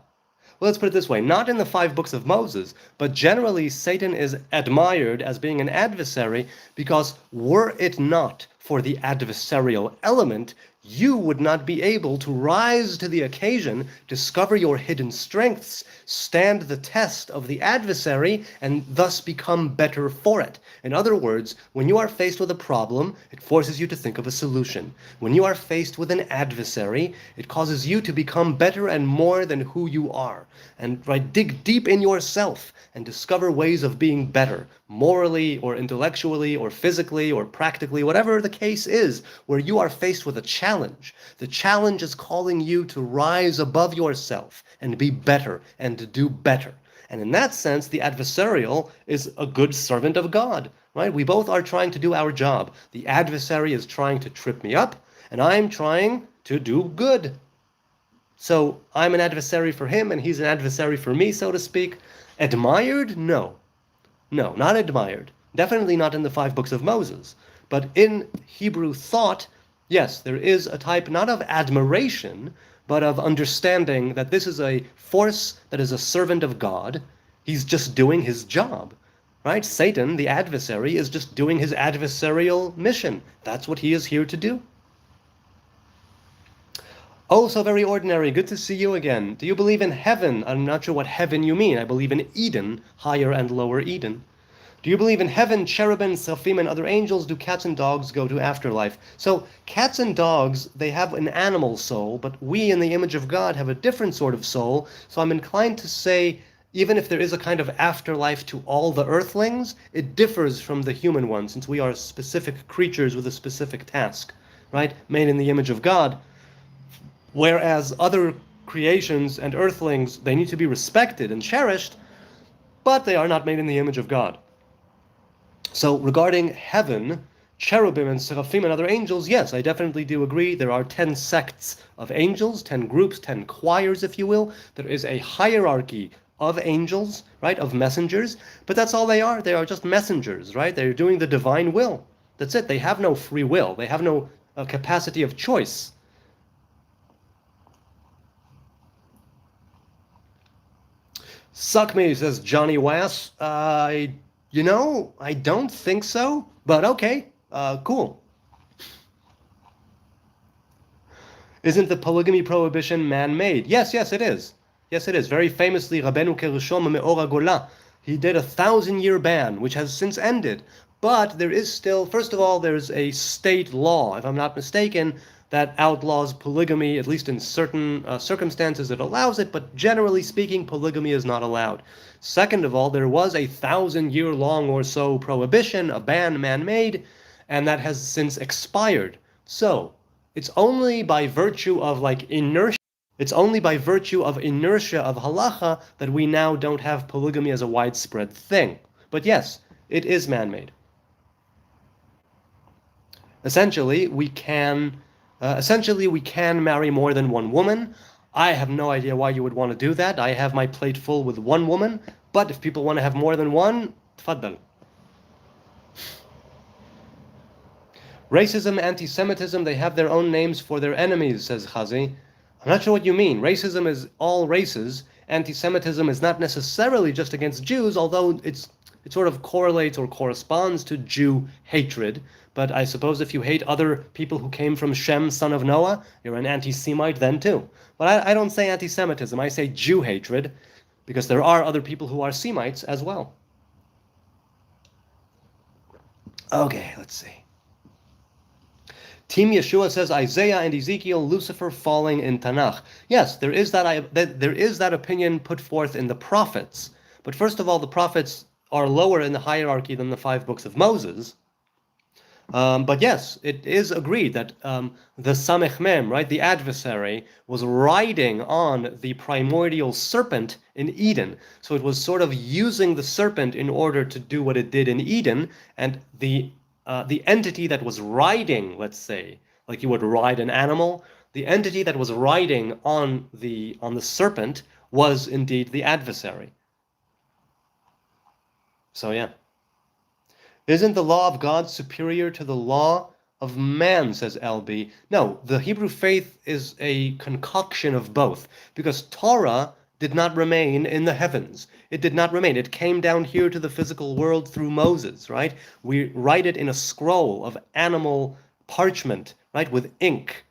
Well, let's put it this way. Not in the 5 books of Moses, but generally Satan is admired as being an adversary because were it not for the adversarial element, you would not be able to rise to the occasion, discover your hidden strengths, stand the test of the adversary, and thus become better for it. In other words, when you are faced with a problem, it forces you to think of a solution. When you are faced with an adversary, it causes you to become better and more than who you are. And dig deep in yourself and discover ways of being better, morally or intellectually or physically or practically, whatever the case is, where you are faced with a challenge. The challenge is calling you to rise above yourself and be better and to do better. And in that sense, the adversarial is a good servant of God, right? We both are trying to do our job. The adversary is trying to trip me up, and I'm trying to do good. So I'm an adversary for him, and he's an adversary for me, so to speak. Admired? No. No, not admired. Definitely not in the 5 books of Moses. But in Hebrew thought, yes, there is a type not of admiration, but of understanding that this is a force that is a servant of God. He's just doing his job, right? Satan, the adversary, is just doing his adversarial mission. That's what he is here to do. Oh, so very ordinary. Good to see you again. Do you believe in heaven? I'm not sure what heaven you mean. I believe in Eden, higher and lower Eden. Do you believe in heaven, cherubim, seraphim, and other angels? Do cats and dogs go to afterlife? So cats and dogs, they have an animal soul, but we in the image of God have a different sort of soul. So I'm inclined to say, even if there is a kind of afterlife to all the earthlings, it differs from the human one, since we are specific creatures with a specific task, right? Made in the image of God. Whereas other creations and earthlings, they need to be respected and cherished, but they are not made in the image of God. So regarding heaven, cherubim and seraphim and other angels, yes, I definitely do agree. There are 10 sects of angels, 10 groups, 10 choirs, if you will. There is a hierarchy of angels, right, of messengers, but that's all they are. They are just messengers, right? They're doing the divine will. That's it. They have no free will. They have no capacity of choice. Suck me, says Johnny Wass. I don't think so, but okay, cool. Isn't the polygamy prohibition man-made? Yes, it is. Yes, it is. Very famously, Rabbeinu Kerushom Me'or HaGolah, he did a 1,000-year ban, which has since ended. But there is still, first of all, there's a state law, if I'm not mistaken, that outlaws polygamy, at least in certain circumstances it allows it, but generally speaking, polygamy is not allowed. Second of all, there was a 1,000-year-long or so prohibition, a ban man-made, and that has since expired. So, it's only by virtue of inertia of halacha that we now don't have polygamy as a widespread thing. But yes, it is man-made. Essentially, we can marry more than one woman. I have no idea why you would want to do that. I have my plate full with one woman, but if people want to have more than one, tfaddal. Racism, anti-Semitism, they have their own names for their enemies, says Chazi. I'm not sure what you mean. Racism is all races. Anti-Semitism is not necessarily just against Jews, although it sort of correlates or corresponds to Jew hatred. But I suppose if you hate other people who came from Shem, son of Noah, you're an anti-Semite then too. But I don't say anti-Semitism, I say Jew hatred, because there are other people who are Semites as well. Okay, let's see. Team Yeshua says Isaiah and Ezekiel, Lucifer falling in Tanakh. Yes, there is that opinion put forth in the prophets. But first of all, the prophets are lower in the hierarchy than the 5 books of Moses. But yes, it is agreed that the Samech Mem, right, the adversary, was riding on the primordial serpent in Eden. So it was sort of using the serpent in order to do what it did in Eden, and the entity that was riding, let's say, like you would ride an animal, the entity that was riding on the serpent was indeed the adversary. So yeah. Isn't the law of God superior to the law of man, says LB? No, the Hebrew faith is a concoction of both, because Torah did not remain in the heavens. It did not remain. It came down here to the physical world through Moses, right? We write it in a scroll of animal parchment, right, with ink.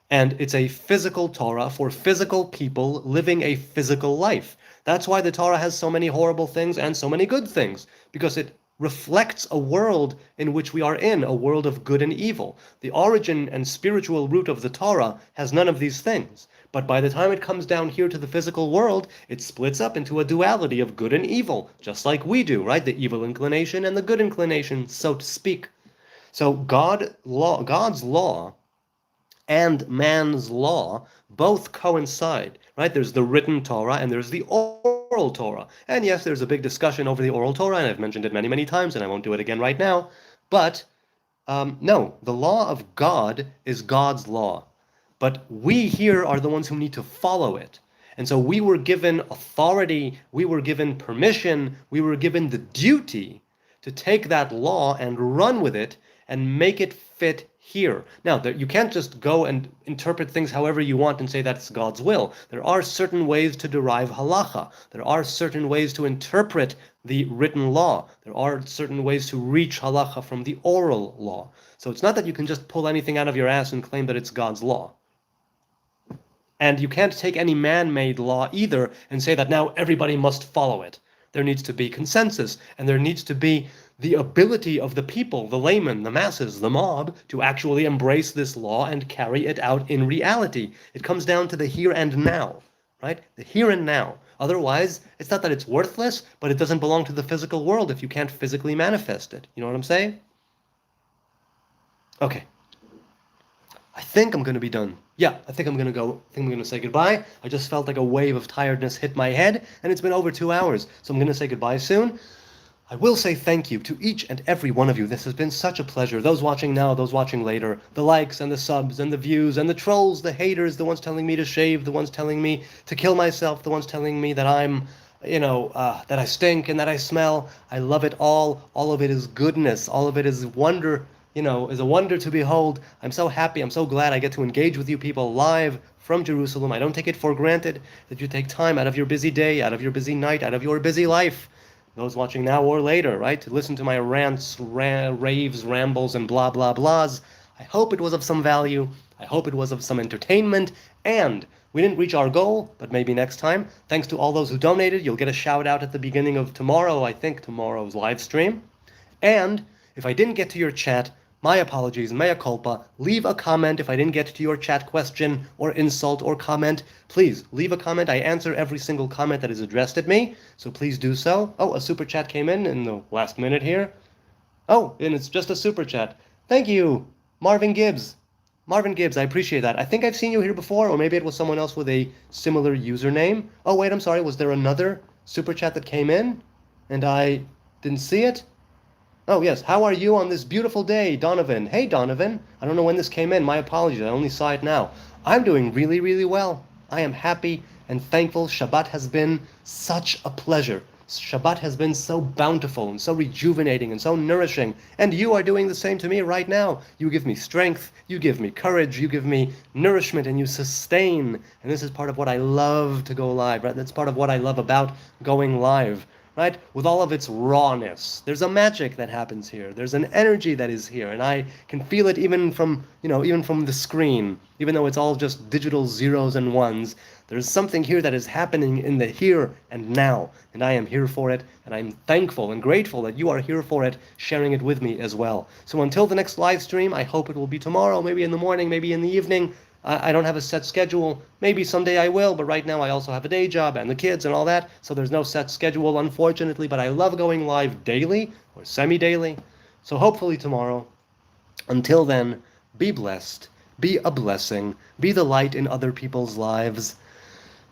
And it's a physical Torah for physical people living a physical life. That's why the Torah has so many horrible things and so many good things, because it reflects a world in which we are in, a world of good and evil. The origin and spiritual root of the Torah has none of these things. But by the time it comes down here to the physical world, it splits up into a duality of good and evil, just like we do, right? The evil inclination and the good inclination, so to speak. So God's law and man's law both coincide, right? There's the written Torah and there's the oral Torah. And yes, there's a big discussion over the oral Torah, and I've mentioned it many, many times, and I won't do it again right now. But no, the law of God is God's law. But we here are the ones who need to follow it. And so we were given authority, we were given permission, we were given the duty to take that law and run with it and make it fit here. Now, you can't just go and interpret things however you want and say that's God's will. There are certain ways to derive halacha. There are certain ways to interpret the written law. There are certain ways to reach halacha from the oral law. So it's not that you can just pull anything out of your ass and claim that it's God's law. And you can't take any man-made law either and say that now everybody must follow it. There needs to be consensus, and there needs to be the ability of the people, the laymen, the masses, the mob, to actually embrace this law and carry it out in reality. It comes down to the here and now, right? The here and now. Otherwise, it's not that it's worthless, but it doesn't belong to the physical world if you can't physically manifest it. You know what I'm saying? Okay. I think I'm going to be done. Yeah, I think I'm going to go. I think I'm going to say goodbye. I just felt like a wave of tiredness hit my head, and it's been over 2 hours, so I'm going to say goodbye soon. I will say thank you to each and every one of you. This has been such a pleasure. Those watching now, those watching later, the likes and the subs and the views and the trolls, the haters, the ones telling me to shave, the ones telling me to kill myself, the ones telling me that I'm, that I stink and that I smell. I love it all. All of it is goodness. All of it is wonder, is a wonder to behold. I'm so happy. I'm so glad I get to engage with you people live from Jerusalem. I don't take it for granted that you take time out of your busy day, out of your busy night, out of your busy life. Those watching now or later, right, to listen to my rants, raves, rambles, and blah, blah, blahs. I hope it was of some value. I hope it was of some entertainment. And we didn't reach our goal, but maybe next time. Thanks to all those who donated. You'll get a shout out at the beginning of tomorrow, I think, tomorrow's live stream. And if I didn't get to your chat, My apologies, mea culpa. Leave a comment if I didn't get to your chat question or insult or comment. Please, leave a comment. I answer every single comment that is addressed at me, so please do so. Oh, a super chat came in the last minute here. Oh, and it's just a super chat. Thank you, Marvin Gibbs. Marvin Gibbs, I appreciate that. I think I've seen you here before, or maybe it was someone else with a similar username. Oh, wait, I'm sorry. Was there another super chat that came in and I didn't see it? Oh, yes. How are you on this beautiful day, Donovan? Hey, Donovan. I don't know when this came in. My apologies. I only saw it now. I'm doing really, really well. I am happy and thankful. Shabbat has been such a pleasure. Shabbat has been so bountiful and so rejuvenating and so nourishing. And you are doing the same to me right now. You give me strength, you give me courage, you give me nourishment, and you sustain. And this is part of what I love to go live, right? That's part of what I love about going live, right? With all of its rawness. There's a magic that happens here. There's an energy that is here, and I can feel it even from, even from the screen. Even though it's all just digital zeros and ones, there's something here that is happening in the here and now, and I am here for it, and I'm thankful and grateful that you are here for it, sharing it with me as well. So until the next live stream, I hope it will be tomorrow, maybe in the morning, maybe in the evening. I don't have a set schedule. Maybe someday I will, but right now I also have a day job and the kids and all that, so there's no set schedule, unfortunately, but I love going live daily or semi-daily. So hopefully tomorrow. Until then, be blessed, be a blessing, be the light in other people's lives.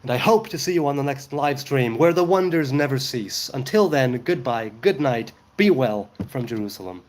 And I hope to see you on the next live stream where the wonders never cease. Until then, goodbye, good night, be well from Jerusalem.